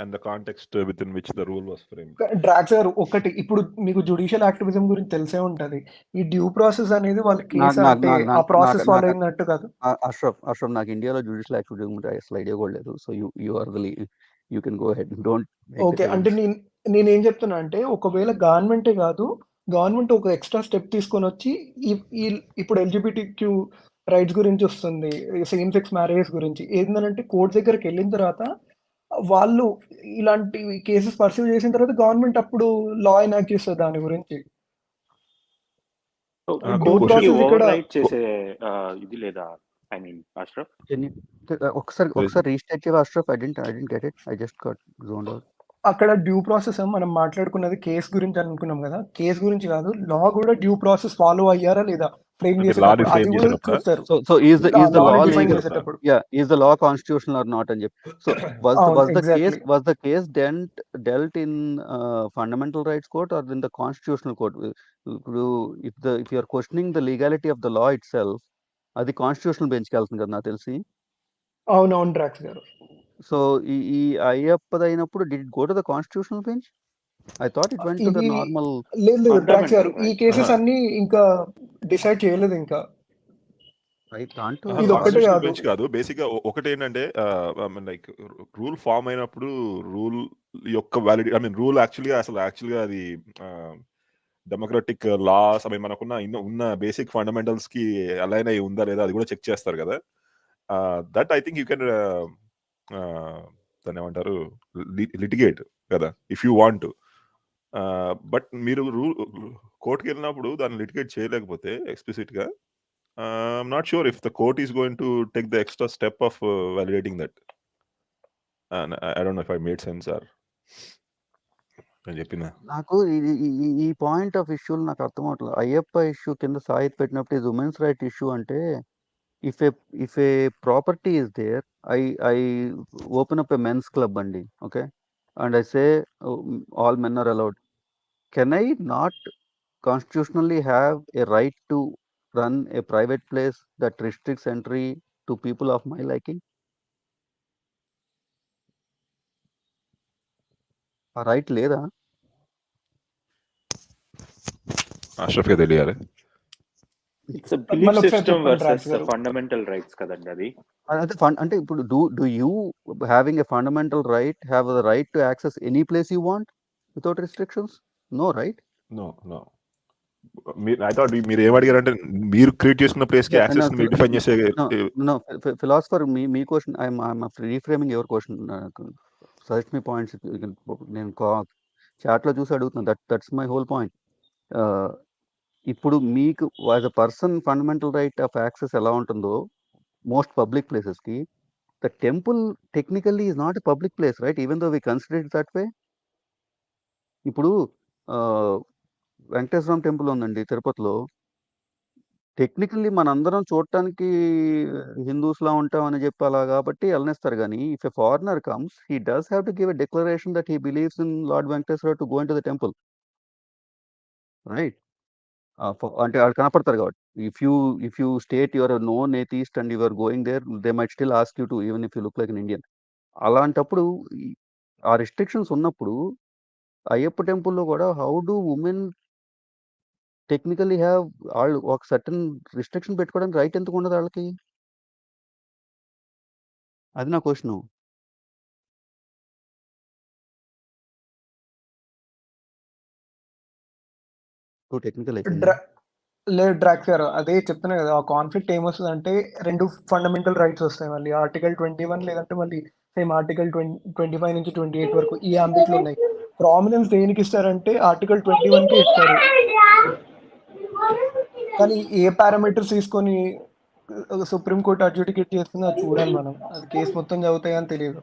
And the context within which the rule was framed. డ్రాక్స్ గారు ఒకటి, ఇప్పుడు మీకు judicial activism గురించి తెలిసే ఉంటది. ఈ డ్యూ ప్రాసెస్ అనేది వాళ్ళ కేసు అంటే ఆ ప్రాసెస్ ఫాలో అయినట్టు కాదు. అష్రఫ్ నాకు ఇండియాలో జుడిషియల్ యాక్టివిజం గురించి అసలు ఐడియా కూడా లేదు. So you are the you can go head. Don't. Okay, అంటే నేనేం చెప్తున్నా అంటే ఒకవేళ గవర్నమెంటే కాదు, గవర్నమెంట్ ఒక ఎక్స్ట్రా స్టెప్ తీసుకొని వచ్చి ఇప్పుడు ఎల్జిబిటిక్యూ రైట్స్ గురించి వస్తుంది, సేమ్ సెక్స్ మ్యారేజెస్ గురించి ఏంటంటే కోర్టు దగ్గరికి వెళ్ళిన తర్వాత వాళ్ళు ఇలాంటి కేసెస్ పర్సీవ్ చేసిన తర్వాత గవర్నమెంట్ అప్పుడు లా ఎనాక్ట్ చేస్తుంది దాని గురించి. చేసే ఇది లేదా? ఐ మీన్ అష్రఫ్ ఒకసారి రీస్టార్ట్ చేయవా Ashraf? I didn't get it. I just got zoned out. అక్కడ డ్యూ ప్రాసెస్ మనం మాట్లాడుకున్నది కేసు గురించి అనుకున్నాం కదా, కేసు గురించి కాదు, లా కూడా డ్యూ ప్రాసెస్ ఫాలో అయ్యారా లేదా ఫ్రేమ్ చేసేటప్పుడు అది కూడా చూస్తారు. So is the law constitutional or not అని చెప్పి. So was the case dealt in fundamental rights court or in the constitutional court? If you are questioning the legality of the law itself, అది constitutional bench కి వెళ్తుంది కదా నాకు తెలిసి. అవునవును డ్రాక్స్ గారు. సో ఈ అయ్యప్పది అయినప్పుడు did it go to the constitutional bench? I thought it went to the normal. లేదు డ్రాక్స్ గారు, ఈ కేసెస్ అన్ని ఇంకా డిసైడ్ చేయలేదు ఇంకా. దాంట్లో ఇది ఒక్కటే కాన్స్టిట్యూషనల్ కాదు. బెంచ్ కాదు. బేసిక్‌గా ఒకటి ఏంటంటే లైక్ రూల్ ఫార్మ్ అయినప్పుడు రూల్ యొక్క రూల్ యాక్చువల్‌గా అది డెమోక్రటిక్ లాస్ మనకున్న ఉన్న బేసిక్ ఫండమెంటల్స్ కి అలైన్ అయి ఉందా లేదా అది కూడా చెక్ చేస్తారు కదా. That I think you can దాన్ని ఏమంటారు లిటిగేట్ కదా ఇఫ్ యూ వాంట్. బట్ మీరు కోర్టుకి వెళ్ళినప్పుడు దాన్ని లిటిగేట్ చేయలేకపోతే ఎక్స్ప్లిసిట్ గా I'm not sure if the court is going to take the extra step of validating that. And I don't know if I made sense or నేను చెప్పిన. నాకు ఈ పాయింట్ ఆఫ్ ఇష్యూలు నాకు అర్థం అవట్లేదు. అయ్యప్ప ఇష్యూ కింద సాహిత్ పెట్టినప్పుడు ఇది ఉమెన్స్ రైట్ ఇష్యూ అంటే if a property is there, I open up a men's club అండి, okay, and I say all men are allowed. Can I not constitutionally have a right to run a private place that restricts entry to people of my liking? ఆ right లేదా? అష్రఫ్గా తెలియాలి. It's belief system versus fundamental rights కదండి అది. అదే అంటే ఇప్పుడు do you having a fundamental right have the right to access any place you want without restrictions? No, right? No. I thought మీరు ఏమడిగారంటే మీరు క్రియేట్ చేసుకున్న ప్లేస్ కి యాక్సెస్ ని డిఫైన్ చేసే. No, philosopher me question, I'm reframing your question. Suggest me points నేను chat లో చూసి అడుగుతున్నా. That's my whole point. ఇప్పుడు మీకు as a person fundamental right of access ఎలా ఉంటుందో మోస్ట్ పబ్లిక్ ప్లేసెస్ కి, the temple technically is not a public place, right? Even though we consider it that way. ఇప్పుడు వెంకటేశ్వరం temple ఉందండి తిరుపతిలో. Technically మనందరం చూడటానికి హిందూస్ లా ఉంటామని చెప్పి అలా కాబట్టి వెళ్ళనిస్తారు. కానీ if a foreigner comes, he does have to give a declaration that he believes in Lord Venkateswara to go in to the temple, right? అంటే వాళ్ళు కనపడతారు కాబట్టి. If you state your known atheist and your going there, they might still ask you to, even if you look like an Indian. అలాంటప్పుడు ఆ restrictions ఉన్నప్పుడు అయ్యప్ప టెంపుల్లో కూడా how do women technically have వాళ్ళు ఒక సర్టన్ రిస్ట్రిక్షన్ పెట్టుకోవడానికి right ఎందుకు ఉండదు వాళ్ళకి? అది నా క్వశ్చన్. టెక్నికల్ లేదు డ్రాక్ గారు, అదే చెప్తున్నా కదా, ఆ కాన్ఫ్లిక్ట్ ఏమొస్తుంది అంటే 2 ఫండమెంటల్ రైట్స్ వస్తాయి మళ్ళీ. ఆర్టికల్ 21 లేదంటే మళ్ళీ సేమ్ ఆర్టికల్ 25 నుంచి 28 వరకు ఈ అంబిట్లో ఉన్నాయి. ప్రామినెన్స్ దేనికి ఇస్తారంటే ఆర్టికల్ 21కే ఇస్తారు. కానీ ఏ పారామీటర్స్ తీసుకొని సుప్రీంకోర్టు అడ్జుడికేట్ చేస్తుందో అది చూడాలి మనం. అది కేసు మొత్తం చదువుతాయని తెలియదు.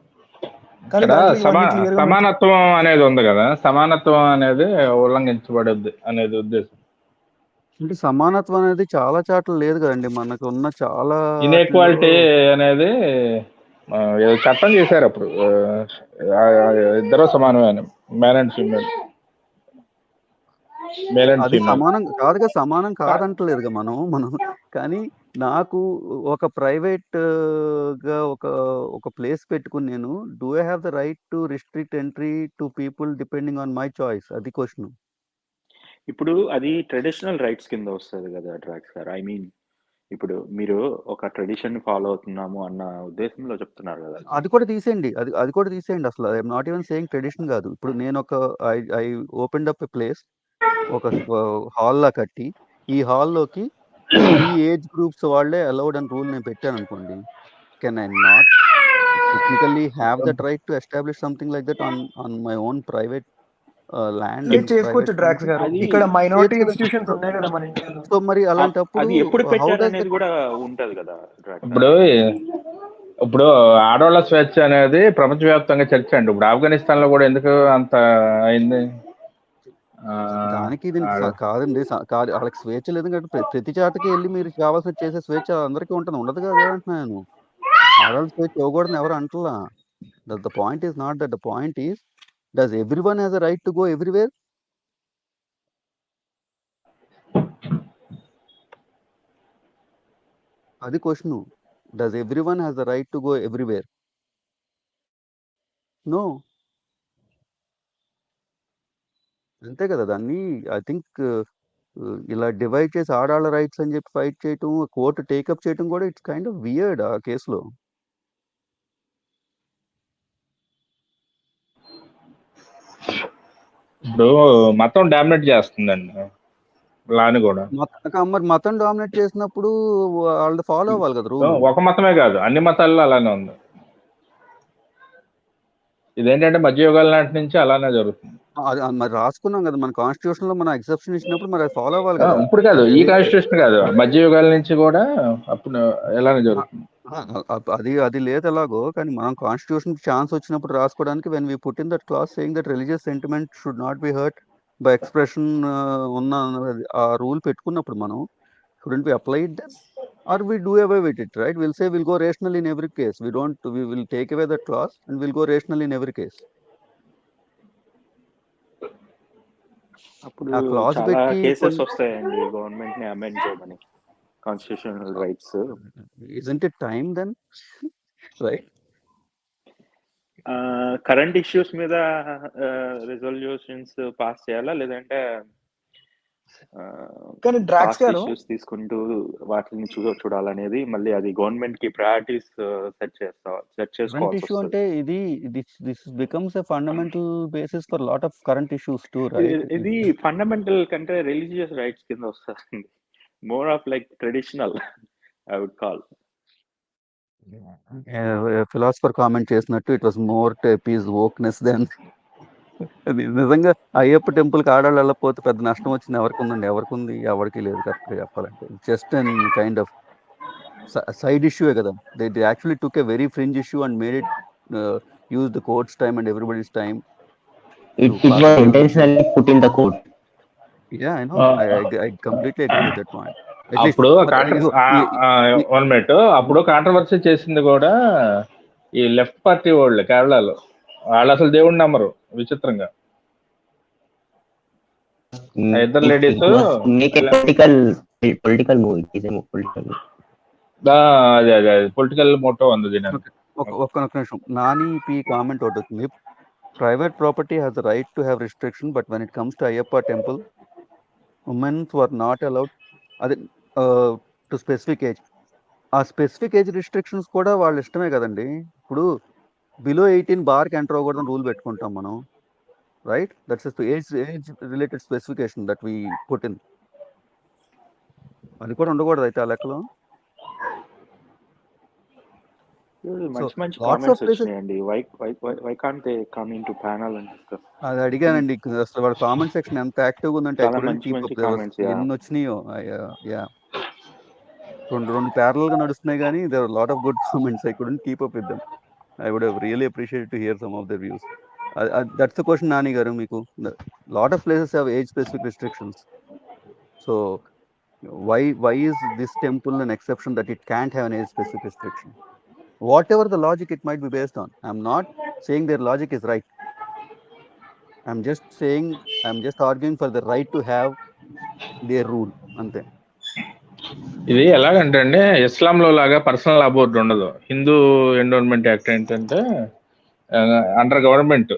కానీ సమానత్వం అనేది ఉంది కదా, సమానత్వం అనేది ఉల్లంఘించబడద్దు అనేది ఉద్దేశం. అంటే సమానత్వం అనేది చాలా చాట్ల లేదు కదండి. మనకు ఉన్న చాలా ఇన్ఈక్వాలిటీ అనేది చట్టం చేశారు అప్పుడు. ఇద్దరు సమానమే, మ్యాన్ అండ్ ఫీమేల్. అది సమానం కాదుగా, సమానం కాదంటలేదుగా మనం. కానీ నాకు ఒక ప్రైవేట్ గా ఒక ప్లేస్ పెట్టుకుని నేను do I have the right to restrict entry to people depending on my choice? అది క్వశ్చన్. ఇప్పుడు అది ట్రెడిషనల్ రైట్స్ కింద వస్తుంది కదా డ్రాక్స్ గారు. ఐ మీన్ ఇప్పుడు మీరు ఒక ట్రెడిషన్ ఫాలో అవుతున్నాము అన్న ఉద్దేశంలో చెప్తున్నారు కదా. అది కూడా తీసేయండి, అది కూడా తీసేయండి. అసలు I'm not even saying tradition కాదు. ఇప్పుడు నేను I opened up a place, ఒక హాల్ లా కట్టి, ఈ హాల్లోకి ఈ ఏజ్ గ్రూప్స్ వాళ్ళే అలౌడ్ అని రూల్ నేను పెట్టాను అనుకోండి. Can I not technically have that right to establish something like that on my own private land? చేసుకోవచ్చు డ్రాక్స్ గారు. ఇక్కడ మైనారిటీ ఇన్స్టిట్యూషన్స్ ఉన్నాయి కదా మన ఇండియాలో. సో మరి అలాంటప్పుడు అది ఎప్పుడు పెట్టారు అనేది కూడా ఉంటది కదా. ఇప్పుడు ఆడవాళ్ళ స్వేచ్ఛ అనేది ప్రపంచవ్యాప్తంగా చర్చ అండి. ఇప్పుడు ఆఫ్ఘనిస్తాన్ లో కూడా ఎందుకు అంత అయింది? దానికి ఇది కాదండి, వాళ్ళకి స్వేచ్ఛ లేదు కాబట్టి ప్రతి చాటకి వెళ్ళి మీరు కావాల్సిన చేసే స్వేచ్ఛ అందరికీ ఉంటుంది, ఉండదు కదా అంటున్నాను. ఆడవాళ్ళ స్వేచ్ఛ ఇవ్వకూడదని ఎవరు అంటలా. The point is not that. The point is, does everyone has a right to go everywhere? అది question. Does everyone has the right to go everywhere? No. అంతే కదా. దాన్ని ఐ థింక్ ఇలా డివైడ్ చేసి ఆడాళ్ళ రైట్స్ అని చెప్పి ఫైట్ చేయటం, court take up చేయటం కూడా ఇట్స్ కైండ్ ఆఫ్ వియర్డ్ ఆ కేసులో. ఇప్పుడు మతం డామినేట్ చేస్తుందండి లాని కూడా. మరి మతం డామినేట్ చేసినప్పుడు వాళ్ళు ఫాలో అవ్వాలి కదా రూల్. ఒక మతమే కాదు, అన్ని మతాల్లో అలానే ఉంది. ఇదేంటంటే మధ్యయుగాల నాటి నుంచి అలానే జరుగుతుంది. మరి రాసుకున్నాం కదా మన కాన్స్టిట్యూషన్ లో, మన ఎక్సెప్షన్ ఇచ్చినప్పుడు మరి అది ఫాలో అవ్వాలి కదా. ఇప్పుడు కాదు, ఈ కాన్స్టిట్యూషన్ కాదు, మధ్యయుగాల నుంచి కూడా అప్పుడు ఎలానే జరుగుతుంది. అది లేదు ఎలాగో, కానీ మనం కాన్స్టిట్యూషన్ ఛాన్స్ వచ్చినప్పుడు రాసుకోవడానికి when we put in that clause saying that religious sentiment should not be hurt by expression ఉన్న ఆ రూల్ పెట్టుకున్నప్పుడు మనం shouldn't we apply it then, or we do away with it, right? We'll say we'll go rational in every case. We will take away that clause and we'll go rational in every case. అప్పుడు చాలా cases వస్తాయండి government ని amend చేయమని constitutional rights. Isn't it time then? Right? Current issues మీద resolutions pass చేయాలా, లేదంటే కానీ డ్రాక్స్ గారు ఇష్యూస్ తీసుకుంటూ వాటిని చూడాలనేది మళ్ళీ అది గవర్నమెంట్ కి ప్రయారిటీస్ సెట్ చేసుకోవాల్సి ఇష్యూ అంటే this becomes a fundamental basis for lot of current issues too, right? ఇది ఫండమెంటల్ కంటే రిలీజియస్ రైట్స్ కింద వస్తుంది. More of like traditional I would call. Philosopher comment చేసినట్టు it was more to appease wokeness then. నిజంగా Ayyappa temple కి ఆడాళ్ళు వెళ్ళకపోతే పెద్ద నష్టం వచ్చింది ఎవరికి ఉందండి? ఎవరికి ఉంది? ఎవరికి లేదు. కరెక్ట్గా చెప్పాలంటే just an kind of side issue కదా. They actually took a very fringe issue and made it use the court's time and everybody's time. It was intentionally put in the court. Yeah, I know. I completely agree with that point. అప్పుడు one minute, అప్పుడు controversy చేసింది కూడా ఈ left party వాళ్ళు కేరళలో. వాళ్ళు అసలు దేవుడిని నమ్మరు విచిత్రంగా. ఇద్దరు లేడీస్ అదే పొలిటికల్ మోటో ఉంది దీని. ఒక్క నిమిషం, నాని పి కామెంట్ ఒకటి వచ్చింది. Private property has the right to have restriction, but when it comes to Ayyappa temple women's were not allowed అది టు స్పెసిఫిక్ ఏజ్. ఆ స్పెసిఫిక్ ఏజ్ రిస్ట్రిక్షన్స్ కూడా వాళ్ళ ఇష్టమే కదండి. ఇప్పుడు బిలో 18 బార్కి ఎంటర్ అవ్వకూడదని రూల్ పెట్టుకుంటాం మనం, right? That's age related specification that we put in. అది కూడా ఉండకూడదు అయితే ఆ లెక్కలో. అది అడిగానండి అసలు. వాడు కామెంట్ సెక్షన్ ఎంత యాక్టివ్గా ఉందంటే ఎన్ని వచ్చినాయో. రెండు ప్యారల్ గా నడుస్తున్నాయి కానీ there are a lot of good comments. I couldn't keep up with them. I would have really appreciated to hear some of their views. That's the question, Nani garu. Meeku lot of places have age specific restrictions, so why is this temple an exception that it can't have an age specific restriction? Whatever the logic it might be based on, I'm not saying their logic is right. I'm just arguing for the right to have their rule ante. ఇది ఎలాగంటే అండి, ఇస్లాంలో లాగా personal అబోర్డ్ ఉండదు. Hindu endowment act ఏంటంటే under government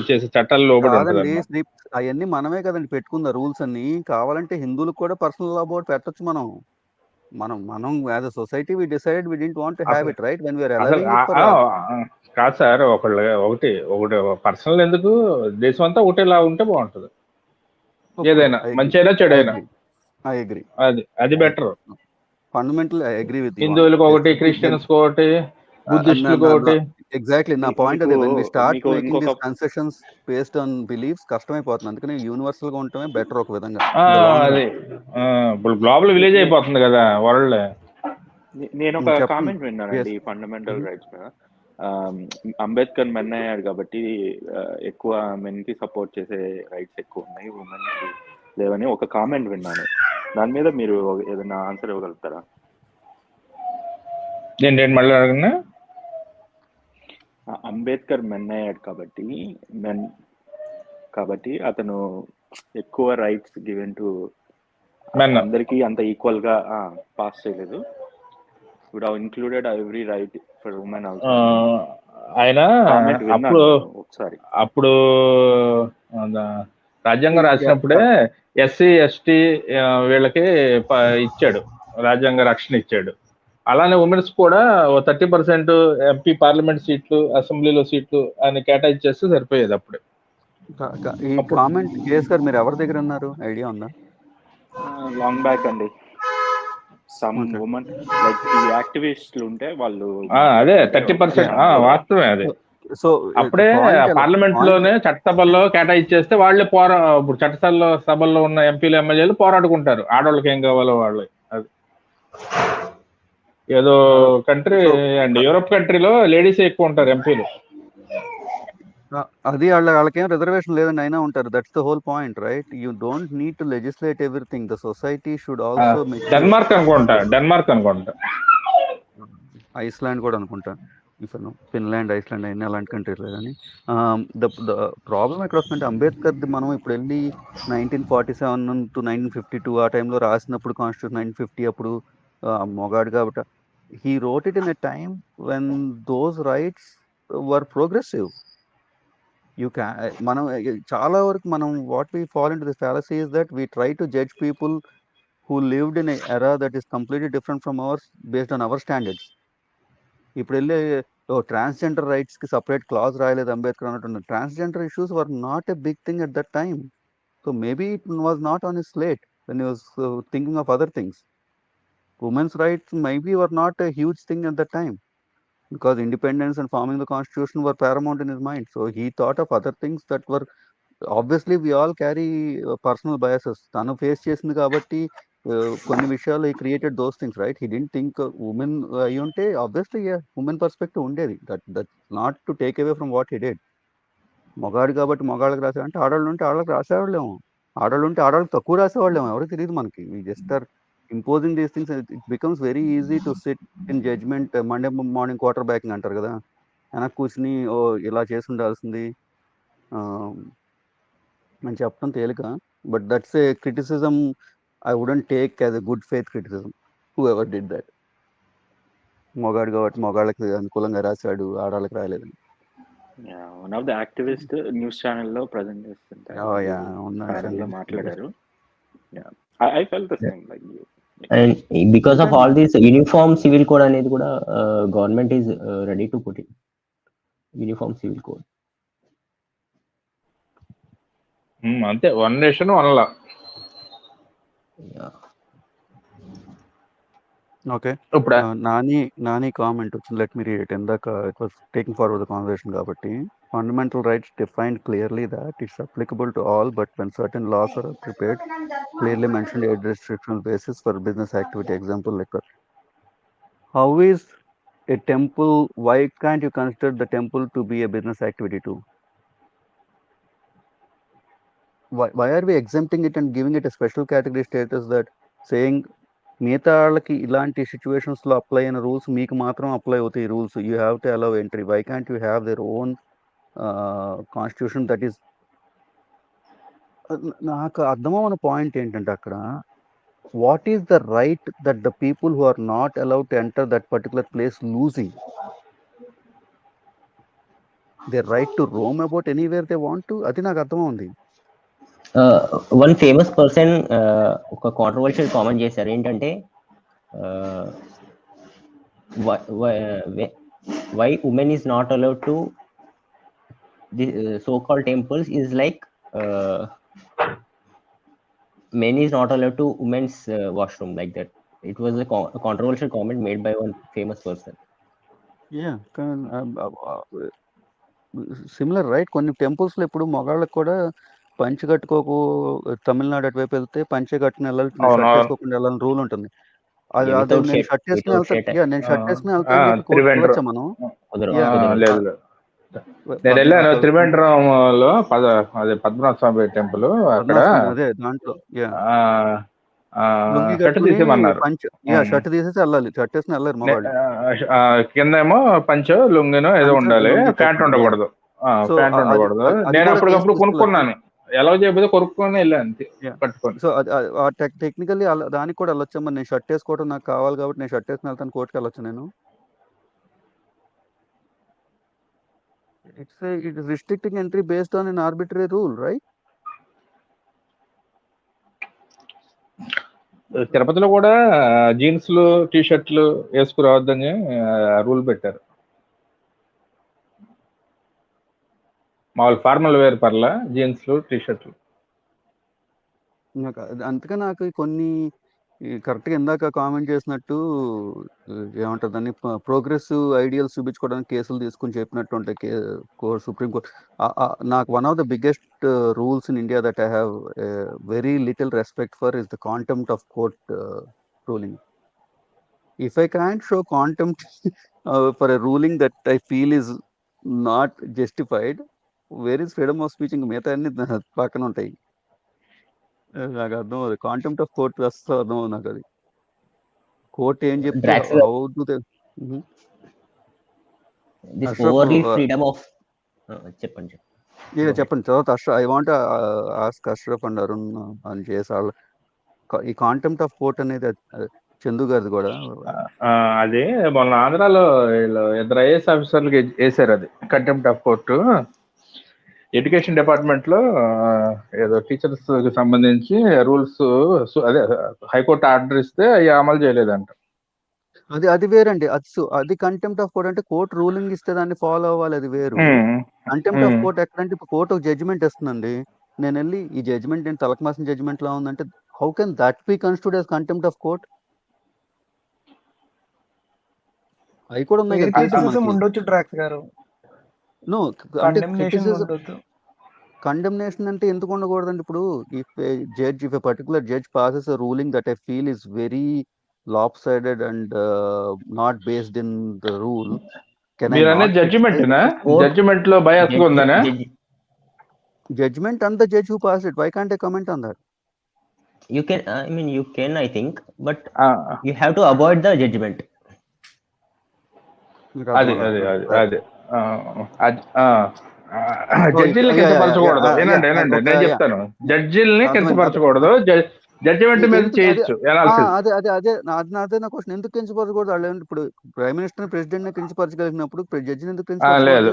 చేసే చట్టాలు లోబడి ఉంటుంది. అవన్నీ మనమే కదండి పెట్టుకున్న రూల్స్ అన్ని. కావాలంటే హిందువులకు కూడా పర్సనల్ అబోర్డ్ పెట్టొచ్చు. మనం as a society we decide we didn't want to have it, right? When we are allowing it for కాదు సార్, ఒకటి పర్సనల్ ఎందుకు, దేశం అంతా ఒకటేలా ఉంటే బాగుంటుంది. ఏదైనా మంచైనా చెడైనా. I agree. అది better. Fundamentally I agree with you. హిందువులకు ఒకటి, క్రిస్టియన్స్ ఒకటి, బుద్ధిస్టులకు ఒకటి. ఎగ్జాక్ట్లీ నా పాయింట్ అదే. when we start making these concessions based on beliefs కష్టమైపోతుంది. అందుకని యూనివర్సల్ గా ఉండటమే బెటర్ ఒక విధంగా. అది ఇప్పుడు గ్లోబల్ విలేజ్ అయిపోతుంది కదా వరల్డ్. నేను ఒక కామెంట్ విన్నానండి ఫండమెంటల్ రైట్స్ మీద. అంబేద్కర్ మెన్ అయ్యాడు కాబట్టి ఎక్కువ మెన్ కి సపోర్ట్ చేసే రైట్స్ ఎక్కువ ఉన్నాయి, ఉమెన్ కి లేవని ఒక కామెంట్ విన్నాను. దాని మీద మీరు ఏదైనా ఆన్సర్ ఇవ్వగలుగుతారా? ఏంటంటే మళ్ళీ అడగనా? అంబేద్కర్ మెన్ అయ్యాడు కాబట్టి అతను ఎక్కువ రైట్స్ గివెన్ టు అందరికి అంత ఈక్వల్ గా పాస్ చేయలేదు. Would have included every right for women also. ఆయన అప్పుడు రాజ్యాంగం రాసినప్పుడే ఎస్సీ ఎస్టీ వీళ్ళకి ఇచ్చాడు, రాజ్యాంగ రక్షణ ఇచ్చాడు. అలానే ఉమెన్స్ కూడా 30% ఎంపీ పార్లమెంట్ సీట్లు, అసెంబ్లీలో సీట్లు అని కేటాయించేస్తే సరిపోయేది అప్పుడే. ఈ కామెంట్ కేస్ గారు మీరు ఎవరి దగ్గర ఉన్నారు, ఐడియా ఉందా? లాంగ్ బ్యాక్ అండి, సమ్ ఉమెన్ లైక్ ఈ యాక్టివిస్టులు ఉంటే వాళ్ళు అదే 30% వాస్తవమే అది. సో అప్పుడే పార్లమెంట్ లోనే చట్టసభల్లో కేటాయించేస్తే వాళ్ళే ఇప్పుడు చట్టసభల్లో ఉన్న ఎంపీలు ఎమ్మెల్యేలు పోరాడుకుంటారు ఆడవాళ్ళకి ఏం కావాలో వాళ్ళు. అది ఏదో కంట్రీ అండి, యూరోప్ కంట్రీలో లేడీస్ ఎక్కువ ఉంటారు ఎంపీలు. అది వాళ్ళకేం రిజర్వేషన్ లేదని అయినా ఉంటారు. That's the whole point, right? You don't need to legislate everything. The society should also Denmark అనుకుంటా, ఐస్లాండ్ కూడా అనుకుంటా, ఫిన్లాండ్, ఐస్లాండ్ అయినా అలాంటి కంట్రీస్ కానీ. ద ప్రాబ్లం ఎక్కడ వస్తుందంటే అంబేద్కర్ది మనం ఇప్పుడు వెళ్ళి 1947 to 1952 ఆ టైంలో రాసినప్పుడు కాన్స్టిట్యూషన్ 1950 అప్పుడు మొగాడు కాబట్టి he wrote it in a time when those rights were progressive. మనం చాలా వరకు మనం what we fall in to this fallacy is that we try to judge people who lived in an era that is completely different from ours based on our standards. ఇప్పుడు వెళ్ళి transgender రైట్స్కి separate clause రాయలేదు అంబేద్కర్ అన్నట్టు. Transgender issues were not a big thing at that time. So maybe it was not on his slate when he was thinking of other things. Women's rights maybe were not a huge thing at that time because independence and forming the constitution were paramount in his mind. So he thought of other things that were obviously we all carry personal biases. తను face చేసింది కాబట్టి కొన్ని విషయాలు he created those things, right? He didn't think women అయి ఉంటే obviously women perspective ఉండేది. That's not to take away from what he did. మగాడు కాబట్టి మగాళ్ళకి రాసే అంటే ఆడవాళ్ళు ఉంటే ఆడవాళ్ళకి రాసేవాళ్ళేమో, ఆడవాళ్ళు ఉంటే ఆడవాళ్ళకి తక్కువ రాసేవాళ్ళేమో, ఎవరికి తెలియదు మనకి. we just are imposing these things. It becomes very easy to sit in judgment. Monday morning quarter backing అంటారు కదా, వెనక్కి కూర్చుని ఇలా చేసి ఉండాల్సింది అని చెప్పడం తేలిక. But that's a criticism I wouldn't take as a good faith criticism, whoever did that. మొగాడు కాబట్టి మొగాళ్ళకి అనుకూలంగా రాశాడు, ఆడవాళ్ళకి రాయలేదని. One of the activist news ఛానల్లో ప్రజెంట్ చేస్తుంటారు, మాట్లాడారు. I felt the same like you. And because of all this uniform civil code అనేది కూడా government is ready to put it. Uniform civil code. అంతే, వన్ నేషన్ వన్ లా. Okay, Nani comment వచ్చింది, let me read it. ఇందాక it was taking forward the conversation కాబట్టి. Fundamental rights defined clearly that it's applicable to all, but when certain laws are prepared, clearly mentioned a restrictional basis for business activity. Example, liquor. How is a temple, why can't you consider the temple to be a business activity too? Why are we exempting it and giving it a special category status, that saying మిగతా వాళ్ళకి ఇలాంటి సిచ్యువేషన్స్లో apply అయిన rules మీకు మాత్రం apply అవుతాయి rules, you have to allow entry. Why can't you have there own constitution that is. నాకు అర్థమవున పాయింట్ ఏంటంటే అక్కడ what is the right that the people who are not allowed to enter that particular place losing? They right to roam about anywhere they want to. అది నాకు అర్థమవుంది. One famous person ఒక controversial comment చేశారు, ఏంటంటే why women is not allowed to the so called temples is like men is not allowed to women's washroom, like that. It was a controversial comment made by one famous person. Yeah, similar, right? కొన్ని టెంపుల్స్లో ఇప్పుడు మగాళ్ళకి కూడా పంచె కట్టుకోకు, తమిళనాడు అటువైపు వెళ్తే పంచె కట్టుకుని వెళ్ళాలి, shirt వేసుకోకుండా వెళ్ళాలని రూల్ ఉంటుంది. అది నేను షర్ట్ వేసుకుని వెళ్తాను, నేను షర్ట్ వేసుకుని వెళ్తాను కోరుకోవచ్చా మనం? లేదు, నేను వెళ్ళాను త్రివేంద్రంలో, అదే పద్మనాభ స్వామి టెంపుల్, అక్కడ అదే దాంట్లో షర్ట్ తీసేసి వెళ్ళాలి, షర్ట్ వేసుకుని వెళ్ళారు మగాళ్ళు. కిందేమో పంచో లుంగినో ఏదో ఉండాలి, ప్యాంట్ ఉండకూడదు. ప్యాంట్ ఉండకూడదు. నేను అప్పటికప్పుడు కొనుక్కున్నాను, ఎలా చేయకపోతే కొనుక్కొని వెళ్ళాను పట్టుకొని. సో టెక్నికల్లీ దానికి కూడా వెళ్ళొచ్చా? నేను షర్ట్ వేసుకోవడం నాకు కావాలి కాబట్టి నేను షర్ట్ వేసుకుని వెళ్తాను, కోర్టుకి వెళ్ళొచ్చు నేను? It is restricting entry based on an arbitrary rule, right? తిరుపతిలో కూడా జీన్స్లు టీ షర్ట్లు వేసుకురావద్దని రూల్ పెట్టారు. మామూలు ఫార్మల్ వేర్ పర్లా, జీన్స్లు టీ షర్ట్లు. అందుకే నాకు కొన్ని కరెక్ట్గా ఇందాక కామెంట్ చేసినట్టు ఏమంటారు దాన్ని ప్రోగ్రెసివ్ ఐడియల్స్ చూపించుకోవడానికి కేసులు తీసుకుని చెప్పినట్టు ఉంటాయి సుప్రీం కోర్ట్. నాకు one of the biggest rules in India that I have very little respect for is the contempt of court ruling. If I can't show contempt for a ruling that I feel is not justified, where is freedom of speech? ఇంకా మిగతా అన్ని పక్కన ఉంటాయి. నాకు అర్థం అవుతుంది contempt of court అసలు అర్థం అవుతుంది నాకు. అది కోర్ట్ ఏం చెప్తే చెప్పండి తర్వాత I want ask Ashraf and Arun అని చేసాళ్ళు ఈ కాంటెంప్ట్ ఆఫ్ కోర్ట్ అనేది చందు గారిది కూడా. అదే మొన్న ఆంధ్రాలో ఇద్దరు ఐఏఎస్ ఆఫీసర్లకి వేసారు అది contempt of court. Education department లో ఏదో టీచర్స్ కి సంబంధించి రూల్స్ అదే హైకోర్టు ఆర్డర్ ఇస్తే అవి అమలు చేయలేదంట. అది వేరండి. అది కంటెంప్ట్ ఆఫ్ కోర్ట్ అంటే కోర్టు రూలింగ్ ఇస్తే దాన్ని ఫాలో అవ్వాలి, అది వేరు. కంటెంప్ట్ ఆఫ్ కోర్ట్ ఎక్కడంటే ఇప్పుడు కోర్టు ఒక జడ్జిమెంట్ ఇస్తుందండి, నేను వెళ్ళి ఈ జడ్జిమెంట్ ఏంటి తలకమాసిన జడ్జిమెంట్ లా ఉందంటే how can that be considered as contempt of court? అవి కూడా ఉన్నాయి. నో అంటే కండెమ్నేషన్ అంటే ఎందుకు ఉండకూడదండి? ఇప్పుడు if a particular judge passes a ruling that I feel is very lopsided and not based in the rule, can I not judgment lo bias undana judgment and the judge who passed it, why can't I comment on that? You can you can I think, but you have to avoid the judgment. ade జడ్జిల్ని కించపరచకూడదు. ఏనండి నేను చెప్తాను, జడ్జిల్ని కించపరచకూడదు, judgement మీద చేయొచ్చు. అదే నా question, ఎందుకు కించపరచకూడదు? వాళ్ళు ఇప్పుడు ప్రైమ్ మినిస్టర్ ప్రెసిడెంట్ ని కించపరచగలిగినప్పుడు జడ్జిని ఎందుకు కించపరచకూడదు? లేదు,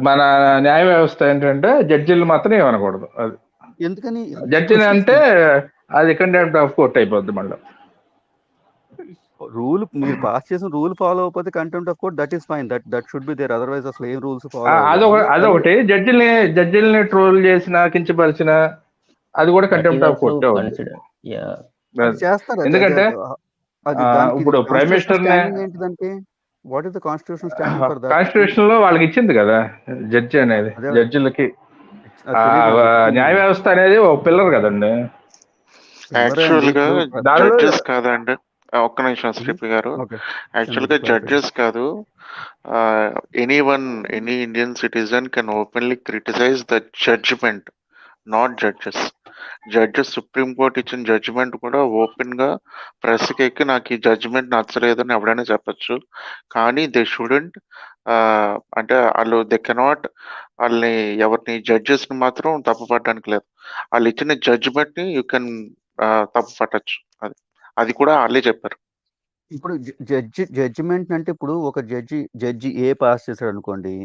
మన న్యాయ వ్యవస్థ ఏంటంటే జడ్జిలు మాత్రం ఏమనకూడదు. అది ఎందుకని? జడ్జిని అంటే అది కంటెంప్ట్ ఆఫ్ కోర్ట్ అయిపోద్ది. మళ్ళీ రూల్ మీరు పాస్ చేసిన రూల్ ఫాలో అయిపోతే contempt of court, that is fine, that should be there. Otherwise అసలు ఏం రూల్స్ ఫాలో అదొకటి. జడ్జిల్ని ట్రోల్ చేసిన, కించపరిచిన, అది కూడా కంటెంప్ట్ ఆఫ్ కోర్ట్ చేస్తారు. ఎందుకంటే ఇప్పుడు ప్రైమ్ మినిస్టర్ కాన్స్టిట్యూషన్ లో వాళ్ళకి ఇచ్చింది కదా జడ్జి అనేది. జడ్జిలకి న్యాయ వ్యవస్థ అనేది ఒక పిల్లర్ కదండి. యాక్చువల్ గా జడ్జెస్ కాదండి, ఒక్క నిమిషం శ్రీపి గారు. యాక్చువల్ గా జడ్జెస్ కాదు, any Indian citizen can openly criticize the judgment, not judges. Judges Supreme Court ఇచ్చిన జడ్జిమెంట్ కూడా ఓపెన్ గా ప్రెస్కి ఎక్కి నాకు ఈ జడ్జిమెంట్ నచ్చలేదని ఎవడైనా చెప్పచ్చు. కానీ దే షుడెంట్ అంటే వాళ్ళు దే కెనాట్ వాళ్ళని ఎవరిని జడ్జెస్ ని మాత్రం తప్పు పట్టడానికి లేదు. వాళ్ళు ఇచ్చిన జడ్జిమెంట్ ని యూ కెన్ తప్పు పట్టచ్చు. అది కూడా వాళ్ళే చెప్పారు. ఇప్పుడు జడ్జిమెంట్ అంటే ఇప్పుడు ఒక జడ్జి ఏ పాస్ చేశాడు అనుకోండి,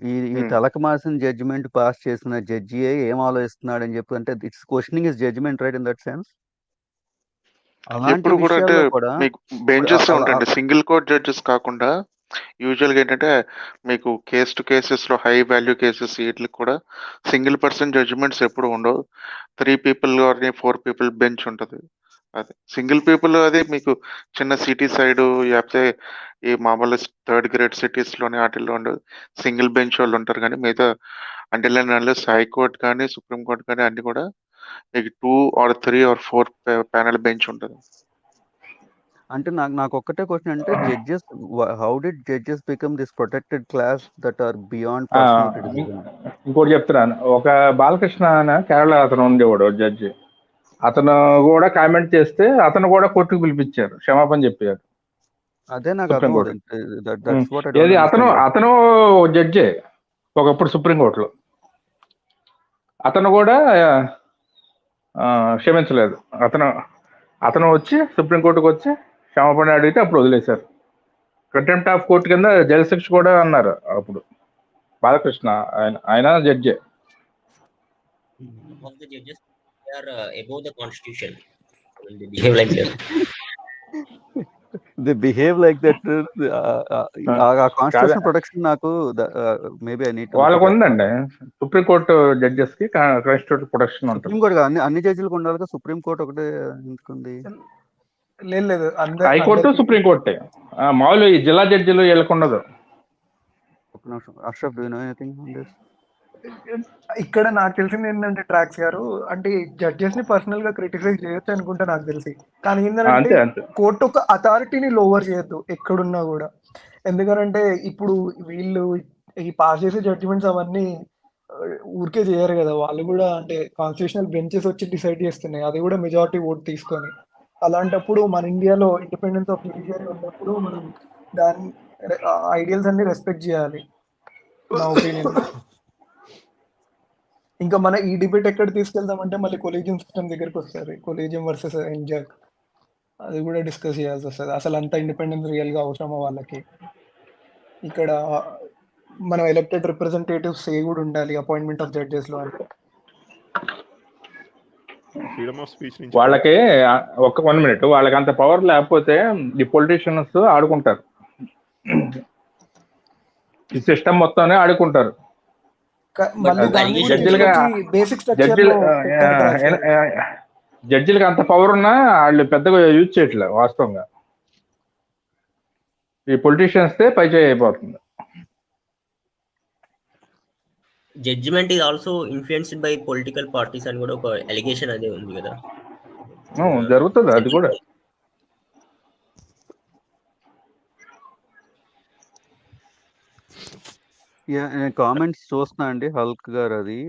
ఈ తలకు మాసిన జడ్జిమెంట్ పాస్ చేసిన జడ్జి ఏం ఆలోచిస్తున్నాడు అని చెప్పి అంటే it's questioning is judgment, right? In that sense ఎప్పుడు కూడా అంటే మీకు బెంచెస్ ఉంటాయండి, సింగిల్ కోర్ట్ జడ్జెస్ కాకుండా యూజువల్ గా ఏంటంటే మీకు కేస్ టు కేసెస్ లో హై వాల్యూ కేసెస్ వీటికి కూడా సింగిల్ పర్సన్ జడ్జిమెంట్స్ ఎప్పుడు ఉండవు. 3 people కానీ 4 people బెంచ్ ఉంటుంది. అది సింగిల్ పీపుల్ అది మీకు చిన్న సిటీ సైడ్ లేకపోతే ఈ మామూలు 3rd grade సిటీస్ లోనే వాటిల్లో ఉండదు, సింగిల్ బెంచ్ వాళ్ళు ఉంటారు. కానీ మిగతా అంటే హైకోర్టు కానీ సుప్రీం కోర్టు కానీ అన్ని కూడా మీకు 2 or 3 or 4 ప్యానల్ బెంచ్ ఉంటుంది. అంటే నాకు ఒక్కటే క్వశ్చన్, అంటే judges, how did judges become this protected class that are beyond personal criticism? ఇంకోటి చెప్తున్నాను, ఒక బాలకృష్ణ అనే కేరళ అతను ఉండేవాడు జడ్జి, అతను కూడా కామెంట్ చేస్తే అతను కూడా కోర్టుకు పిలిపించారు, క్షమాపణ చెప్పారు. అదే నాకు ఏది అతను జడ్జే ఒకప్పుడు సుప్రీంకోర్టులో, అతను కూడా క్షమించలేదు. అతను వచ్చి సుప్రీంకోర్టుకు వచ్చి క్షమాపణ అడిగితే అప్పుడు వదిలేశారు. కంటెంప్ట్ ఆఫ్ కోర్టు కింద జైలు శిక్ష కూడా అన్నారు అప్పుడు. బాలకృష్ణ ఆయన జడ్జే. Behave like that. They behave like that. ఆ కాన్స్టిట్యూషన్ ప్రొటెక్షన్ నాకు మేబీ ఐ నీడ్ వాళ్ళకు ఉందండి. సుప్రీంకోర్టు జడ్జెస్ కి కాన్స్టిట్యూషన్ ప్రొటెక్షన్ ఉంటుంది. సుప్రీంకోర్టు అన్ని జడ్జిలకు ఉండాలి కదా, సుప్రీంకోర్టు ఒకటే ఎందుకుంది? లేదు హైకోర్టు సుప్రీంకోర్టే. మామూలు ఈ జిల్లా జడ్జిలు వీళ్ళకు ఉండదు. Ashraf, do you know anything on this? ఇక్కడ నాకు తెలిసింది ఏంటంటే ట్రాక్స్ గారు, అంటే జడ్జెస్ ని పర్సనల్ గా క్రిటిసైజ్ చేయొచ్చు అనుకుంటా నాకు తెలిసి. కానీ ఏంటంటే కోర్టు ఒక అథారిటీని లోవర్ చేయొద్దు ఎక్కడున్నా కూడా. ఎందుకంటే ఇప్పుడు వీళ్ళు ఈ పాస్ చేసే జడ్జిమెంట్స్ అవన్నీ ఊరికే చేయరు కదా, వాళ్ళు కూడా అంటే కాన్స్టిట్యూషనల్ బెంచెస్ వచ్చి డిసైడ్ చేస్తున్నాయి, అది కూడా మెజారిటీ ఓట్ తీసుకొని. అలాంటప్పుడు మన ఇండియాలో ఇండిపెండెన్స్ ఆఫ్ జ్యుడిషియరీ ఉన్నప్పుడు మనం దాని ఐడియల్స్ అన్ని రెస్పెక్ట్ చేయాలి నా ఒపీనియన్. ఇంకా మన ఈ డిబేట్ ఎక్కడ తీసుకెళ్దామంటే మళ్ళీ కొలీజియం సిస్టమ్ దగ్గరికి వస్తుంది, కొలీజియం వర్సెస్ ఎంజాక్, అది కూడా డిస్కస్ చేయాల్సి వస్తుంది. అసలు అంత ఇండిపెండెన్స్ రియల్ గా అవసరమా వాళ్ళకి? ఇక్కడ మనం ఎలక్టెడ్ రిప్రజెంటేటివ్స్ ఏ కూడా ఉండాలి అపాయింట్మెంట్ ఆఫ్ జడ్జెస్ లో. వాళ్ళకి ఒక 1 minute, వాళ్ళకి అంత పవర్ లేకపోతే ఈ పొలిటీషియన్స్ ఆడుకుంటారు, ఈ సిస్టమ్ మొత్తాన్ని ఆడుకుంటారు. జడ్జిలకు అంత పవర్ ఉన్నా వాళ్ళు పెద్దగా యూజ్ చేయట్లేదు వాస్తవంగా. ఈ పొలిటీషియన్స్ పై చేయి అయిపోతుంది. Judgment is also influenced by political parties అని కూడా ఒక అలిగేషన్ అదే ఉంది కదా. జరుగుతుంది అది కూడా. కామెంట్స్ చూస్తున్నా అండి, హల్క్ గారు అది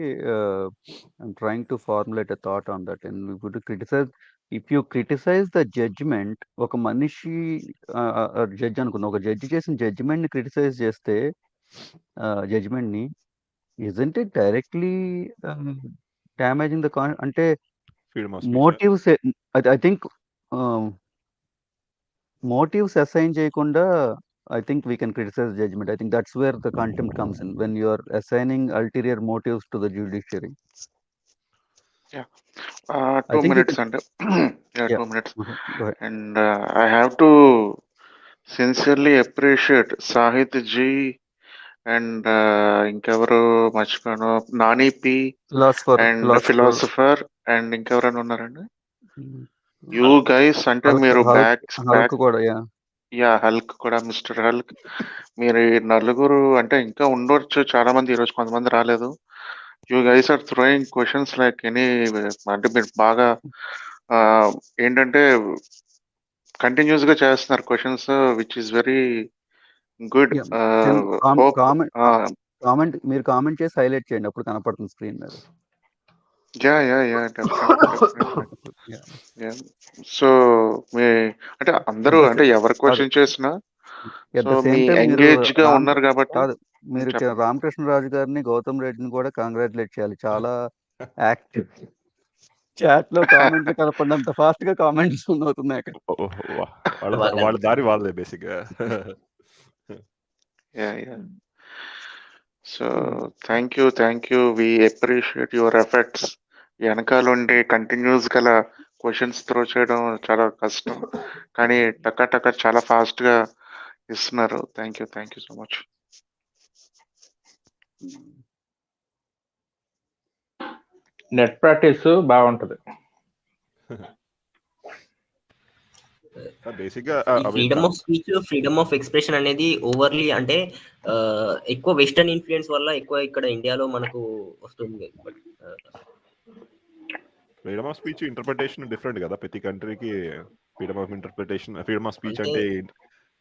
I'm trying to formulate a thought on that. And would criticize, if you criticise the judgment, ఒక మనిషి జడ్జి అనుకుందాం, ఒక జడ్జి చేసిన జడ్జిమెంట్ ని క్రిటిసైజ్ చేస్తే జడ్జిమెంట్ ని, isn't it directly damaging the అంటే motives, I think motives assign చేయకుండా I think we can criticize judgment. I think that's where the contempt comes in, when you are assigning ulterior motives to the judiciary. Yeah. 2 minutes and 2 minutes. And I have to sincerely appreciate Sahit Ji and ఇంకెవరు మర్చిపోయాను, Nani P and philosopher and ఇంకెవరైనా ఉన్నారండి. You guys అంటే మీరు back కూడా Hulk కూడా, mister Hulk, మీరు నలుగురు అంటే ఇంకా ఉండొచ్చు చాలా మంది, ఈరోజు కొంతమంది రాలేదు. You guys are throwing questions like any, అంటే మీరు బాగా ఏంటంటే కంటిన్యూస్ గా చేస్తున్నారు questions, which is very good. Comment మీరు కామెంట్ చేసి హైలైట్ చేయండి, అప్పుడు కనపడుతుంది స్క్రీన్ మీద. సో మీ అంటే అందరూ అంటే ఎవరు క్వశ్చన్ చేసినా ఎంగేజ్ గా ఉన్నారు కాబట్టి. మీరు రామకృష్ణరాజు గారిని, గౌతమ్ రెడ్డిని కూడా కంగ్రాచులేట్ చేయాలి, చాలా యాక్టివ్. చాట్ లో కామెంట్ కలపడంత ఫాస్ట్ గా కామెంట్స్ అవుతున్నాయి అక్కడ. వాళ్ళ దారి వాళ్ళే బేసిక్ గా. So thank you we appreciate your efforts. వెనకాల ఉండి కంటిన్యూస్ గల క్వశ్చన్స్ త్రో చేయడం చాలా కష్టం, కానీ టక్క చాలా ఫాస్ట్ గా ఇస్తున్నారు. Thank you so much. Net practice బాగుంటది. Freedom of speech, freedom of expression అనేది ఓవర్లీ అంటే ఎక్కువ వెస్టర్న్ ఇన్ఫ్లుయెన్స్ వల్ల ఎక్కువ ఇక్కడ ఇండియాలో మనకు వస్తుంది. Freedom of speech interpretation different కదా ప్రతి కంట్రీకి. Freedom of interpretation, freedom of speech అంటే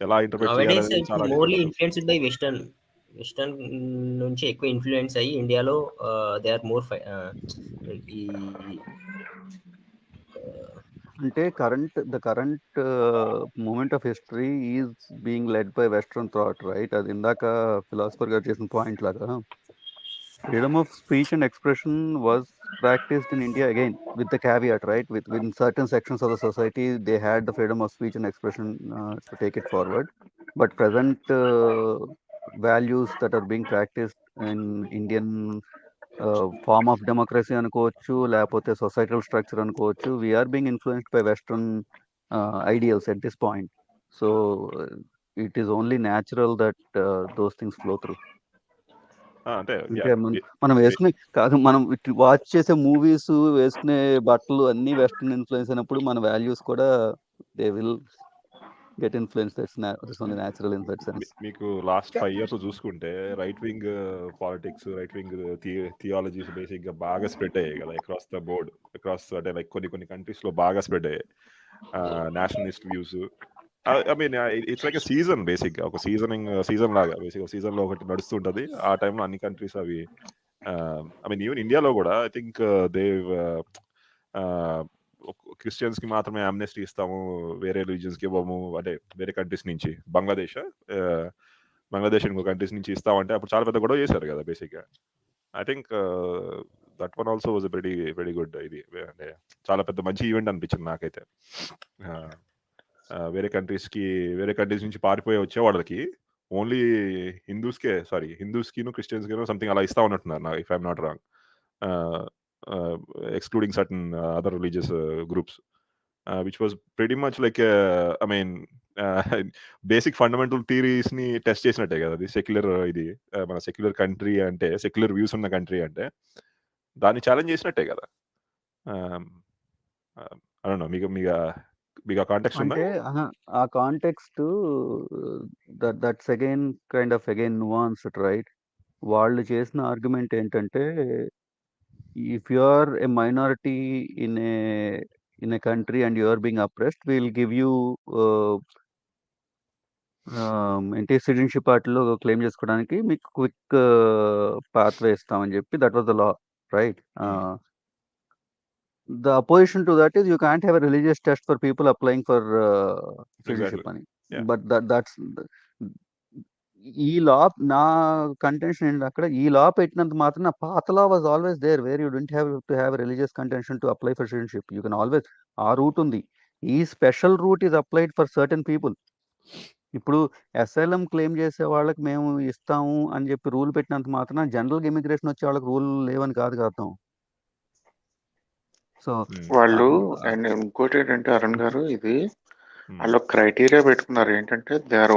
ఎలా ఇంటర్ప్రిట్ చేయాలి చాలా మోర్లీ ఇన్ఫ్లుయెన్స్డ్ బై వెస్టర్న్ నుంచి ఎక్కువ ఇన్ఫ్లుయెన్స్ అయ్యి ఇండియాలో దే ఆర్ మోర్ అంటే the current moment of history is being led by western thought, right? అది ఇందాక ఫిలాసఫర్ గారు చేసిన పాయింట్ లాగా, freedom of speech and expression was practiced in India again with the caveat, right? Within certain sections of the society they had the freedom of speech and expression to take it forward, but present values that are being practiced in Indian form of democracy అనుకోవచ్చు, లేకపోతే societal structure అనుకోవచ్చు. We're being influenced by western ideals at this point. So it is only natural that those things flow through. అంటే అంటే మనం వేసుకునే కాదు, మనం watch చేసే మూవీస్, వేసుకునే బట్టలు అన్ని వెస్ట్రన్ ఇన్ఫ్లుయెన్స్ అయినప్పుడు మన వాల్యూస్ కూడా they will get influence. That's only natural in that sense. మీకు లాస్ట్ 5 years చూసుకుంటే right wing politics, right wing theologies basic గా బాగా స్ప్రెడ్ అయ్యాయి కదా అక్రాస్ ద బోర్డ్. అక్రాస్ అంటే లైక్ కొన్ని కంట్రీస్ లో బాగా స్ప్రెడ్ అయ్యాయి Nationalist views. I mean it's like season, basic గా ఒక సీజన్ లాగా బేసిక్ సీజన్ లో ఒకటి నడుస్తుంటది. ఆ టైంలో అన్ని కంట్రీస్ అవి ఐ మీన్ ఈవెన్ ఇండియాలో కూడా ఐ థింక్ దేవ్ క్రిస్టియన్స్ కి మాత్రమే అమ్నెస్టీ ఇస్తాము, వేరే రిలీజియన్స్ కి ఇవ్వము, అంటే వేరే కంట్రీస్ నుంచి బంగ్లాదేశ్ ఇంకో కంట్రీస్ నుంచి ఇస్తామంటే అప్పుడు చాలా పెద్ద గొడవ చేశారు కదా బేసిక్ గా. I think that one also was very good. ఇది అంటే చాలా పెద్ద మంచి ఈవెంట్ అనిపించింది నాకైతే. వేరే కంట్రీస్ నుంచి పారిపోయి వచ్చే వాళ్ళకి ఓన్లీ హిందూస్కి క్రిస్టియన్స్కి సంథింగ్ అలా ఇస్తా ఉన్నట్టున్నారు, if I'm not wrong, excluding certain other religious groups, which was pretty much like I mean basic fundamental theories ni test చేసినట్టే కదా అది. సెక్యులర్ ఇది మన సెక్యులర్ కంట్రీ అంటే, సెక్యులర్ వ్యూస్ ఉన్న కంట్రీ అంటే దాన్ని ఛాలెంజ్ చేసినట్టే కదా. I don't know, మీకు ఆ కాంటెక్స్ట్ ఉందా? అంటే ఆ context that's again kind of nuanced, right? వాళ్ళు చేసిన ఆర్గ్యుమెంట్ ఏంటంటే, if you are a minority in a country and you are being oppressed, we'll give you ఏంటి సిటిజన్షిప్ పార్టీలో క్లెయిమ్ చేసుకోవడానికి మీకు క్విక్ పాత్వే ఇస్తామని చెప్పి, that was the law, right? The opposition to that is you can't have a religious test for people applying for citizenship అని. But that's ఈ లా, నా contention ఏంటి అక్కడ, ఈ లా పెట్టినంత మాత్రం పాత law was always there where you don't have to have religious contention to apply for citizenship. You can always, ఆ రూట్ ఉంది. ఈ special route is applied for certain people. ఇప్పుడు అసైలం క్లెయిమ్ చేసే వాళ్ళకి మేము ఇస్తాము అని చెప్పి రూల్ పెట్టినంత మాత్రం జనరల్ ఇమిగ్రేషన్ వచ్చే వాళ్ళకి రూల్ లేవని కాదు అర్థం. సో వాళ్ళు అండ్ ఇంకోటి ఏంటంటే అరుణ్ గారు, ఇది వాళ్ళు క్రైటీరియా పెట్టుకున్నారు ఏంటంటే దే ఆర్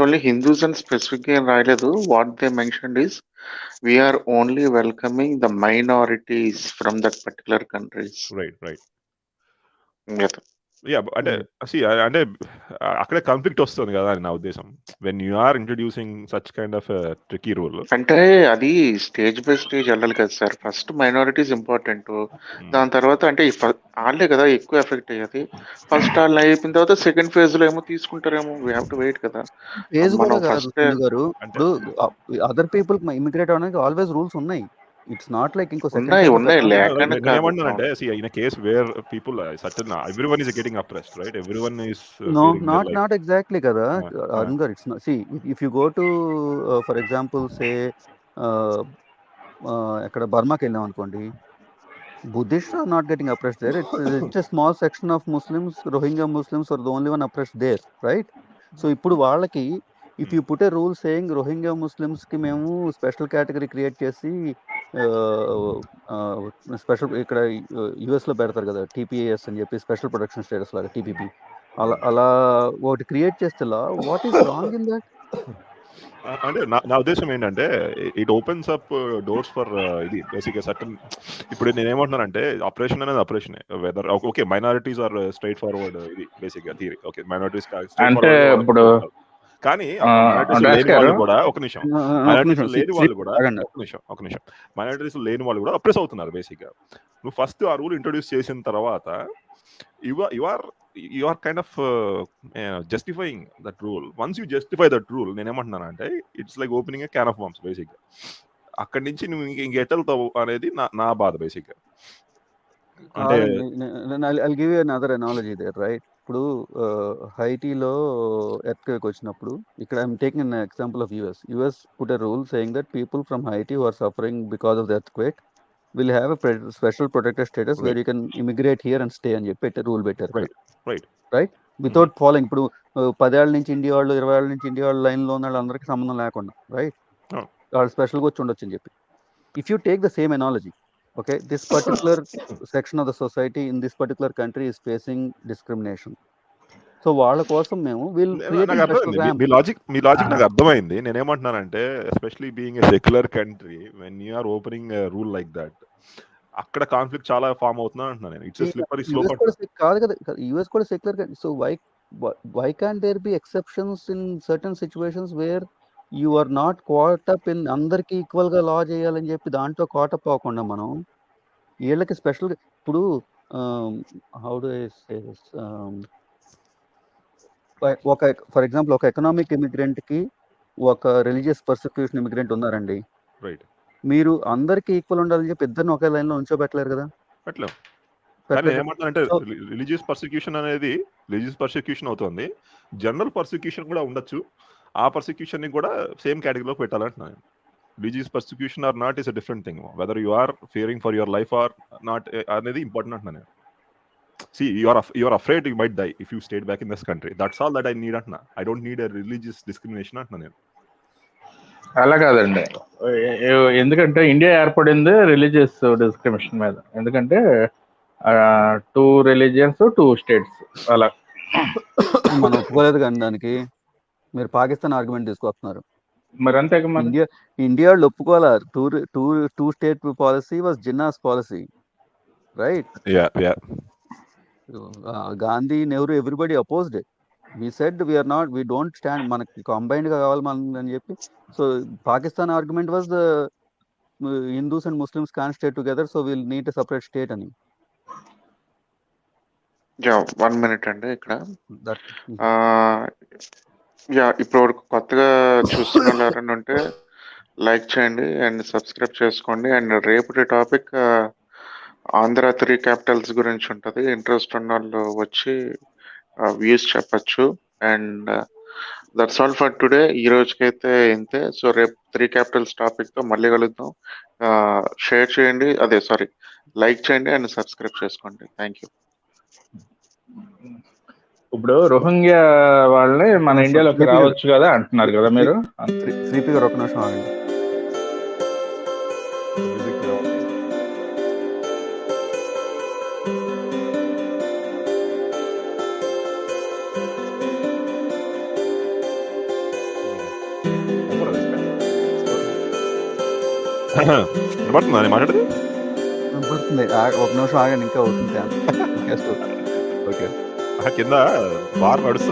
ఓన్లీ హిందూస్ అని స్పెసిఫిక్ గా ఏం రాయలేదు. What they mentioned is we're only welcoming the minorities from that particular countries. Right. అంటే అక్కడే కాన్ఫ్లిక్ట్ వస్తుంది కదా అని నా ఉద్దేశం. When you are introducing such kind of tricky rule, అంటే అది స్టేజ్ బై స్టేజ్ వెళ్ళాలి కదా సార్. ఫస్ట్ మైనారిటీస్ ఇంపార్టెంట్, దాని తర్వాత అంటే వాళ్ళే కదా ఎక్కువ ఎఫెక్ట్ అయ్యేది. ఫస్ట్ వాళ్ళు అయిపోయిన తర్వాత సెకండ్ ఫేజ్ లో ఏమో తీసుకుంటారేమో, వీ హావ్ టు వెయిట్ కదా. ఇప్పుడు అదర్ పీపుల్ ఇమిగ్రేట్ అవడానికి ఆల్వేస్ రూల్స్ ఉన్నాయి. ఇట్స్ నాట్ లైక్ ఇంకో ఉన్నాయి ఏమంటానంటే in a case where people everyone is getting oppressed, right? Everyone is not exactly కదా Arun garu. It's not, see, if you go to for example say ఎక్కడ బర్మాకి వెళ్ళాం అనుకోండి, Buddhists are not getting oppressed there. It's a small section of Muslims, Rohingya Muslims are the only one oppressed there, right? So ఇప్పుడు వాళ్ళకి if you put a rule saying Rohingya Muslims కి మేము special category create చేసి special, ఇక్కడ US లో పెడతారు కదా TPAS అని చెప్పి, స్పెషల్ ప్రొటెక్షన్ స్టేటస్ లాగా టీపీపీ, అలా ఒకటి క్రియేట్ చేస్తే what is wrong in that? అంటే నా ఉద్దేశం ఏంటంటే it opens up doors for ఇది బేసిక్ సర్టన్. ఇప్పుడు నేను ఏమంటున్నానంటే ఆపరేషన్ అనేది operation, whether okay minorities are straightforward, ఇది బేసిక్ గా థియరీ. ఓకే మైనారిటీస్ అంటే ఇప్పుడు కానీ లేని వాళ్ళు కూడా ఒక నిమిషం మైనారిటీస్ లేని వాళ్ళు కూడా అప్రెస్ అవుతున్నారు బేసిక్ గా. నువ్వు ఫస్ట్ ఆ రూల్ ఇంట్రొడ్యూస్ చేసిన తర్వాత you are kind of justifying that rule. Once you justify that rule, నేనేమంటున్నానంటే it's like opening a can of bombs basic గా. అక్కడి నుంచి నువ్వు ఇంకెట్టెళ్తావు అనేది నా బాధ బేసిక్ గా. అంటే I'll give you another analogy there, right? ఇప్పుడు హైటీలో ఎర్త్క్వేక్ వచ్చినప్పుడు, ఇక్కడ I'm taking an example of US put a rule saying that people from Haiti who are suffering because of the earthquake will have a special protected status where you can immigrate here and stay అని చెప్పి rule పెట్టారు, right? Without following. ఇప్పుడు 10 ఏళ్ళ నుంచి India వాళ్ళు, 20 ఏళ్ళ నుంచి India వాళ్ళు లైన్ లో ఉన్న వాళ్ళందరికీ సంబంధం లేకుండా, రైట్? వాళ్ళు స్పెషల్గా వచ్చి ఉండొచ్చు అని చెప్పి. if you take the same analogy, okay, this particular section of the society in this particular country is facing discrimination, so వాళ్ళ కోసం మేము విల్ క్రియేట్ మీ లాజిక్ నాకు అర్థమైంది. నేనేమంటున్నానంటే especially being a secular country when you are opening rule like that అక్కడ conflict చాలా form అవుతున్నా అంటున్నాను నేను. ఇట్స్ స్లిప్పరీ స్లోప్ కాదు కదా, యుఎస్ కూడా secular country. So why can't there be exceptions in certain situations where you are not caught up in అందరికి equal గా లా చేయాలని చెప్పి దాంట్లో caught up అవ్వకుండా మనం వీళ్ళకి స్పెషల్ ఇప్పుడు how do I say this, ఒక ఫర్ ఎగ్జాంపుల్ ఒక ఎకనామిక్ ఇమిగ్రెంట్ కి ఒక రిలీజియస్ పర్సిక్యూషన్ ఇమిగ్రెంట్ ఉన్నారండి, రైట్, మీరు అందరికి ఈక్వల్ ఉండాలని చెప్పి ఇద్దరిని ఒకే లైన్ లో ఉంచోబెట్టలేరు కదా. ఏమంటానంటే రిలీజియస్ పర్సిక్యూషన్ అనేది రిలీజియస్ పర్సిక్యూషన్ అవుతుంది, జనరల్ పర్సిక్యూషన్ కూడా ఉండొచ్చు. ఆ పర్సిక్యూషన్ ని కూడా సేమ్ కేటగిరీలో పెట్టాలంటున్నాను. Religious persecution or not is a different thing. Whether you are fearing for your life or not అనేది ఇంపార్టెంట్ అంటున్నాను. See, you are afraid you might die if you stayed back in this country. That's all that I need అంటున్నా. I don't need a religious discrimination అంటున్నా నేను. అలా కాదండి, ఎందుకంటే India ఏర్పడింది religious discrimination మీద. ఎందుకంటే 2 religions 2 states అలా మనం ఒప్పుకోలేదు కానీ దానికి మీరు పాకిస్తాన్ ఆర్గ్యుమెంట్ తీసుకొస్తున్నారు. మరి అంతే ఇండియా వాళ్ళు ఒప్పుకోవాలా. Two state policy was Jinnah's policy, right? Gandhi, Nehru, everybody opposed it. we said we don't stand, మనకి కంబైన్డ్ గా కావాలి మనం అని చెప్పి. So Pakistan argument was the Hindus and Muslims can stay together, so will need a separate state అని. 1 minute అండి ఇక్కడ. ఇప్పుడు కొత్తగా చూస్తున్న ఎవరైనా ఉంటే లైక్ చేయండి అండ్ సబ్స్క్రైబ్ చేసుకోండి. అండ్ రేపటి టాపిక్ ఆంధ్ర 3 capitals గురించి ఉంటుంది. ఇంట్రెస్ట్ ఉన్న వాళ్ళు వచ్చి వ్యూస్ చెప్పచ్చు. And that's all for today. ఈ రోజుకైతే ఇంతే. సో రేపు 3 capitals టాపిక్ తో మళ్ళీ కలుద్దాం. షేర్ చేయండి, లైక్ చేయండి అండ్ సబ్స్క్రైబ్ చేసుకోండి. Thank you. ఇప్పుడు రోహింగ్యా వాళ్ళని మన ఇండియాలోకి రావచ్చు కదా అంటున్నారు కదా మీరు. శ్రీపి గారు ఒక నిమిషం ఆగండి. మాట్లాడదు ఒక నిమిషం ఆగండి, ఇంకా అవుతుంది. ఓకే, కింద బార్ నడుస్తుంది.